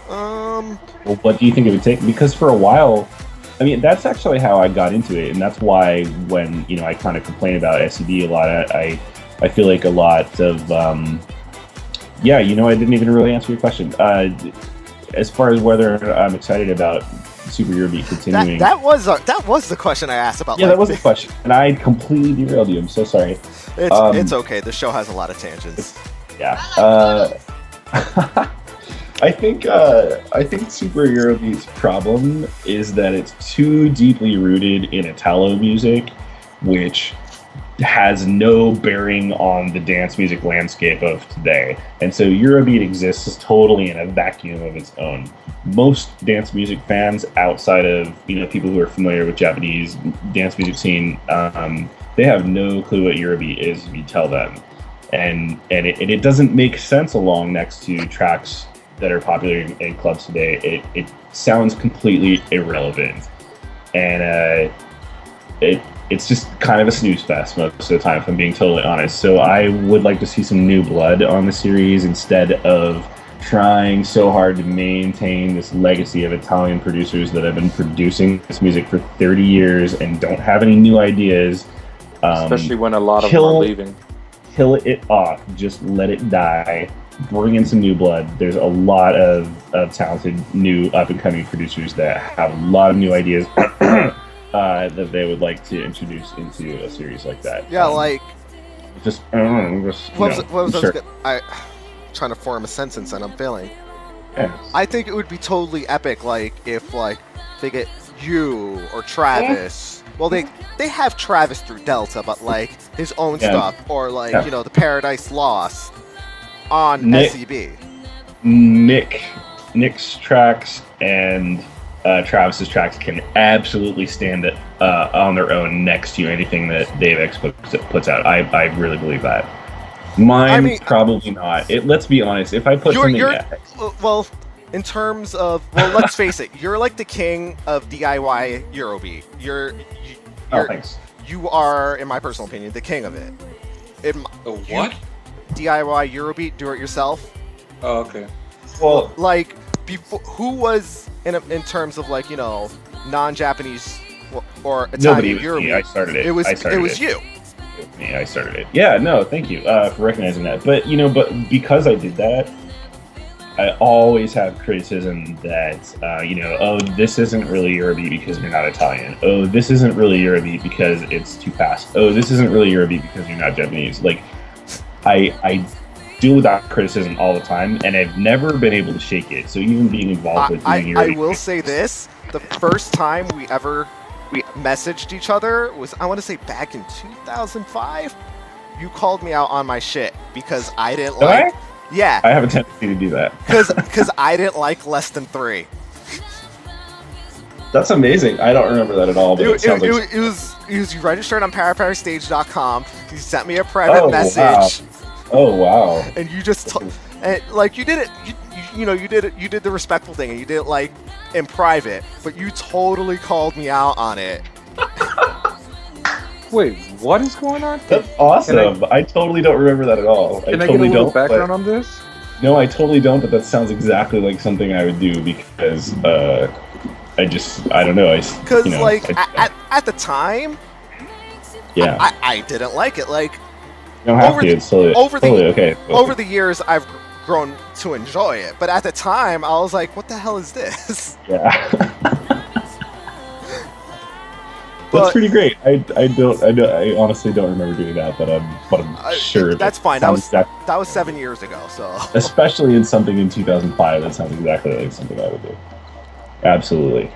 Speaker 7: Well, what do you think it would take? Because for a while, I mean, that's actually how I got into it, and that's why when I kind of complain about SED a lot, I feel like a lot of yeah, I didn't even really answer your question. As far as whether I'm excited about Super Eurobeat continuing,
Speaker 6: That was the question I asked about.
Speaker 7: yeah,
Speaker 6: like,
Speaker 7: that was the question, and I completely derailed you. I'm so sorry.
Speaker 6: It's okay. The show has a lot of tangents.
Speaker 7: Yeah. I think Super Eurobeat's problem is that it's too deeply rooted in Italo music, which has no bearing on the dance music landscape of today. And so Eurobeat exists totally in a vacuum of its own. Most dance music fans outside of, people who are familiar with Japanese dance music scene, they have no clue what Eurobeat is if you tell them. And it doesn't make sense along next to tracks that are popular in clubs today. It sounds completely irrelevant. And it's just kind of a snooze fest most of the time, if I'm being totally honest. So I would like to see some new blood on the series instead of trying so hard to maintain this legacy of Italian producers that have been producing this music for 30 years and don't have any new ideas.
Speaker 4: Especially when a lot of them are leaving.
Speaker 7: Kill it off. Just let it die. Bring in some new blood. There's a lot of talented new up-and-coming producers that have a lot of new ideas that they would like to introduce into a series like that.
Speaker 6: Yeah, like
Speaker 7: just
Speaker 6: I'm trying to form a sentence and I'm failing.
Speaker 7: Yeah.
Speaker 6: I think it would be totally epic, like if they get you or Travis. Well, they have Travis through Delta, but like his own stuff, or the Paradise Lost on SEB.
Speaker 7: Nick's tracks and Travis's tracks can absolutely stand on their own next to anything that Dave X puts out. I really believe that. Mine, probably not. Let's be honest. If I put something,
Speaker 6: well, in terms of, let's face it, you're like the king of DIY Eurobeat.
Speaker 7: Thanks.
Speaker 6: You are, in my personal opinion, the king of it.
Speaker 9: What?
Speaker 6: DIY Eurobeat, do it yourself.
Speaker 9: Oh, okay.
Speaker 7: Well,
Speaker 6: before, who was in terms of non-Japanese or Italian Eurobeat?
Speaker 7: I started it.
Speaker 6: It was you.
Speaker 7: I started it. Yeah, no, thank you for recognizing that. But because I did that, I always have criticism that this isn't really Eurobeat because you're not Italian. Oh, this isn't really Eurobeat because it's too fast. Oh, this isn't really Eurobeat because you're not Japanese. Like, I deal with that criticism all the time, and I've never been able to shake it. So even being involved with doing Eurobeat,
Speaker 6: I will say this: the first time we messaged each other was, I want to say, back in 2005. You called me out on my shit because I didn't like. Yeah.
Speaker 7: I have a tendency to do that.
Speaker 6: Because I didn't like Less Than 3.
Speaker 7: That's amazing. I don't remember that at all. But
Speaker 6: it was you registered on paraparastage.com. You sent me a private message.
Speaker 7: Wow. Oh wow!
Speaker 6: And you just you did it. You did the respectful thing, and you did it in private. But you totally called me out on it.
Speaker 4: Wait, what is going on?
Speaker 7: That's awesome. I totally don't remember that at all.
Speaker 4: Can I get a little background on this?
Speaker 7: No, I totally don't, but that sounds exactly like something I would do because I don't know.
Speaker 6: Because at the time,
Speaker 7: yeah,
Speaker 6: I didn't like it.
Speaker 7: You don't have to. It's totally okay.
Speaker 6: Over the years, I've grown to enjoy it, but at the time, I was like, "What the hell is this?"
Speaker 7: Yeah. That's pretty great. I honestly don't remember doing that, but I'm sure
Speaker 6: that's fine. That was 7 years ago. So
Speaker 7: especially in something in 2005, that sounds exactly like something I would do. Absolutely.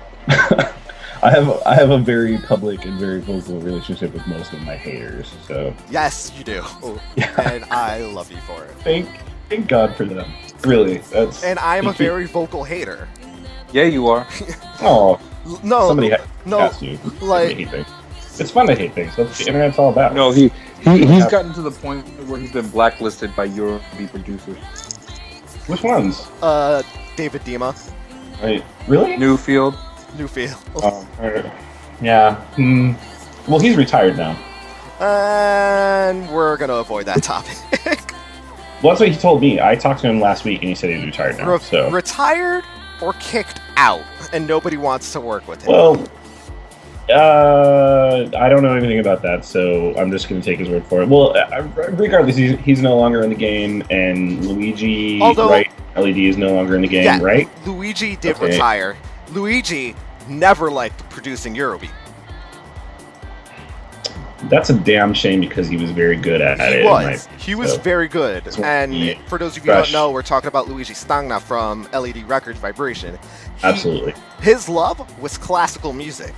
Speaker 7: I have a very public and very vocal relationship with most of my haters. So
Speaker 6: yes, you do, and I love you for it.
Speaker 7: Thank God for them. Really,
Speaker 6: and I'm a very vocal hater.
Speaker 4: Yeah, you are.
Speaker 7: Oh.
Speaker 6: No,
Speaker 7: somebody has to. It's fun to hate things. That's what the internet's all about.
Speaker 4: No, he's gotten to the point where he's been blacklisted by Eurobeat producers.
Speaker 7: Which ones?
Speaker 6: David Dima.
Speaker 7: Wait, really?
Speaker 4: Newfield.
Speaker 7: Yeah. Well, he's retired now.
Speaker 6: And we're gonna avoid that topic.
Speaker 7: Well, that's what he told me. I talked to him last week, and he said he's retired now. Retired
Speaker 6: or kicked out, and nobody wants to work with him.
Speaker 7: Well, I don't know anything about that, so I'm just going to take his word for it. Well, regardless, he's no longer in the game, and Luigi, right? LED is no longer in the game, right?
Speaker 6: Luigi did retire. Luigi never liked producing Eurobeat.
Speaker 7: That's a damn shame because he was very good at it.
Speaker 6: He was very good. And for those of you who don't know, we're talking about Luigi Stagna from LED Records Vibration.
Speaker 7: Absolutely.
Speaker 6: His love was classical music,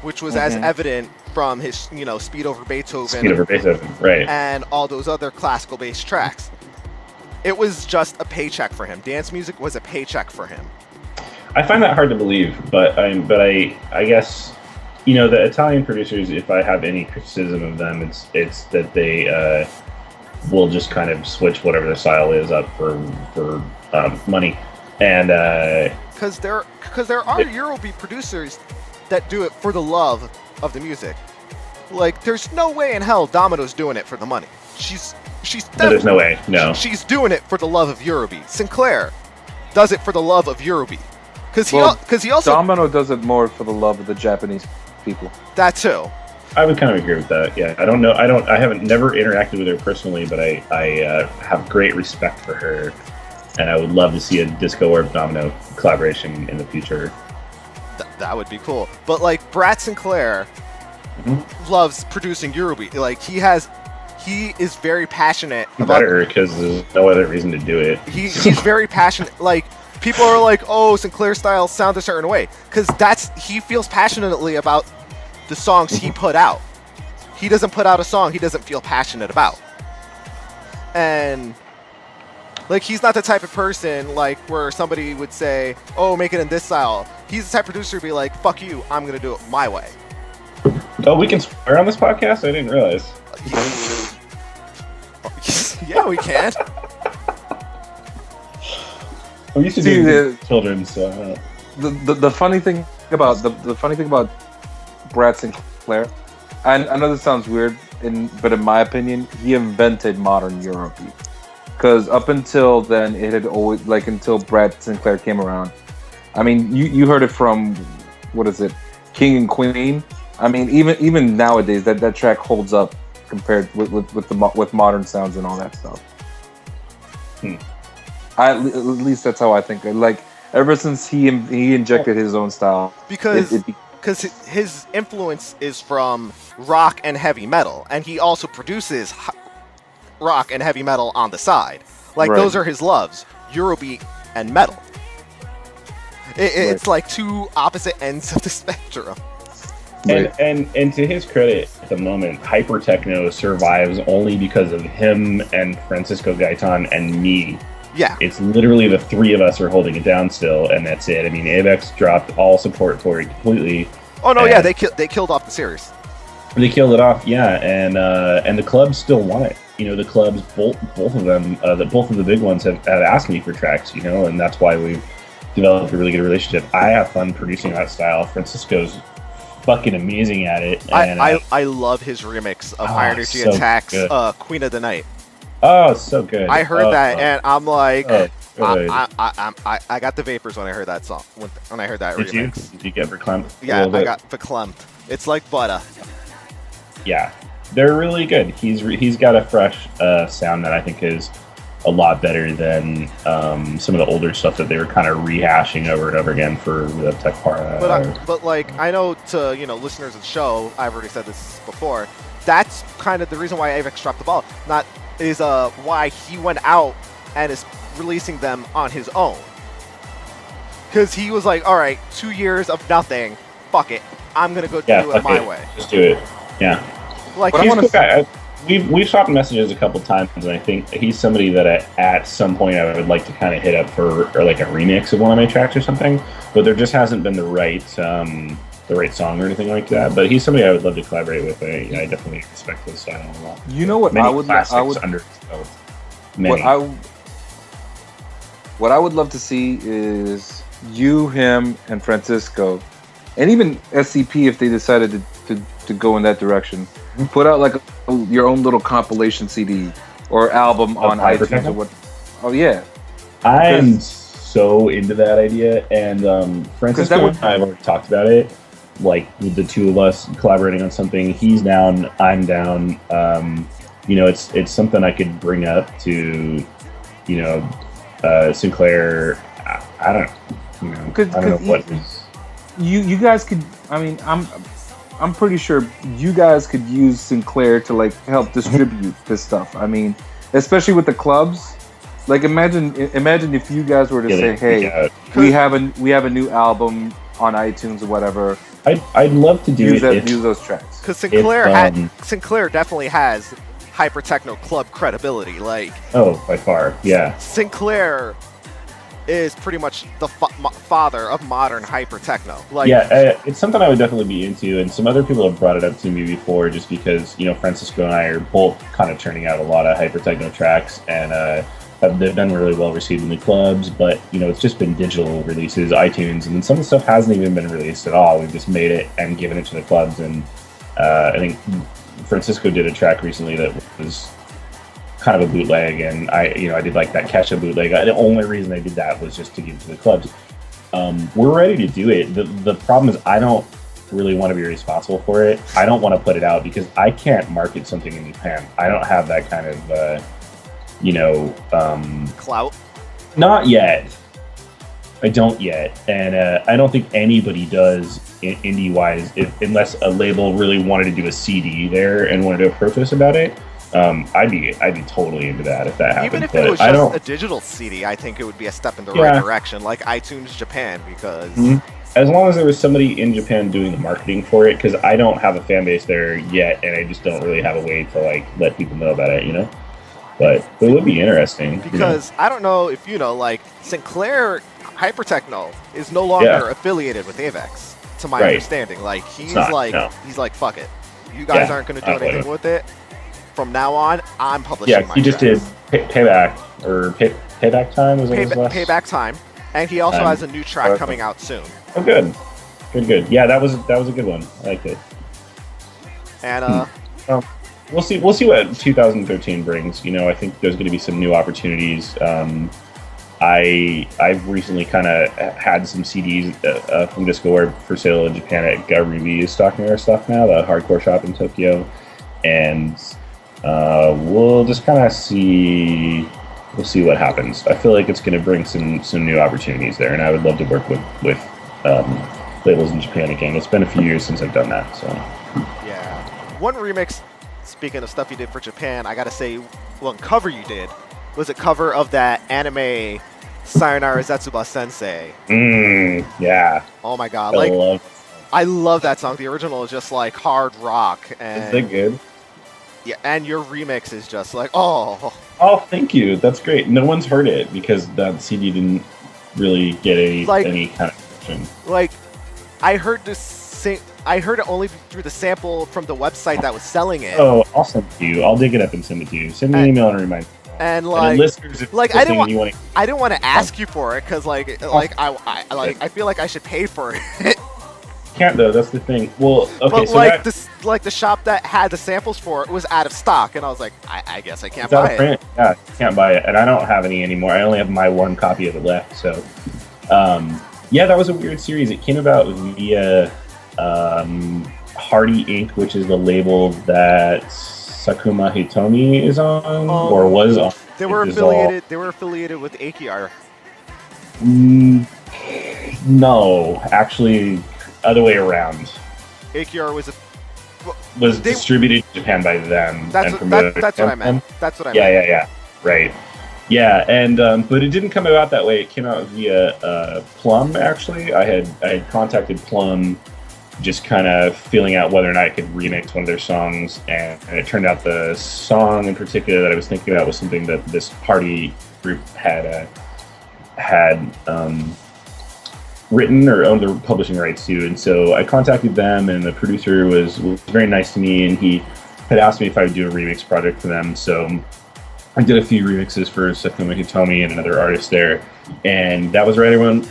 Speaker 6: which was as evident from his, Speed Over Beethoven.
Speaker 7: Right.
Speaker 6: And all those other classical based tracks. It was just a paycheck for him. Dance music was a paycheck for him.
Speaker 7: I find that hard to believe, but I guess, the Italian producers, if I have any criticism of them, it's that they will just kind of switch whatever their style is up for money, and
Speaker 6: because there are Eurobeat producers that do it for the love of the music. Like, there's no way in hell Domino's doing it for the money.
Speaker 7: No, there's no way. No,
Speaker 6: she's doing it for the love of Eurobeat. Sinclair does it for the love of Eurobeat, because he also
Speaker 4: Domino does it more for the love of the Japanese people.
Speaker 6: That too.
Speaker 7: I would kind of agree with that. Yeah, I don't know. I haven't never interacted with her personally, but I have great respect for her, and I would love to see a Disko Warp Domino collaboration in the future.
Speaker 6: That would be cool. But like Brad Sinclair loves producing Eurobeat. Like he is very passionate about it
Speaker 7: because there's no other reason to do it.
Speaker 6: He's very passionate. Like people are like, oh, Sinclair styles sound a certain way because he feels passionately about the songs he put out. He doesn't put out a song he doesn't feel passionate about. And like he's not the type of person like where somebody would say, oh, make it in this style. He's the type of producer to be like, fuck you, I'm gonna do it my way.
Speaker 7: Oh, we can swear on this podcast? I didn't realize.
Speaker 6: Yeah, we can.
Speaker 7: We used to do children, so
Speaker 4: the funny thing about the funny thing about Brad Sinclair, and I know this sounds weird, but in my opinion, he invented modern Eurobeat. Because up until then, it had always until Brad Sinclair came around. I mean, you heard it from what is it, King and Queen. I mean, even nowadays, that track holds up compared with modern sounds and all that stuff. At least that's how I think. Like ever since he injected his own style,
Speaker 6: because his influence is from rock and heavy metal, and he also produces rock and heavy metal on the side. Like those are his loves, Eurobeat and metal. It's like two opposite ends of the spectrum.
Speaker 7: And to his credit, at the moment, hyper techno survives only because of him and Francisco Gaitan and me.
Speaker 6: Yeah,
Speaker 7: it's literally the three of us are holding it down still, and that's it. I mean, AveX dropped all support for it completely.
Speaker 6: Oh no, yeah, they killed off the series.
Speaker 7: They killed it off, yeah, and the clubs still want it. The clubs, both of them, both of the big ones have asked me for tracks, and that's why we've developed a really good relationship. I have fun producing that style. Francisco's fucking amazing at it. And,
Speaker 6: I love his remix of High Energy Attack's Queen of the Night.
Speaker 7: Oh, so good.
Speaker 6: I heard that, and I'm like, I got the vapors when I heard that song. When I heard that remix.
Speaker 7: Did you get verklempt?
Speaker 6: Yeah, I got verklempt. It's like butter.
Speaker 7: Yeah, they're really good. He's got a fresh sound that I think is a lot better than some of the older stuff that they were kind of rehashing over and over again for the Tech Part.
Speaker 6: But like I know to listeners of the show, I've already said this before. That's kind of the reason why AveX dropped the ball. Is why he went out and is releasing them on his own. Because he was like, all right, 2 years of nothing, fuck it, I'm gonna go do it my way.
Speaker 7: Just do it. Yeah.
Speaker 6: Like
Speaker 7: he's a cool guy. We've swapped messages a couple times, and I think he's somebody that at some point I would like to kind of hit up for like a remix of one of my tracks or something. But there just hasn't been the right song or anything like that. But he's somebody I would love to collaborate with. I definitely respect his style a lot.
Speaker 4: You know what
Speaker 7: Many
Speaker 4: I would
Speaker 7: under many.
Speaker 4: What I would love to see is you, him, and Francisco, and even SCP if they decided to go in that direction. Put out like your own little compilation CD or album on iTunes or what? Oh yeah,
Speaker 7: I'm so into that idea, and Francisco and I have already talked about it. like with the two of us collaborating on something. He's down, I'm down. It's something I could bring up to, Sinclair. I don't know what is.
Speaker 4: You guys could. I mean, I'm pretty sure you guys could use Sinclair to like help distribute this stuff. I mean, especially with the clubs. Like imagine if you guys were to say, "Hey, we have a new album on iTunes or whatever."
Speaker 7: I'd love to use
Speaker 4: those tracks
Speaker 6: because Sinclair definitely has hyper techno club credibility. Like,
Speaker 7: by far, yeah.
Speaker 6: Sinclair is pretty much the father of modern hyper techno. Like,
Speaker 7: it's something I would definitely be into, and some other people have brought it up to me before, just because Francisco and I are both kind of churning out a lot of hyper techno tracks, and they've been really well received in the clubs. But it's just been digital releases, iTunes, and then some of the stuff hasn't even been released at all. We've just made it and given it to the clubs, and I think Francisco did a track recently that was kind of a bootleg, and I did like that Kesha bootleg. The only reason I did that was just to give it to the clubs. We're ready to do it. The problem is I don't really want to be responsible for it. I don't want to put it out because I can't market something in Japan. I don't have that kind of
Speaker 6: clout.
Speaker 7: Not yet. I don't yet, and I don't think anybody does indie wise, unless a label really wanted to do a CD there and wanted to approach us about it. I'd be totally into that if that happened.
Speaker 6: Even if it was just a digital CD, I think it would be a step in the right direction, like iTunes Japan, because
Speaker 7: as long as there was somebody in Japan doing the marketing for it, because I don't have a fan base there yet, and I just don't really have a way to like let people know about it, But it would be interesting
Speaker 6: because I don't know if like Sinclair Hypertechno is no longer affiliated with Avex, to my understanding. Like he's like fuck it, you guys aren't going to do anything with it. From now on, I'm publishing.
Speaker 7: Yeah, he just did Payback Payback Time was
Speaker 6: Payback Time, and he also has a new track coming out soon.
Speaker 7: Oh, good. Yeah, that was a good one. I liked it.
Speaker 6: And
Speaker 7: we'll see what 2013 brings. I think there's going to be some new opportunities. I've recently kind of had some CDs from Disko Warp for sale in Japan at Garubi is stocking our stuff now, the hardcore shop in Tokyo, and we'll just kind of see. We'll see what happens. I feel like it's going to bring some new opportunities there, and I would love to work with labels in Japan again. It's been a few years since I've done that. So
Speaker 6: yeah, one remix. Speaking of stuff you did for Japan, I gotta say, one cover you did was a cover of that anime Sayonara Zetsuba Sensei.
Speaker 7: Yeah.
Speaker 6: Oh my god! I love that song. The original is just like hard rock. And
Speaker 7: is that good?
Speaker 6: Yeah, and your remix is just like oh.
Speaker 7: Oh, thank you. That's great. No one's heard it because that CD didn't really get any kind of traction.
Speaker 6: Like, I heard it only through the sample from the website that was selling it.
Speaker 7: Oh, I'll send it to you. I'll dig it up and send it to you. Send me an email and remind me.
Speaker 6: And like,
Speaker 7: listeners,
Speaker 6: I didn't want to ask you for it because I feel like I should pay for it.
Speaker 7: Can't though. That's the thing. Well, okay.
Speaker 6: But the shop that had the samples for it was out of stock, and I was like, I guess I can't buy it.
Speaker 7: Yeah, can't buy it, and I don't have any anymore. I only have my one copy of it left. So, yeah, that was a weird series. It came about via Hardy Inc., which is the label that Sakuma Hitomi is on or was on.
Speaker 6: They were affiliated. They were affiliated with AKR.
Speaker 7: No, actually, other way around.
Speaker 6: AKR
Speaker 7: was distributed in Japan by them.
Speaker 6: That's what I meant. That's what I meant.
Speaker 7: Yeah. Right. Yeah, and but it didn't come about that way. It came out via Plum. Actually, I had contacted Plum, just kind of feeling out whether or not I could remix one of their songs, and it turned out the song in particular that I was thinking about was something that this party group had written or owned the publishing rights to, and so I contacted them, and the producer was very nice to me, and he had asked me if I would do a remix project for them. So I did a few remixes for Sakuma Hitomi and another artist there, and that was right around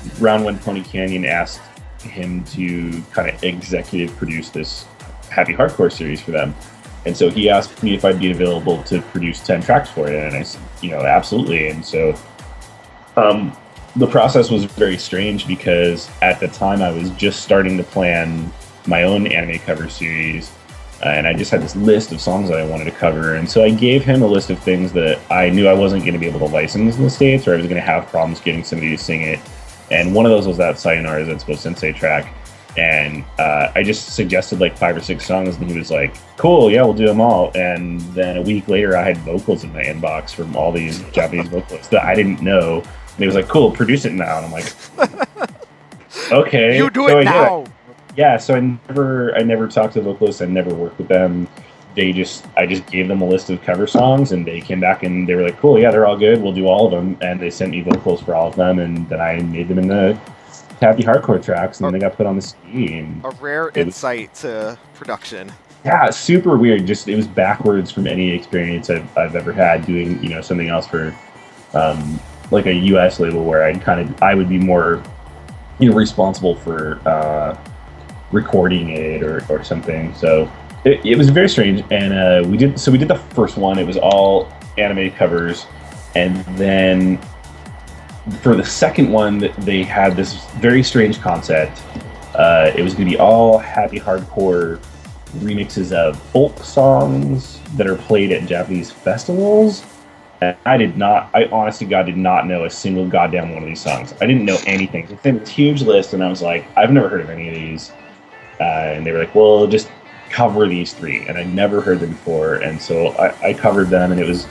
Speaker 7: when Pony Canyon asked him to kind of executive produce this Happy Hardcore series for them. And so he asked me if I'd be available to produce 10 tracks for it, and I said, absolutely. And so the process was very strange because at the time I was just starting to plan my own anime cover series, and I just had this list of songs that I wanted to cover. And so I gave him a list of things that I knew I wasn't going to be able to license in the States, or I was going to have problems getting somebody to sing it. And one of those was that Sayonara Zetsubo Sensei track. And I just suggested like 5 or 6 songs, and he was like, cool, yeah, we'll do them all. And then a week later, I had vocals in my inbox from all these Japanese vocalists that I didn't know. And he was like, cool, produce it now. And I'm like, okay.
Speaker 6: You do
Speaker 7: So
Speaker 6: it
Speaker 7: I did.
Speaker 6: now.
Speaker 7: Yeah, so I never talked to vocalists. I never worked with them. I just gave them a list of cover songs, and they came back and they were like, cool, yeah, they're all good. We'll do all of them. And they sent me vocals for all of them, and then I made them in the happy hardcore tracks, and then they got put on the CD. And
Speaker 6: A rare insight to production.
Speaker 7: yeah, super weird. Just it was backwards from any experience I've ever had doing something else for like a U.S. label where I would be more responsible for recording it or something. So it was very strange. And we did the first one. It was all anime covers, and then for the second one, they had this very strange concept. It was going to be all happy hardcore remixes of folk songs that are played at Japanese festivals. And I honest to God did not know a single goddamn one of these songs. I didn't know anything. It's been this huge list, and I was like, I've never heard of any of these. And they were like, well, just cover these 3. And I'd never heard them before, and so I covered them, and it was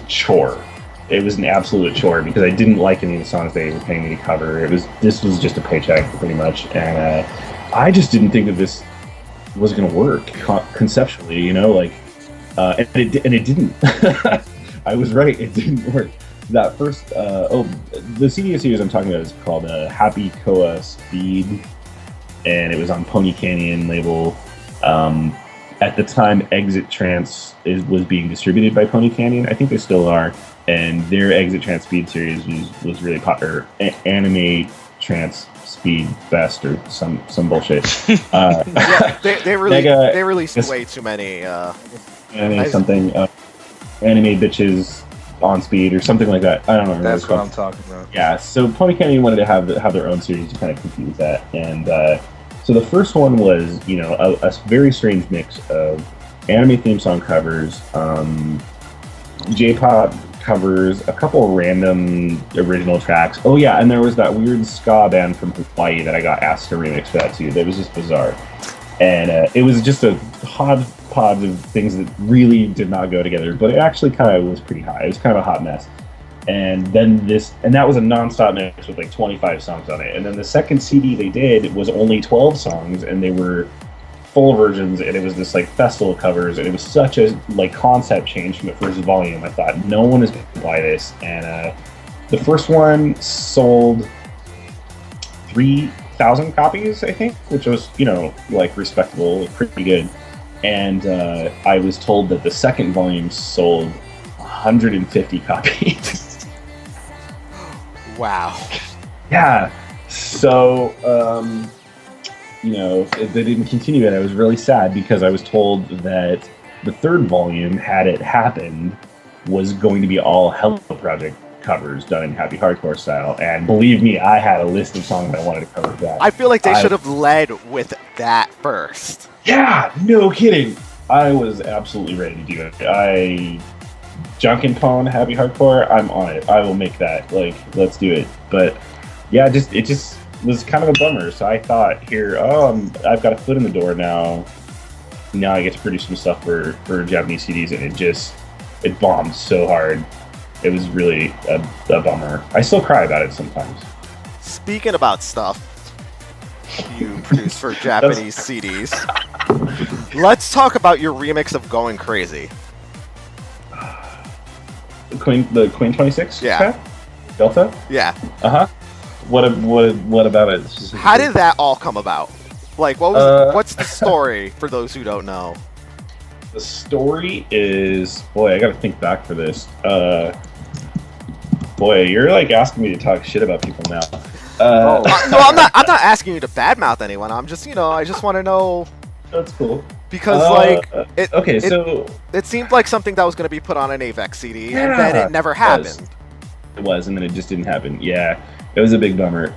Speaker 7: chore. It was an absolute chore because I didn't like any of the songs they were paying me to cover. This was just a paycheck pretty much, and I just didn't think that this was going to work conceptually, and it didn't. I was right; it didn't work. That first, the CD series I'm talking about is called Happy Koa Speed, and it was on Pony Canyon label. At the time, Exit Trance was being distributed by Pony Canyon. I think they still are. And their Exit Trance Speed series was really popular. Anime Trance Speed Fest or some bullshit.
Speaker 6: Yeah, they released way too many.
Speaker 7: Anime bitches on speed or something like that. I don't know.
Speaker 9: That's what I'm talking about.
Speaker 7: Yeah. So Pony Canyon wanted to have their own series to kind of compete with that, and so the first one was a very strange mix of anime theme song covers, J-pop covers, a couple random original tracks. Oh yeah, and there was that weird ska band from Hawaii that I got asked to remix for that too. That was just bizarre, and it was just a hodgepodge of things that really did not go together. But it actually kind of was pretty high. It was kind of a hot mess. And then that was a non-stop mix with like 25 songs on it. And then the second CD they did was only 12 songs, and they were full versions, and it was this like festival covers, and it was such a like concept change from the first volume. I thought no one is going to buy this, and the first one sold 3,000 copies, I think, which was like respectable, pretty good. And I was told that the second volume sold 150 copies.
Speaker 6: Wow.
Speaker 7: Yeah. So they didn't continue it. I was really sad because I was told that the third volume, had it happened, was going to be all Hello Project covers done in happy hardcore style. And believe me, I had a list of songs I wanted to cover that.
Speaker 6: I feel like they should have led with that first.
Speaker 7: Yeah, no kidding. I was absolutely ready to do it. Junkin' Pone, happy hardcore, I'm on it. I will make that. Like, let's do it. But yeah, it just was kind of a bummer. So I thought, I've got a foot in the door now. Now I get to produce some stuff for Japanese CDs, and it bombed so hard. It was really a bummer. I still cry about it sometimes.
Speaker 6: Speaking about stuff you produce for Japanese CDs, let's talk about your remix of Going Crazy.
Speaker 7: The Queen 26?
Speaker 6: Yeah.
Speaker 7: Pack? Delta?
Speaker 6: Yeah.
Speaker 7: Uh-huh. What about it?
Speaker 6: How did that all come about? Like, what's the story for those who don't know?
Speaker 7: The story is, I gotta think back for this. You're like asking me to talk shit about people now.
Speaker 6: No, I'm not asking you to badmouth anyone. I'm just, I just want to know.
Speaker 7: That's cool.
Speaker 6: Because it seemed like something that was going to be put on an AVEX CD, and then it never happened.
Speaker 7: It was, and then it just didn't happen. Yeah, it was a big bummer.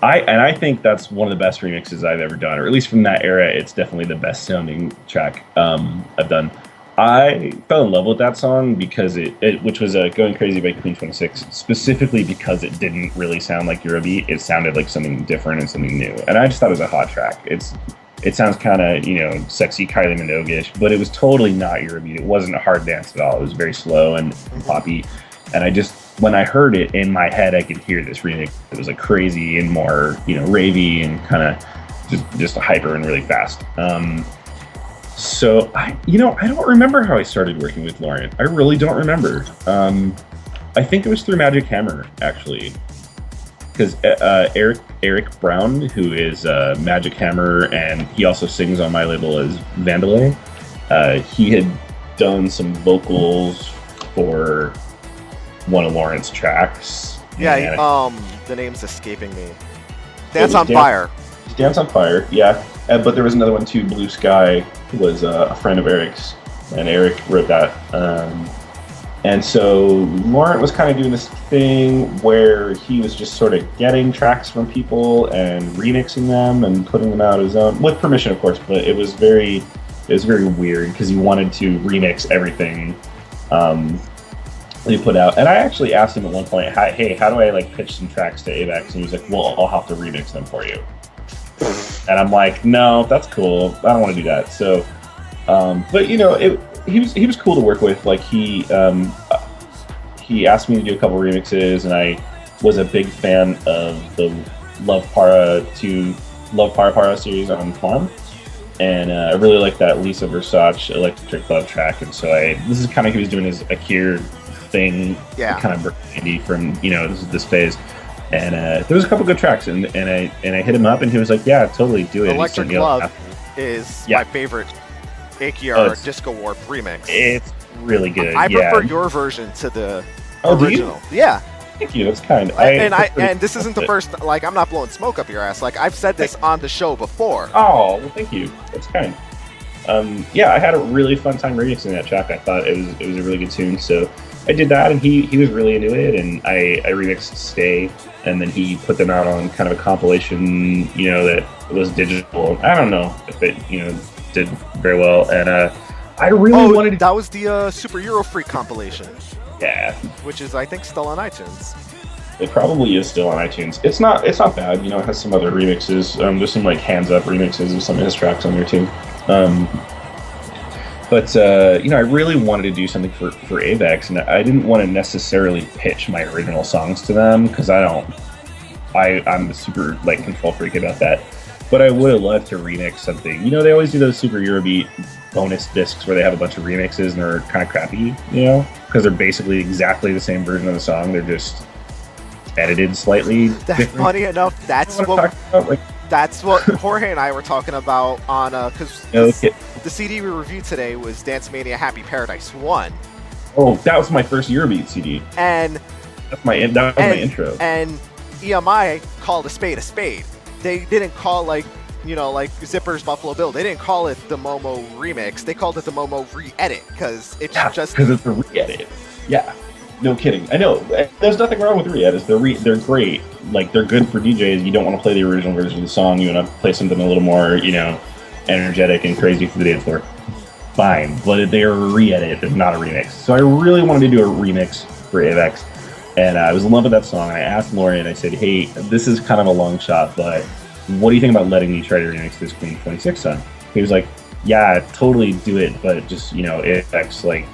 Speaker 7: I think that's one of the best remixes I've ever done, or at least from that era, it's definitely the best sounding track I've done. I fell in love with that song because which was Going Crazy by Queen 26, specifically because it didn't really sound like Eurobeat. It sounded like something different and something new. And I just thought it was a hot track. It sounds kind of, sexy Kylie Minogue-ish, but it was totally not Eurobeat. It wasn't a hard dance at all. It was very slow and poppy. And when I heard it in my head, I could hear this remix. It was like crazy and more, ravey and kind of just hyper and really fast. So I don't remember how I started working with Lauren. I really don't remember. I think it was through Magic Hammer, actually, because Eric Brown, who is Magic Hammer, and he also sings on my label as Vandalay. He had done some vocals for one of Lauren's tracks.
Speaker 6: Yeah, the name's escaping me. Dance on Fire.
Speaker 7: Dance on Fire, yeah. But there was another one too, Blue Sky, was a friend of Eric's, and Eric wrote that. And so Laurent was kind of doing this thing where he was just sort of getting tracks from people and remixing them and putting them out his own, with permission, of course, but it was very weird because he wanted to remix everything he put out. And I actually asked him at one point, hey, how do I pitch some tracks to AVEX? And he was like, well, I'll have to remix them for you. And I'm like, no, that's cool. I don't want to do that. So, but he was cool to work with. He asked me to do a couple remixes, and I was a big fan of the Love Para series on Farm, and I really like that Lisa Versace Electric Love track. And so this is kind of he was doing his Akir thing, kind of indie from this phase. And there was a couple good tracks, and I hit him up, and he was like, "Yeah, totally, do it."
Speaker 6: Electric Love is my favorite AKR Disko Warp remix.
Speaker 7: It's really good.
Speaker 6: I prefer your version to the original.
Speaker 7: Do you?
Speaker 6: Yeah.
Speaker 7: Thank you. That's kind.
Speaker 6: And this isn't the first. I'm not blowing smoke up your ass. I've said this on the show before.
Speaker 7: Oh, well, thank you. That's kind. I had a really fun time remixing that track. I thought it was a really good tune. So I did that, and he was really into it, and I remixed Stay, and then he put them out on kind of a compilation, that was digital. I don't know if it, did very well, and I really wanted to...
Speaker 6: that was the Super Euro Freak compilation.
Speaker 7: Yeah.
Speaker 6: Which is, I think, still on iTunes.
Speaker 7: It probably is still on iTunes. It's not bad, it has some other remixes. There's some Hands Up remixes of some of his tracks on there too. But I really wanted to do something for AVEX, and I didn't want to necessarily pitch my original songs to them because I'm a super control freak about that. But I would have loved to remix something. They always do those Super Eurobeat bonus discs where they have a bunch of remixes and they're kind of crappy, because they're basically exactly the same version of the song. They're just edited slightly.
Speaker 6: That's funny enough. That's what Jorge and I were talking about on because the CD we reviewed today was Dancemania Happy Paradise 1.
Speaker 7: Oh, that was my first Eurobeat CD.
Speaker 6: And
Speaker 7: that was my intro.
Speaker 6: And EMI called a spade a spade. They didn't call Zipper's Buffalo Bill. They didn't call it the Momo remix. They called it the Momo re-edit because it's
Speaker 7: because it's a re-edit. Yeah. No kidding. I know. There's nothing wrong with re-edits. They're great. They're good for DJs. You don't want to play the original version of the song. You want to play something a little more, energetic and crazy for the dance floor. Fine. But they're a re-edit. They're not a remix. So I really wanted to do a remix for AVEX. And I was in love with that song. And I asked Lauren, and I said, hey, this is kind of a long shot, but what do you think about letting me try to remix this Queen 26 song? He was like, yeah, totally do it. But just, AVEX,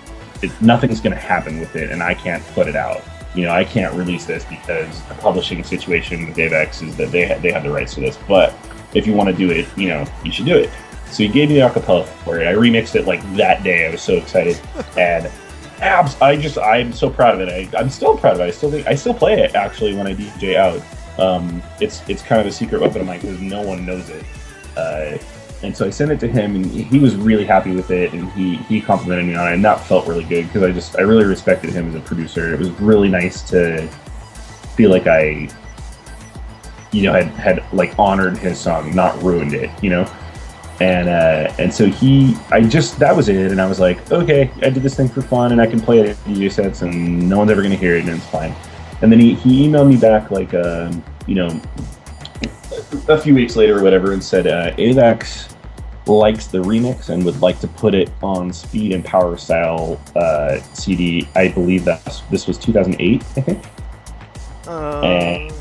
Speaker 7: nothing's going to happen with it, and I can't put it out. I can't release this because the publishing situation with AVEX is that they have the rights to this. But if you want to do it, you should do it. So he gave me the acapella for it. I remixed it that day. I was so excited, and I'm so proud of it. I'm still proud of it. I still play it actually when I DJ out. It's kind of a secret weapon of mine because no one knows it. And so I sent it to him, and he was really happy with it, and he complimented me on it, and that felt really good because I really respected him as a producer. It was really nice to feel like I, had honored his song, not ruined it, And so that was it, and I was like, okay, I did this thing for fun, and I can play it at DJ sets, and no one's ever gonna hear it, and it's fine. And then he emailed me back a few weeks later or whatever and said AVEX likes the remix and would like to put it on Speed and Power Style CD. I believe this was 2008, I think. And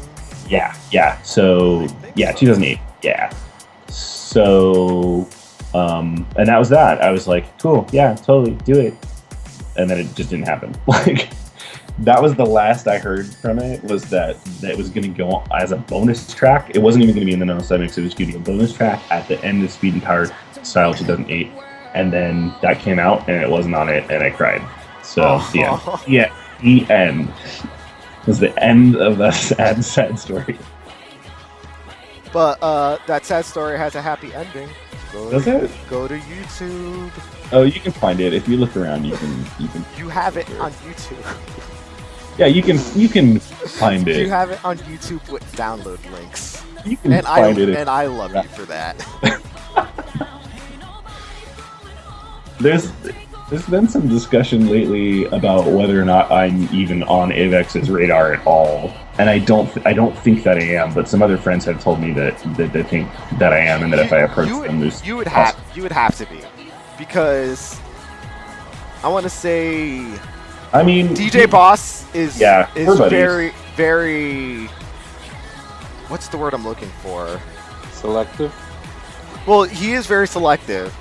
Speaker 7: yeah. So yeah, 2008. Yeah. So and that was that. I was like, cool, yeah, totally, do it. And then it just didn't happen. Like, that was the last I heard from it, was that it was going to go as a bonus track. It wasn't even going to be in the non-stop mix. It was going to be a bonus track at the end of Speed and Power Style 2008. And then that came out, and it wasn't on it, and I cried. So, the end was the end of that sad story.
Speaker 6: But that sad story has a happy ending.
Speaker 7: Does it?
Speaker 6: Go to YouTube.
Speaker 7: Oh, you can find it if you look around. You can.
Speaker 6: You have it on YouTube.
Speaker 7: Yeah, you can find it.
Speaker 6: You have it on YouTube with download links.
Speaker 7: You can find it.
Speaker 6: And I love you for that.
Speaker 7: There's been some discussion lately about whether or not I'm even on AVEX's radar at all, and I don't think that I am. But some other friends have told me that they think that I am, and that if I approach them,
Speaker 6: you would have to be, because I want to say,
Speaker 7: I mean,
Speaker 6: DJ Boss is
Speaker 7: very
Speaker 6: very. What's the word I'm looking for?
Speaker 9: Selective?
Speaker 6: Well, he is very selective,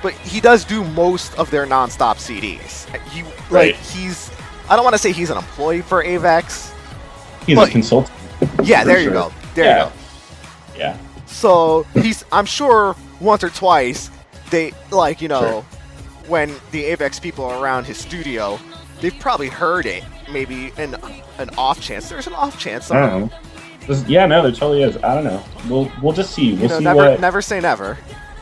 Speaker 6: but he does do most of their non-stop CDs. He's. I don't want to say he's an employee for AVEX.
Speaker 7: He's a consultant.
Speaker 6: Yeah, there you go. There you go.
Speaker 7: Yeah.
Speaker 6: So I'm sure once or twice they when the AVEX people are around his studio, they've probably heard it. Maybe an off chance. There's an off chance.
Speaker 7: I don't know. There totally is. I don't know. We'll just see. We'll see
Speaker 6: never say never.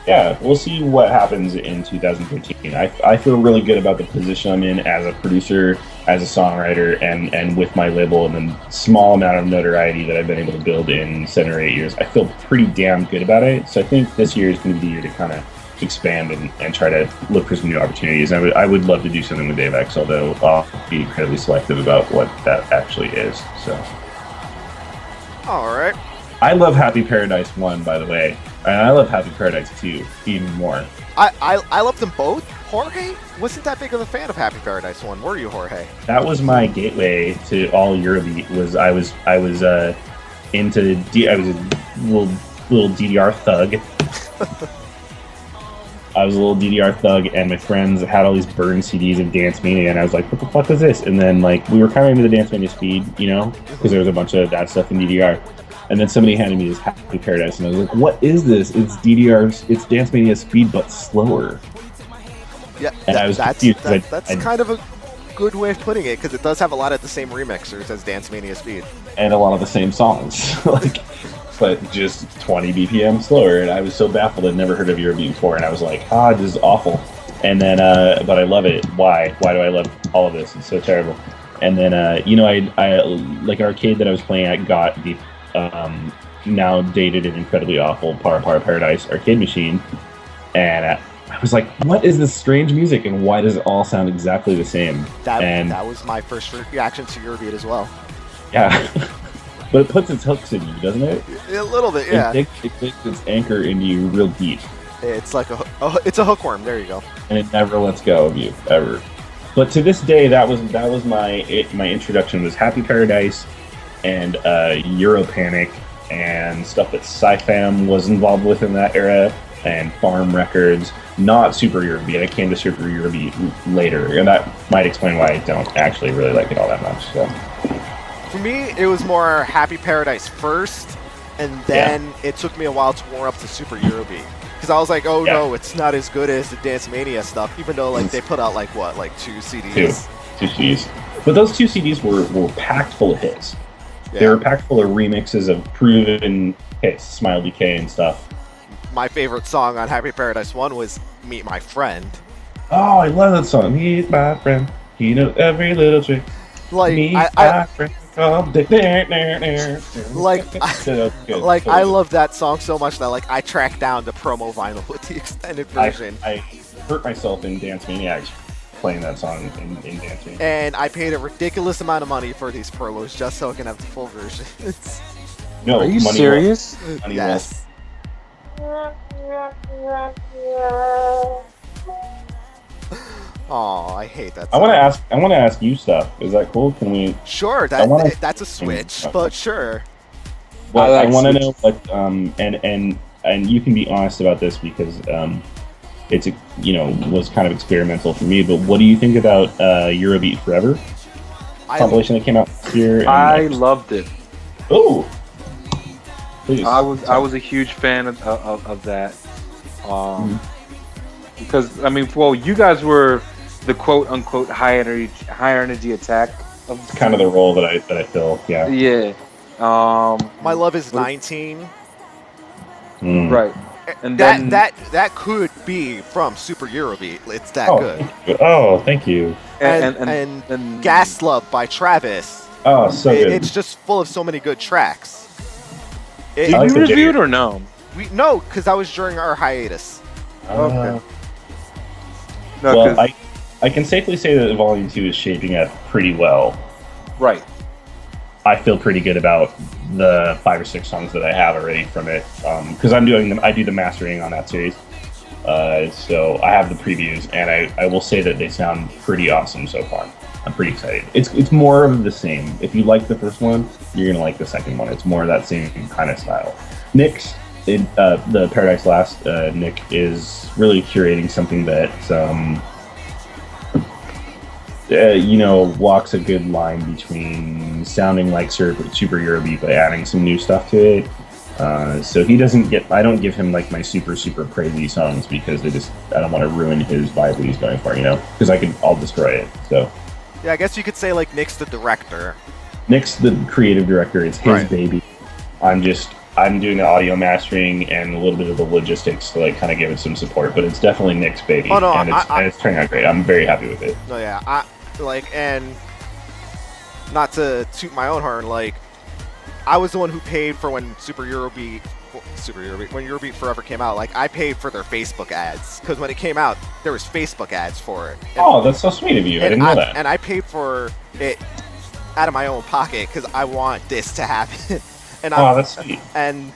Speaker 7: Yeah, we'll see what happens in 2015. I feel really good about the position I'm in as a producer, as a songwriter, and with my label and the small amount of notoriety that I've been able to build in 7 or 8 years. I feel pretty damn good about it. So I think this year is going to be the year to kind of expand and try to look for some new opportunities. I would love to do something with AVEX, although I'll be incredibly selective about what that actually is. So.
Speaker 6: All right.
Speaker 7: I love Happy Paradise 1, by the way, and I love Happy Paradise 2 even more.
Speaker 6: I love them both. Jorge wasn't that big of a fan of Happy Paradise 1, were you, Jorge?
Speaker 7: That was my gateway to all Eurobeat. I was a little DDR thug. I was a little DDR thug, and my friends had all these burned CDs of Dancemania, and I was like, what the fuck is this? And then, we were kind of into the Dancemania Speed, because there was a bunch of that stuff in DDR. And then somebody handed me this Happy Paradise, and I was like, what is this? It's Dancemania Speed, but slower.
Speaker 6: Yeah,
Speaker 7: and I was confused.
Speaker 6: That's kind of a good way of putting it, because it does have a lot of the same remixers as Dancemania Speed.
Speaker 7: And a lot of the same songs. But just 20 BPM slower, and I was so baffled. I'd never heard of Eurobeat before, and I was like, this is awful. And then, but I love it. Why do I love all of this? It's so terrible. And then, I like arcade that I was playing at got the now dated and incredibly awful Para Paradise arcade machine, and I was like, what is this strange music, and why does it all sound exactly the same?
Speaker 6: That was my first reaction to Eurobeat as well.
Speaker 7: Yeah. But it puts its hooks in you, doesn't it?
Speaker 6: A little bit, yeah.
Speaker 7: It takes its anchor into you real deep.
Speaker 6: It's like it's a hookworm. There you go.
Speaker 7: And it never lets go of you ever. But to this day, that was my introduction was Happy Paradise and Euro Panic and stuff that Sci-Fam was involved with in that era, and Farm Records. Not Super Eurobeat. I came to Super Eurobeat later, and that might explain why I don't actually really like it all that much. So.
Speaker 6: For me, it was more Happy Paradise first, and then it took me a while to warm up to Super Eurobeat. Because I was like, no, it's not as good as the Dancemania stuff, even though they put out 2 CDs. Two CDs.
Speaker 7: But those 2 CDs were packed full of hits. Yeah. They were packed full of remixes of proven hits, Smile DK and stuff.
Speaker 6: My favorite song on Happy Paradise 1 was Meet My Friend.
Speaker 7: Oh, I love that song. Meet my friend. He knows every little trick. Meet my friend. I
Speaker 6: love that song so much that I tracked down the promo vinyl with the extended version.
Speaker 7: I hurt myself in Dance Maniacs playing that song in Dance Maniacs.
Speaker 6: And I paid a ridiculous amount of money for these promos just so I can have the full version.
Speaker 7: No,
Speaker 4: Are you
Speaker 7: Money
Speaker 4: serious?
Speaker 7: Well. Money
Speaker 6: Yes. Oh, I hate that.
Speaker 7: Well.
Speaker 6: Song.
Speaker 7: I want to ask you stuff. Is that cool? Can we?
Speaker 6: Sure, that's a switch, but sure.
Speaker 7: Well,
Speaker 4: I
Speaker 7: I
Speaker 4: like
Speaker 7: want to
Speaker 4: Switch.
Speaker 7: know what and you can be honest about this because it's was kind of experimental for me. But what do you think about Eurobeat Forever compilation that came out this year? And,
Speaker 4: I loved it.
Speaker 7: oh, please.
Speaker 4: I was a huge fan of that. Because I mean, well, you guys were the quote unquote high energy attack of
Speaker 7: kind of the role that I fill. Yeah.
Speaker 4: yeah.
Speaker 6: My Love is 19.
Speaker 7: Mm.
Speaker 4: Right. And
Speaker 6: that
Speaker 4: then
Speaker 6: that could be from Super Eurobeat. It's that
Speaker 7: Oh,
Speaker 6: good.
Speaker 7: oh, thank you.
Speaker 6: And Gas Love by Travis.
Speaker 7: Oh, so good.
Speaker 6: It's just full of so many good tracks.
Speaker 4: did
Speaker 7: I like
Speaker 4: you
Speaker 7: the
Speaker 4: review it
Speaker 7: jigger.
Speaker 4: or no?
Speaker 6: No, because that was during our hiatus.
Speaker 4: Okay. No,
Speaker 7: Well,
Speaker 4: 'cause-
Speaker 7: I can safely say that Volume 2 is shaping up pretty well.
Speaker 4: right.
Speaker 7: I feel pretty good about the 5 or 6 songs that I have already from it because I do the mastering on that series. So I have the previews, and I will say that they sound pretty awesome so far. I'm pretty excited. It's more of the same. If you like the first one, you're gonna like the second one. It's more of that same kind of style. Nick's the Paradise Lost. Nick is really curating something that walks a good line between sounding like Super Eurobeat but adding some new stuff to it. So he doesn't get. I don't give him like my super crazy songs because I don't want to ruin his vibe that he's going for. Because I'll destroy it. So
Speaker 6: Yeah, I guess you could say like Nick's the director.
Speaker 7: Nick's the creative director. It's his
Speaker 6: Right.
Speaker 7: baby. I'm doing the audio mastering and a little bit of the logistics to like kind of give it some support, but it's definitely Nick's baby.
Speaker 6: Oh, no,
Speaker 7: and it's turning out great. I'm very happy with it.
Speaker 6: No, yeah, and not to toot my own horn, like I was the one who paid for when when Eurobeat Forever came out. Like I paid for their Facebook ads because when it came out, there was Facebook ads for it. And,
Speaker 7: Oh, that's so sweet of you. I didn't know that.
Speaker 6: And I paid for it out of my own pocket because I want this to happen. And
Speaker 7: That's sweet.
Speaker 6: And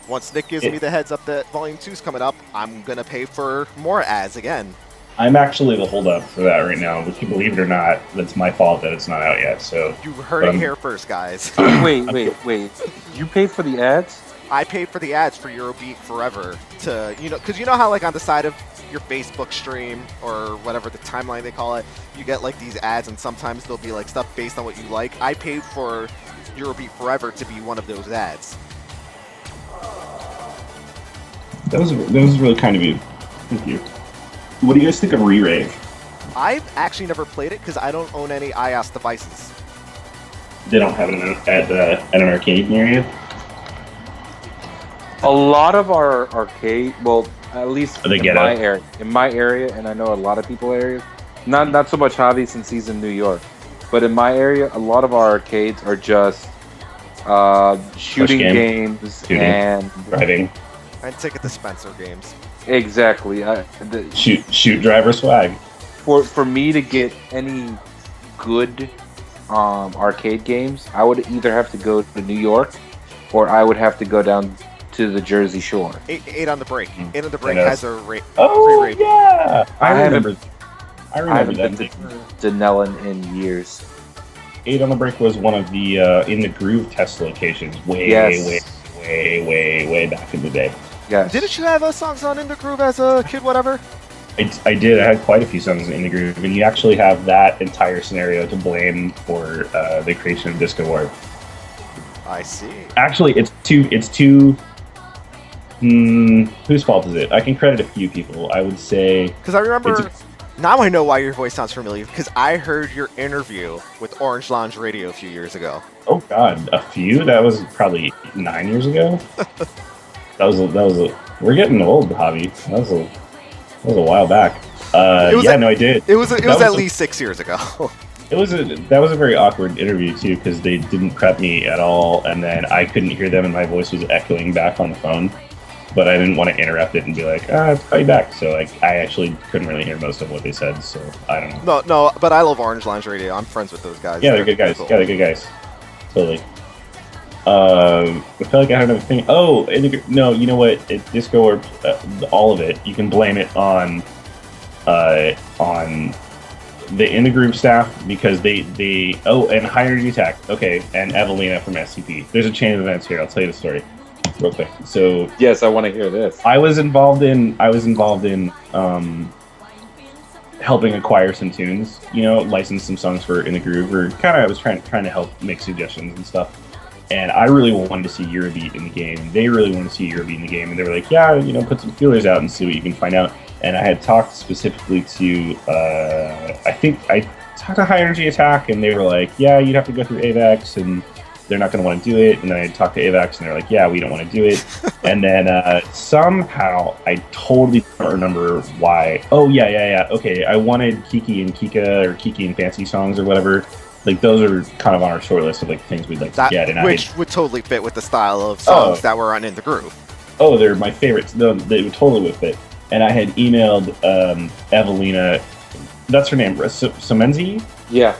Speaker 6: once Nick gives me the heads up that Volume 2's coming up, I'm gonna pay for more ads again.
Speaker 7: I'm actually the holdup for that right now, but believe it or not, that's my fault that it's not out yet. So
Speaker 6: You heard it here first, guys.
Speaker 4: Wait. You paid for the ads?
Speaker 6: I paid for the ads for Eurobeat Forever to, because you know how like on the side of your Facebook stream or whatever the timeline they call it, you get like these ads and sometimes there'll be like stuff based on what you like. I paid for Eurobeat Forever to be one of those ads.
Speaker 7: that was really kind of you. Thank you. What do you guys think of Re-Rave?
Speaker 6: I've actually never played it because I don't own any iOS devices.
Speaker 7: They don't have it at an arcade near you.
Speaker 4: A lot of our arcade, well, at least
Speaker 7: They
Speaker 4: in
Speaker 7: get
Speaker 4: my
Speaker 7: out.
Speaker 4: area, and I know a lot of people areas, not so much Javy since he's in New York, but in my area, a lot of our arcades are just shooting games
Speaker 7: Shooting.
Speaker 4: and
Speaker 7: Driving.
Speaker 6: And ticket dispenser games.
Speaker 4: exactly.
Speaker 7: Shoot driver swag.
Speaker 4: For me to get any good arcade games, I would either have to go to New York, or I would have to go down to the Jersey Shore.
Speaker 6: Eight on the break. Eight on the break
Speaker 7: I know.
Speaker 6: has a
Speaker 7: Oh
Speaker 6: free rate.
Speaker 7: yeah, I
Speaker 4: haven't-
Speaker 7: remember
Speaker 4: I haven't
Speaker 7: that.
Speaker 4: been to Denellen in years.
Speaker 7: 8 on the Break was one of the In the Groove test locations way back in the day.
Speaker 4: Yes.
Speaker 6: Didn't you have songs on In the Groove as a kid, whatever?
Speaker 7: I did. I had quite a few songs in the groove, and you actually have that entire scenario to blame for the creation of Disko Warp.
Speaker 6: I see.
Speaker 7: Actually, it's two. Whose fault is it? I can credit a few people. I would say
Speaker 6: Because I remember, now I know why your voice sounds familiar, because I heard your interview with Orange Lounge Radio a few years ago.
Speaker 7: oh god, a few. That was probably 9 years ago. that was a. We're getting old, Javi. That was a while back. I did.
Speaker 6: It was
Speaker 7: That
Speaker 6: at least 6 years ago.
Speaker 7: That was a very awkward interview too, because they didn't prep me at all, and then I couldn't hear them, and my voice was echoing back on the phone. But I didn't want to interrupt it and be like, let's call you back. So I actually couldn't really hear most of what they said. So I don't know.
Speaker 6: No, but I love Orange Lounge Radio. I'm friends with those guys.
Speaker 7: Yeah, they're good guys.
Speaker 6: cool.
Speaker 7: Yeah, they're good guys. Totally. I feel like I had another thing. Oh, no, you know what? Disko Warp, all of it. You can blame it on the In the Groove staff because they and High Energy Attack. Okay, and Evelina from SCP. There's a chain of events here. I'll tell you the story real quick. So
Speaker 4: Yes, I want to hear this.
Speaker 7: I was involved in helping acquire some tunes, license some songs for In the Groove, or kind of I was trying to help make suggestions and stuff. And I really wanted to see Eurobeat in the game. They really wanted to see Eurobeat in the game, and they were like, "Yeah, put some feelers out and see what you can find out." And I had talked specifically to, I think I talked to High Energy Attack, and they were like, "Yeah, you'd have to go through AVAX, and they're not going to want to do it." And then I talked to AVAX, and they're like, "Yeah, we don't want to do it." And then somehow, I totally don't remember why. Oh, yeah. Okay, I wanted Kiki and Kika, or Kiki and Fancy songs, or whatever. Like, those are kind of on our short list of like things we'd like to get. And
Speaker 6: which would totally fit with the style of songs that were on In the Groove.
Speaker 7: Oh, they're my favorites. No, they would totally would fit. And I had emailed Evelina. That's her name, Semenzi?
Speaker 4: Yeah.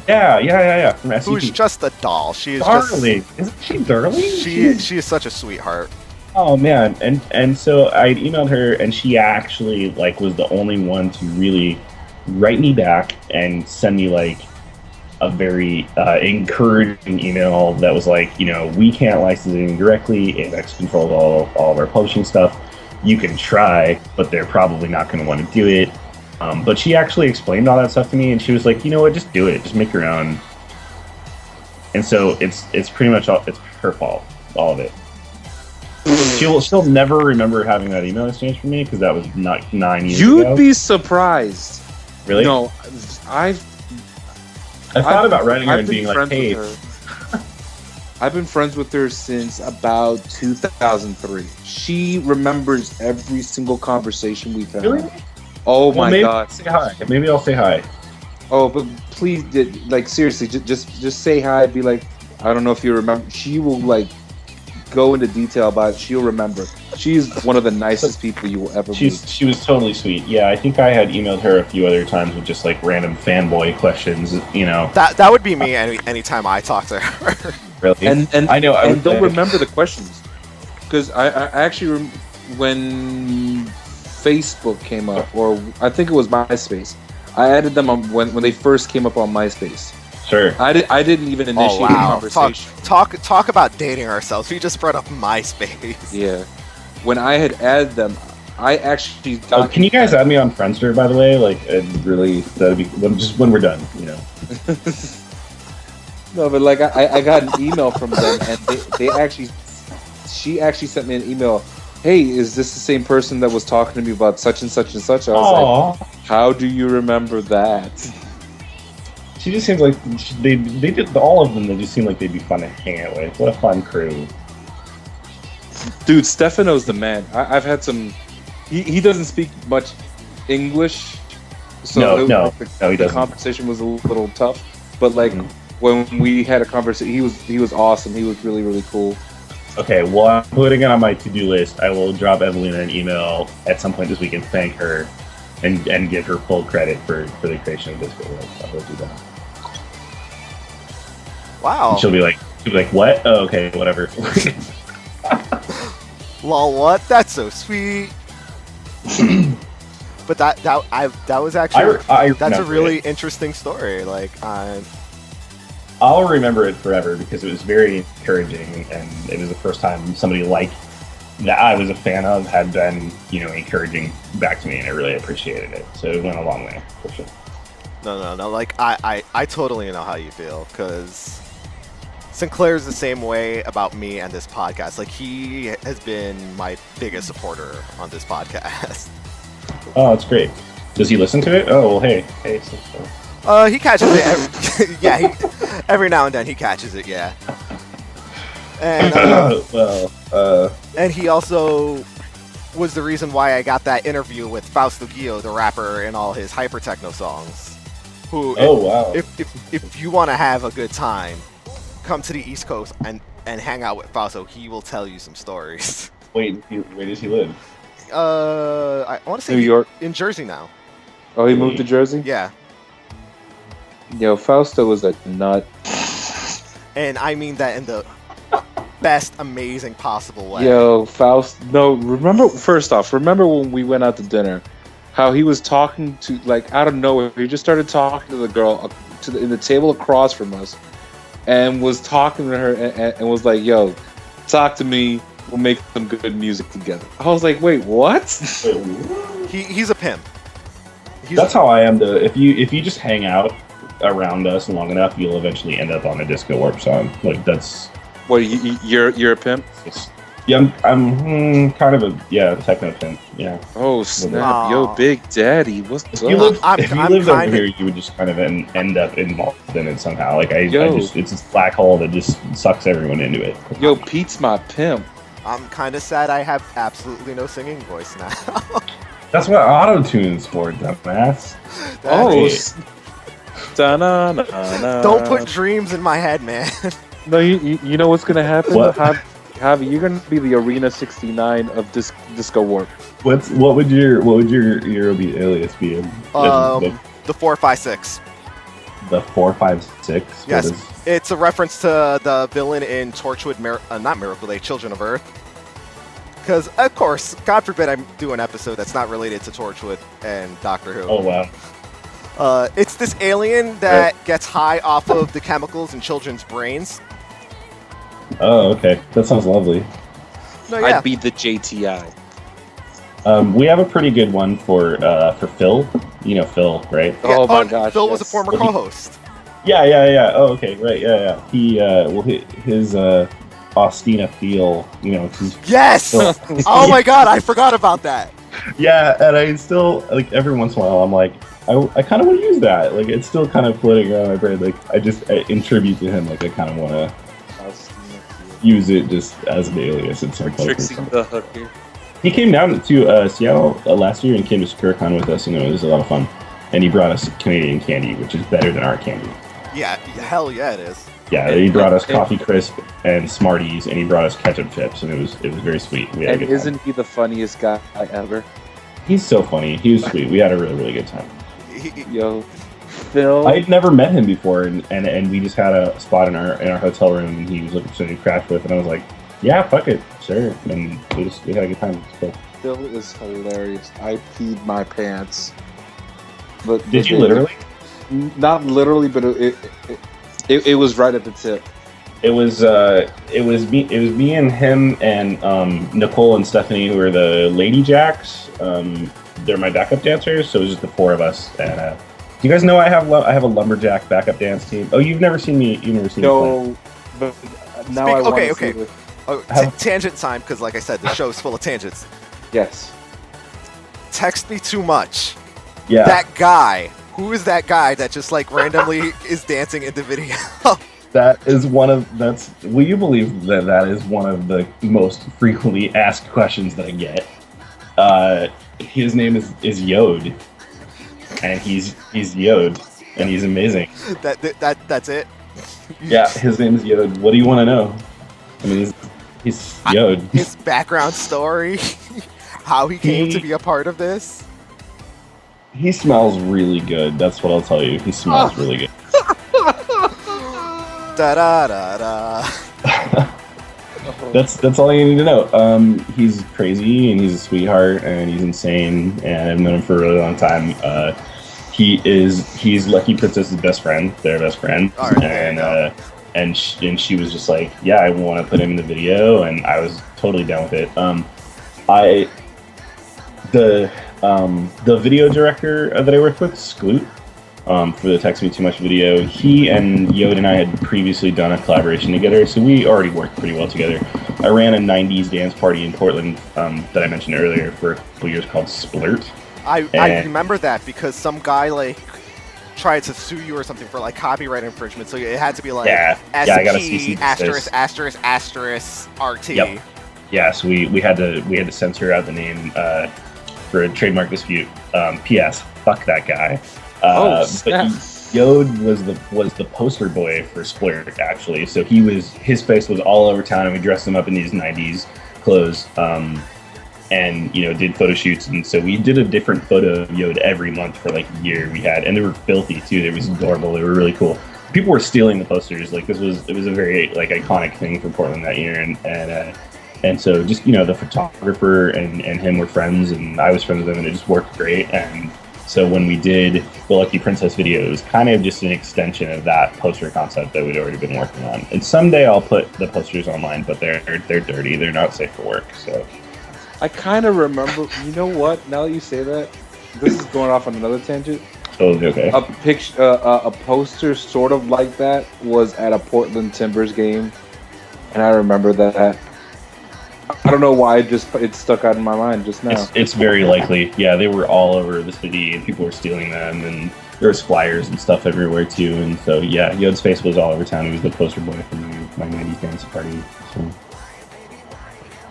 Speaker 7: Yeah. From SCP.
Speaker 6: Who's just a doll. She is
Speaker 7: darling. Isn't she darling?
Speaker 6: She is such a sweetheart.
Speaker 7: Oh man, and so I emailed her, and she actually was the only one to really write me back and send me a very encouraging email that was like, we can't license anything directly. AVEX controls all of our publishing stuff. You can try, but they're probably not going to want to do it. But she actually explained all that stuff to me, and she was like, you know what, just do it. Just make your own. And so it's pretty much it's her fault, all of it. She'll never remember having that email exchange from me because that was not 9 years ago.
Speaker 4: You'd be surprised.
Speaker 7: Really?
Speaker 4: No, I
Speaker 7: thought about writing her and being like, hey.
Speaker 4: I've been friends with her since about 2003. She remembers every single conversation we've had.
Speaker 7: Really?
Speaker 4: Oh my god.
Speaker 7: Say hi. Maybe I'll say hi.
Speaker 4: Oh, but please, seriously, just say hi. Be like, I don't know if you remember. She will go into detail about it. She'll remember. She's one of the nicest people you will ever meet.
Speaker 7: She was totally sweet. Yeah, I think I had emailed her a few other times with just random fanboy questions.
Speaker 6: That would be me anytime I talk to her.
Speaker 7: Really?
Speaker 4: And
Speaker 7: I know.
Speaker 4: And don't remember the questions because I actually when Facebook came up, or I think it was MySpace. I added them on when they first came up on MySpace.
Speaker 7: Sure.
Speaker 4: I didn't even initiate a conversation.
Speaker 6: Talk about dating ourselves. We just brought up MySpace.
Speaker 4: Yeah. When I had added them, I actually got...
Speaker 7: can you guys add me on Friendster, by the way? Really, that'd be just when we're done,
Speaker 4: No, but I got an email from them, and she actually sent me an email. Hey, is this the same person that was talking to me about such and such and such? I was like, how do you remember that?
Speaker 7: She just seems like they did all of them. They just seem like they'd be fun to hang out with. What a fun crew,
Speaker 4: dude! Stefano's the man. I've had some. He doesn't speak much English, so
Speaker 7: he doesn't.
Speaker 4: The conversation was a little tough. But when we had a conversation, he was awesome. He was really, really cool.
Speaker 7: Okay, well, I'm putting it on my to-do list. I will drop Evelina an email at some point this week and thank her and give her full credit for the creation of this video. I will do that.
Speaker 6: Wow.
Speaker 7: And she'll be like, what? Oh, okay, whatever.
Speaker 6: Lol, what? That's so sweet. But that was actually that's a really interesting story.
Speaker 7: I'll remember it forever because it was very encouraging, and it was the first time somebody that I was a fan of had been, encouraging back to me, and I really appreciated it. So it went a long way, for sure.
Speaker 6: No. I totally know how you feel, because Sinclair's the same way about me and this podcast. He has been my biggest supporter on this podcast.
Speaker 7: Oh, that's great. Does he listen to it? Oh, well, hey.
Speaker 6: He catches it. Every now and then he catches it. Yeah. And and he also was the reason why I got that interview with Fausto Guillo, the rapper, in all his hyper techno songs.
Speaker 7: Wow!
Speaker 6: If you want to have a good time, come to the East Coast and hang out with Fausto. He will tell you some stories.
Speaker 7: Wait, where does he live?
Speaker 6: I want to say
Speaker 4: New York,
Speaker 6: in Jersey now.
Speaker 4: Oh, he moved to Jersey?
Speaker 6: Yeah.
Speaker 4: Fausto was a nut.
Speaker 6: And I mean that in the best amazing possible way.
Speaker 4: Yo, Faust. No, remember when we went out to dinner, how he was talking to, like, out of nowhere, he just started talking to the girl in the table across from us, and was talking to her and was like, "Yo, talk to me. We'll make some good music together." I was like, "Wait, what?"
Speaker 6: He's a pimp.
Speaker 7: That's how I am. If you just hang out around us long enough, you'll eventually end up on a Disko Warp song. Like that's.
Speaker 4: What, you're a pimp?
Speaker 7: Yeah, I'm kind of a techno pimp. Yeah.
Speaker 4: Oh snap! Yo, Big Daddy, what's up?
Speaker 7: If you lived over here, you would just kind of end up involved in it somehow. Like it's this black hole that just sucks everyone into it.
Speaker 4: Yo, Pete's my pimp.
Speaker 6: I'm kind of sad I have absolutely no singing voice now.
Speaker 7: That's what auto-tune's for, dumbass.
Speaker 6: Don't put dreams in my head, man.
Speaker 4: No, you know what's gonna happen?
Speaker 7: What?
Speaker 4: Javi, you're gonna be the Arena 69 of Disko Warp.
Speaker 7: What would your Eurobeat alias be?
Speaker 6: The 456.
Speaker 7: The 456.
Speaker 6: Yes, it's a reference to the villain in Torchwood, not Miracle Day, Children of Earth. Because of course, God forbid I do an episode that's not related to Torchwood and Doctor Who.
Speaker 7: Oh wow.
Speaker 6: It's this alien that gets high off of the chemicals in children's brains.
Speaker 7: Oh, okay. That sounds lovely.
Speaker 6: No, yeah.
Speaker 4: I'd be the JTI.
Speaker 7: We have a pretty good one for Phil. You know Phil, right?
Speaker 6: Yeah,
Speaker 4: oh my gosh.
Speaker 6: Phil was a former co-host.
Speaker 7: Yeah. Oh, okay, right. Yeah. He his Austina feel. You know.
Speaker 6: Yes. Oh my God, I forgot about that.
Speaker 7: Yeah, and I still like every once in a while I'm like. I kind of want to use that. Like, it's still kind of floating around my brain. Like, in tribute to him, like, I kind of want to use it just as an alias in some places.
Speaker 4: Trixie the Hooker.
Speaker 7: He came down to Seattle last year and came to SecurCon with us, and it was a lot of fun. And he brought us Canadian candy, which is better than our candy.
Speaker 6: Yeah, hell yeah, it is.
Speaker 7: Yeah, he brought us Coffee Crisp and Smarties, and he brought us ketchup chips, and it was very sweet. We had a good time.
Speaker 4: Isn't he the funniest guy ever?
Speaker 7: He's so funny. He was sweet. We had a really, really good time.
Speaker 4: Yo, Phil.
Speaker 7: I'd never met him before, and we just had a spot in our hotel room, and he was looking for something to crash with, and I was like, "Yeah, fuck it, sure." And we had a good time. So.
Speaker 4: Phil is hilarious. I peed my pants. But
Speaker 7: did you literally?
Speaker 4: Not literally, but it was right at the tip.
Speaker 7: It was me and him and Nicole and Stephanie, who are the Lady Jacks. They're my backup dancers, so it was just the four of us. And do you guys know I have a lumberjack backup dance team? Oh, you've never seen me. You've never seen me play.
Speaker 4: But now I want to see it.
Speaker 6: Tangent time, because like I said, the show's full of tangents.
Speaker 4: Yes.
Speaker 6: Text me too much.
Speaker 7: Yeah.
Speaker 6: That guy. Who is that guy that just like randomly is dancing in the video?
Speaker 7: That is will you believe that is one of the most frequently asked questions that I get. His name is Yod, and he's Yod, and he's amazing.
Speaker 6: That's it?
Speaker 7: Yeah, his name is Yod. What do you want to know? I mean, he's Yod.
Speaker 6: His background story, how he came to be a part of this.
Speaker 7: He smells really good. That's what I'll tell you. He smells really good.
Speaker 6: Da da da da.
Speaker 7: That's all you need to know. He's crazy and he's a sweetheart and he's insane, and I've known him for a really long time. He's Lucky Princess's best friend. Their best friend. Right, and she was just like, yeah, I want to put him in the video, and I was totally down with it. The video director that I worked with, Skloot, for the Text Me Too Much video, he and Yod and I had previously done a collaboration together, so we already worked pretty well together. I ran a 90s dance party in Portland that I mentioned earlier for a couple years called Splurt.
Speaker 6: I remember that because some guy like tried to sue you or something for like copyright infringement, so it had to be like
Speaker 7: I got a cease
Speaker 6: ***** RT.
Speaker 7: Yep. Yeah, so we had to censor out the name for a trademark dispute. P.S. Fuck that guy. But Yod was the poster boy for Splurt, actually. So his face was all over town, and we dressed him up in these 90s clothes, and did photo shoots. And so we did a different photo of Yod every month for like a year. And they were filthy too. They was adorable. They were really cool. people were stealing the posters. Like it was a very like iconic thing for Portland that year, and so just the photographer and him were friends, and I was friends with him, and it just worked great. And so when we did the Lucky Princess video, it was kind of just an extension of that poster concept that we'd already been working on. And someday I'll put the posters online, but they're dirty. They're not safe for work. So
Speaker 4: I kind of remember. You know what? Now that you say that, this is going off on another tangent.
Speaker 7: totally okay.
Speaker 4: A poster sort of like that was at a Portland Timbers game, and I remember that. I don't know why it stuck out in my mind just now.
Speaker 7: It's very likely. Yeah, they were all over the city, and people were stealing them, and there was flyers and stuff everywhere too. And so yeah, Yode's face was all over town. He was the poster boy for my 90s dance party. So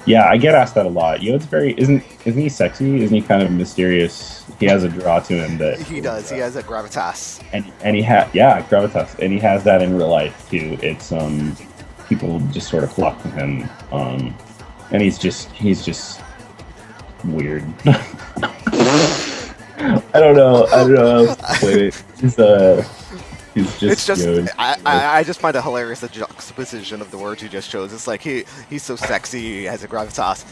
Speaker 7: yeah, I get asked that a lot. Yode's isn't he sexy? Isn't he kind of mysterious? He has a draw to him that
Speaker 6: He does. He has a gravitas.
Speaker 7: and he gravitas, and he has that in real life too. It's people just sort of flock to him. And he's just weird. I don't know how to explain it. He's just.
Speaker 6: It's just
Speaker 7: Yode.
Speaker 6: I just find it hilarious the juxtaposition of the words you just chose. It's like he's so sexy, he has a gravitas,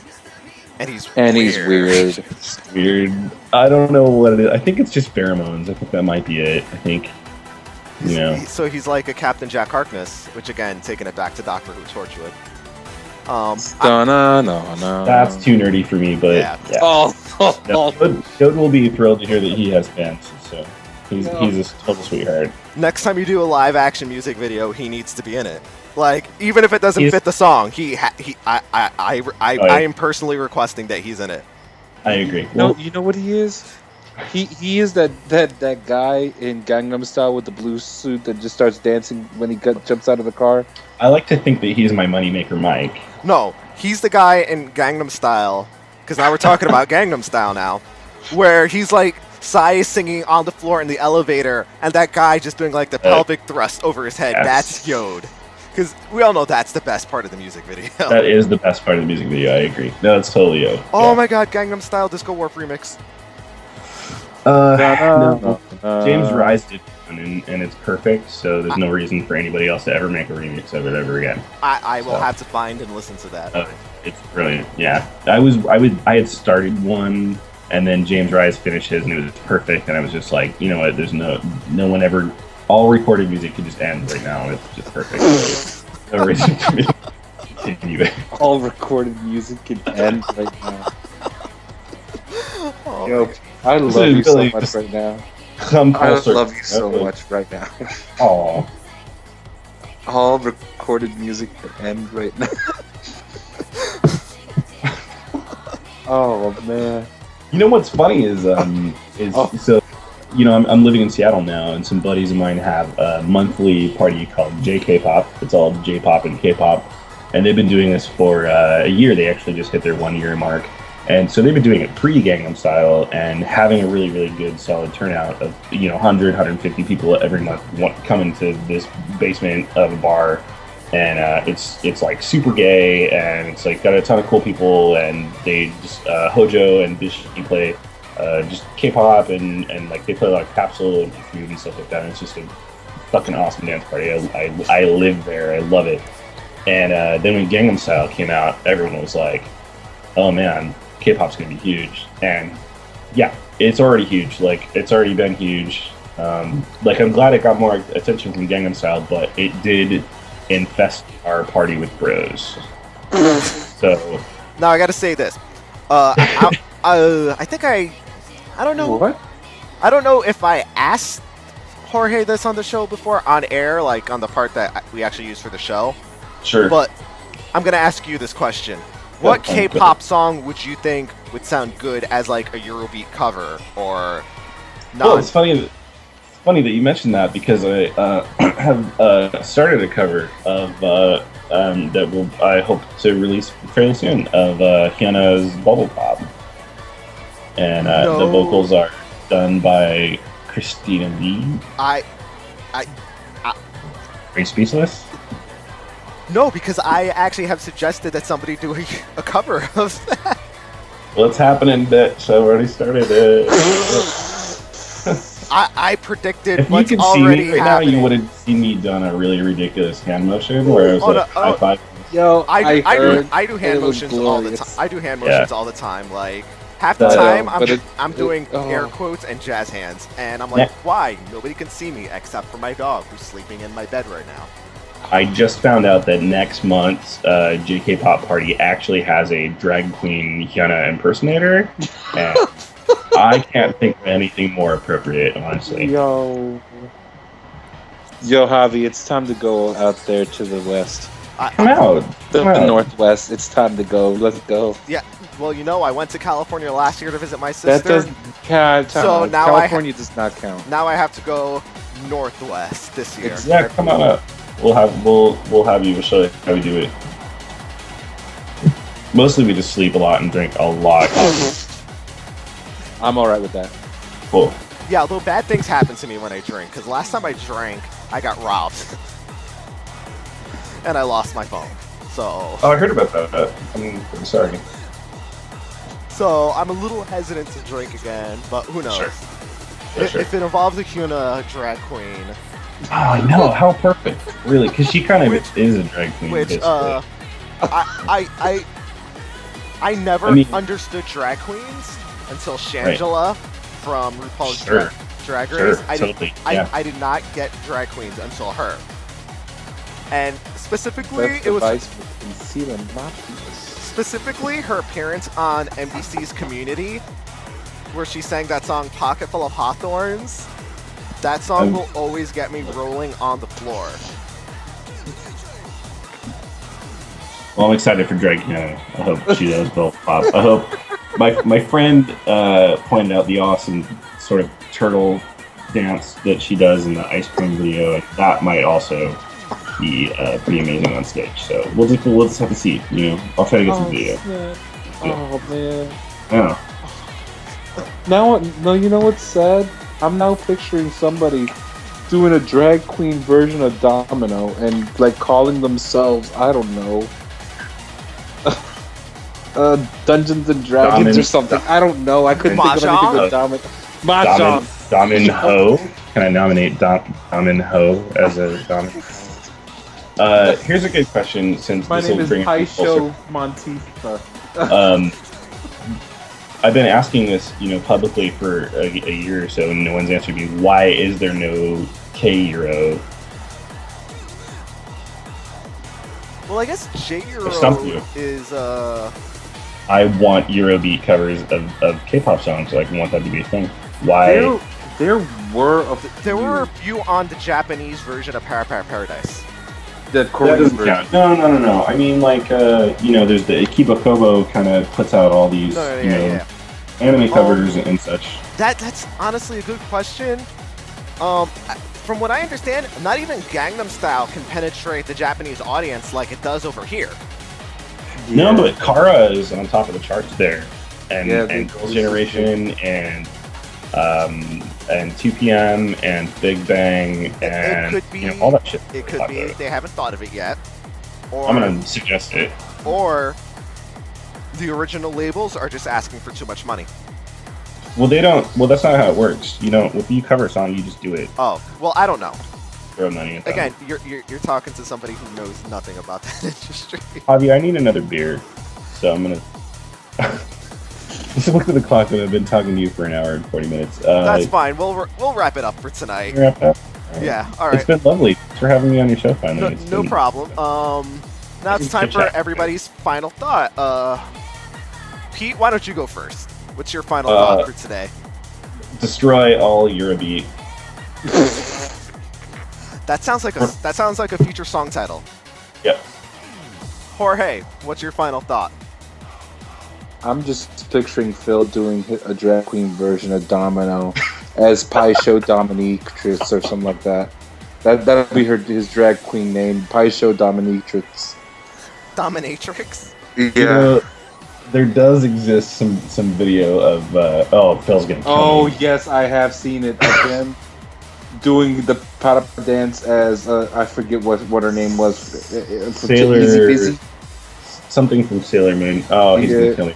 Speaker 6: and he's
Speaker 4: weird.
Speaker 7: It's weird. I don't know what it is. I think it's just pheromones. I think that might be it. I think.
Speaker 6: So he's like a Captain Jack Harkness, which again, taking it back to Doctor Who Torchwood.
Speaker 7: That's too nerdy for me, but yeah. Yode will be thrilled to hear that he has fans. So he's a total sweetheart.
Speaker 6: Next time you do a live action music video, he needs to be in it. Like even if it doesn't fit the song, I am personally requesting that he's in it.
Speaker 7: I agree.
Speaker 4: No, you know what he is? He is that guy in Gangnam Style with the blue suit that just starts dancing when he jumps out of the car.
Speaker 7: I like to think that he's my moneymaker, Mike.
Speaker 6: No, he's the guy in Gangnam Style, because now we're talking about Gangnam Style now, where he's like Psy singing on the floor in the elevator, and that guy just doing like the pelvic thrust over his head.
Speaker 7: Yes.
Speaker 6: That's Yode. Because we all know that's the best part of the music video.
Speaker 7: That is the best part of the music video, I agree. No, that's totally Yode.
Speaker 6: Oh my god, Gangnam Style Disko Warp remix.
Speaker 7: No. James Rise did one, and it's perfect, so there's no reason for anybody else to ever make a remix of it ever again.
Speaker 6: I will have to find and listen to that.
Speaker 7: It's brilliant, yeah. I had started one, and then James Rise finished his, and it was perfect, and I was just like, you know what, there's no one ever, all recorded music could just end right now, and it's just perfect. So no reason for me to continue it.
Speaker 4: All recorded music can end right now. Yo, I love you so much right now. I love you so much right now.
Speaker 7: Aww.
Speaker 4: All recorded music can end right now. Oh man.
Speaker 7: You know what's funny is so I'm living in Seattle now, and some buddies of mine have a monthly party called JK-pop. It's all J-pop and K-pop, and they've been doing this for a year. They actually just hit their 1 year mark. And so they've been doing it pre-Gangnam Style and having a really, really good, solid turnout of 100, 150 people every month coming to this basement of a bar, and it's like super gay, and it's like got a ton of cool people, and they just Hojo and Bishi play just K-pop, and like they play like Capsule and Food and stuff like that. And it's just a fucking awesome dance party. I live there. I love it. And then when Gangnam Style came out, everyone was like, "Oh man, K-pop's gonna be huge." And yeah, it's already huge. Like it's already been huge. Like I'm glad it got more attention from Gangnam Style, but it did infest our party with bros. So
Speaker 6: now I gotta say this. I don't know.
Speaker 4: What?
Speaker 6: I don't know if I asked Jorge this on the show before on air, like on the part that we actually used for the show.
Speaker 7: Sure.
Speaker 6: But I'm gonna ask you this question. What K-pop song would you think would sound good as like a Eurobeat cover or not?
Speaker 7: Well, it's funny that you mentioned that, because I have started a cover of that I hope to release fairly soon, of Hyuna's Bubble Pop, and the vocals are done by Christina Lee.
Speaker 6: Are
Speaker 7: you speechless?
Speaker 6: No, because I actually have suggested that somebody do a cover of that.
Speaker 7: Well, it's happening, bitch. I've already started it.
Speaker 6: I predicted
Speaker 7: If you
Speaker 6: what's
Speaker 7: could see
Speaker 6: already
Speaker 7: me right
Speaker 6: happening.
Speaker 7: now, you would have seen me done a really ridiculous hand motion where I was
Speaker 6: Oh, no,
Speaker 7: like high five.
Speaker 9: Yo,
Speaker 6: I
Speaker 9: heard
Speaker 6: do hand
Speaker 9: it was
Speaker 6: motions all the time.
Speaker 9: glorious.
Speaker 6: I do hand
Speaker 7: Yeah.
Speaker 6: motions all the time. Like half the
Speaker 7: But,
Speaker 6: time,
Speaker 9: but
Speaker 6: I'm doing
Speaker 9: oh.
Speaker 6: air quotes and jazz hands, and I'm like,
Speaker 7: Yeah.
Speaker 6: why? Nobody can see me except for my dog who's sleeping in my bed right now.
Speaker 7: I just found out that next month's JK Pop Party actually has a drag queen Hyuna impersonator, and I can't think of anything more appropriate, honestly.
Speaker 4: Yo, Javi, it's time to go out there to the west,
Speaker 7: Come out.
Speaker 4: the
Speaker 7: Come out.
Speaker 4: northwest. It's time to go. Let's go.
Speaker 6: Yeah. Well, you know, I went to California last year to visit my
Speaker 4: That
Speaker 6: sister.
Speaker 4: doesn't count.
Speaker 6: So now
Speaker 4: California does not count.
Speaker 6: Now I have to go northwest this year.
Speaker 7: Yeah, come on up. We'll have you. We'll show you how we do it. Mostly we just sleep a lot and drink a lot.
Speaker 4: I'm all right with that.
Speaker 7: Cool.
Speaker 6: Yeah, although bad things happen to me when I drink, because last time I drank, I got robbed. And I lost my phone. So
Speaker 7: Oh, I heard about that. I'm sorry.
Speaker 6: so I'm a little hesitant to drink again, but who knows?
Speaker 7: Sure. Yeah, sure.
Speaker 6: If it involves a Hyuna drag queen,
Speaker 7: Oh, I know. How perfect. Really, because she kind of
Speaker 6: Which-
Speaker 7: is a drag queen.
Speaker 6: which
Speaker 7: basically.
Speaker 6: I never
Speaker 7: I mean-
Speaker 6: understood drag queens until Shangela from RuPaul's
Speaker 7: Sure.
Speaker 6: Drag
Speaker 7: Sure,
Speaker 6: Race.
Speaker 7: totally. Yeah.
Speaker 6: I did not get drag queens until her. And specifically,
Speaker 4: That's
Speaker 6: it was
Speaker 4: device for concealing mafiosos.
Speaker 6: specifically her appearance on NBC's Community, where she sang that song "Pocket Full of Hawthorns." That song will always get me rolling on the floor.
Speaker 7: Well, I'm excited for Drag Hyuna. I hope she does both pop. I hope my friend pointed out the awesome sort of turtle dance that she does in the ice cream video, and that might also be pretty amazing on stage. So we'll just have to see. You know, I'll try to get some video.
Speaker 4: Snap. Oh man.
Speaker 7: Yeah.
Speaker 4: No, you know what's sad? I'm now picturing somebody doing a drag queen version of Domino and like calling themselves, I don't know, Dungeons and Dragons or something. I don't know. I couldn't think of anything with Domino. Mahjong.
Speaker 7: Domin-ho. Can I nominate Domin-ho as a Domin? Here's a good question, since
Speaker 4: My
Speaker 7: this
Speaker 4: name
Speaker 7: will
Speaker 4: is
Speaker 7: bring it full
Speaker 4: Paisho Montifa.
Speaker 7: I've been asking this, publicly for a year or so, and no one's answered me. Why is there no K-Euro?
Speaker 6: Well, I guess J-Euro
Speaker 7: Stump you.
Speaker 6: is
Speaker 7: I want Eurobeat covers of K-pop songs, so I want that to be a thing. Why?
Speaker 4: There were
Speaker 6: a few on the Japanese version of Paradise.
Speaker 4: that
Speaker 7: That
Speaker 4: Korean
Speaker 7: doesn't
Speaker 4: version.
Speaker 7: count. No. I mean, there's the Akiba Kobo kind of puts out all these, anime covers and such.
Speaker 6: That's honestly a good question. From what I understand, not even Gangnam Style can penetrate the Japanese audience like it does over here.
Speaker 7: No, but Kara is on top of the charts there, and
Speaker 4: Yeah,
Speaker 7: Girls' Generation, and 2 PM, and Big Bang, and
Speaker 6: it could be
Speaker 7: all that shit.
Speaker 6: It could be they haven't thought of it yet, or
Speaker 7: I'm gonna suggest it.
Speaker 6: or the original labels are just asking for too much money.
Speaker 7: Well, they don't. Well, that's not how it works. You don't. If you cover a song, you just do it.
Speaker 6: Oh, well, I don't know.
Speaker 7: Throw money at them.
Speaker 6: Again, you're talking to somebody who knows nothing about that industry.
Speaker 7: Javi, I need another beer, so I'm gonna. Just look at the clock, and I've been talking to you for an hour and 40 minutes.
Speaker 6: That's fine. We'll wrap it up for tonight.
Speaker 7: Wrap up. All right.
Speaker 6: Yeah. All right.
Speaker 7: It's been lovely. Thanks for having me on your show finally.
Speaker 6: No problem. Now it's time for
Speaker 7: Chit-chat.
Speaker 6: everybody's final thought. Pete, why don't you go first? What's your final thought for today?
Speaker 7: Destroy all Eurobeat.
Speaker 6: That sounds like a future song title.
Speaker 7: Yep.
Speaker 6: Jorge, what's your final thought?
Speaker 4: I'm just picturing Phil doing a drag queen version of Domino as Paisho Dominatrix or something like that. That'll be his drag queen name, Paisho Dominatrix.
Speaker 6: Dominatrix?
Speaker 7: There does exist some video of Phil's gonna kill me.
Speaker 4: Yes, I have seen it again. Doing the para dance as I forget what her name was.
Speaker 7: Sailor
Speaker 4: Easy Busy.
Speaker 7: Something from Sailor Moon. Oh, he's
Speaker 4: Yeah.
Speaker 7: gonna kill me.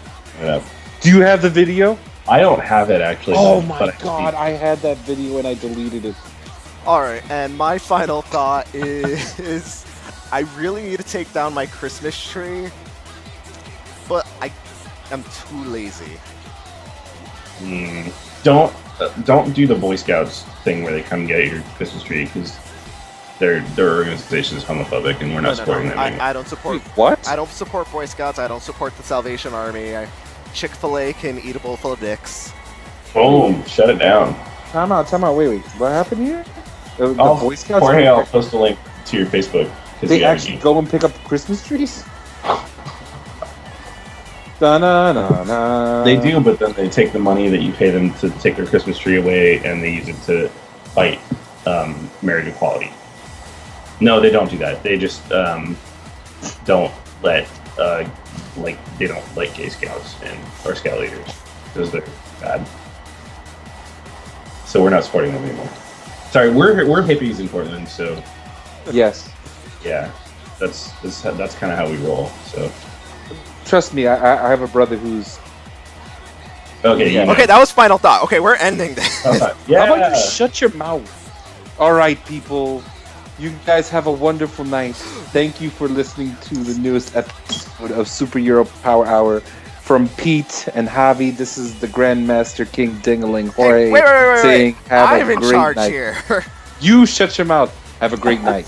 Speaker 4: Do you have the video?
Speaker 7: I don't have it actually.
Speaker 4: Oh
Speaker 7: but
Speaker 4: my god, I had that video and I deleted it.
Speaker 6: Alright, and my final thought is I really need to take down my Christmas tree, but I am too lazy.
Speaker 7: Don't do the Boy Scouts thing where they come get your Christmas tree because their organization is homophobic and we're not supporting them anymore.
Speaker 6: I don't support.
Speaker 4: Wait, what?
Speaker 6: I don't support Boy Scouts. I don't support the Salvation Army. Chick-fil-A can eat a bowl full of dicks.
Speaker 7: Boom! Shut it down.
Speaker 4: Time out. Wait. What happened here? The Boy Scouts?
Speaker 7: Jorge, I'll post a link to your Facebook.
Speaker 4: They actually go and pick up Christmas trees? Da-na-na-na.
Speaker 7: They do, but then they take the money that you pay them to take their Christmas tree away and they use it to fight marriage equality. No, they don't do that. They just don't let they don't like gay scouts or scout leaders because they're bad. So we're not supporting them anymore. Sorry, we're hippies in Portland, so
Speaker 4: Yes.
Speaker 7: yeah, that's kind of how we roll. So
Speaker 4: Trust me, I have a brother who's...
Speaker 7: okay,
Speaker 4: Yeah.
Speaker 6: Okay, that was final thought. Okay, we're ending this.
Speaker 7: yeah.
Speaker 4: How about you shut your mouth? Alright, people. You guys have a wonderful night. Thank you for listening to the newest episode of Super Euro Power Hour. From Pete and Javi, this is the Grandmaster King Dingaling Jorge
Speaker 6: Wait.
Speaker 4: saying have
Speaker 6: I'm
Speaker 4: a
Speaker 6: in
Speaker 4: great
Speaker 6: charge
Speaker 4: night.
Speaker 6: here.
Speaker 4: You shut your mouth. Have a great night.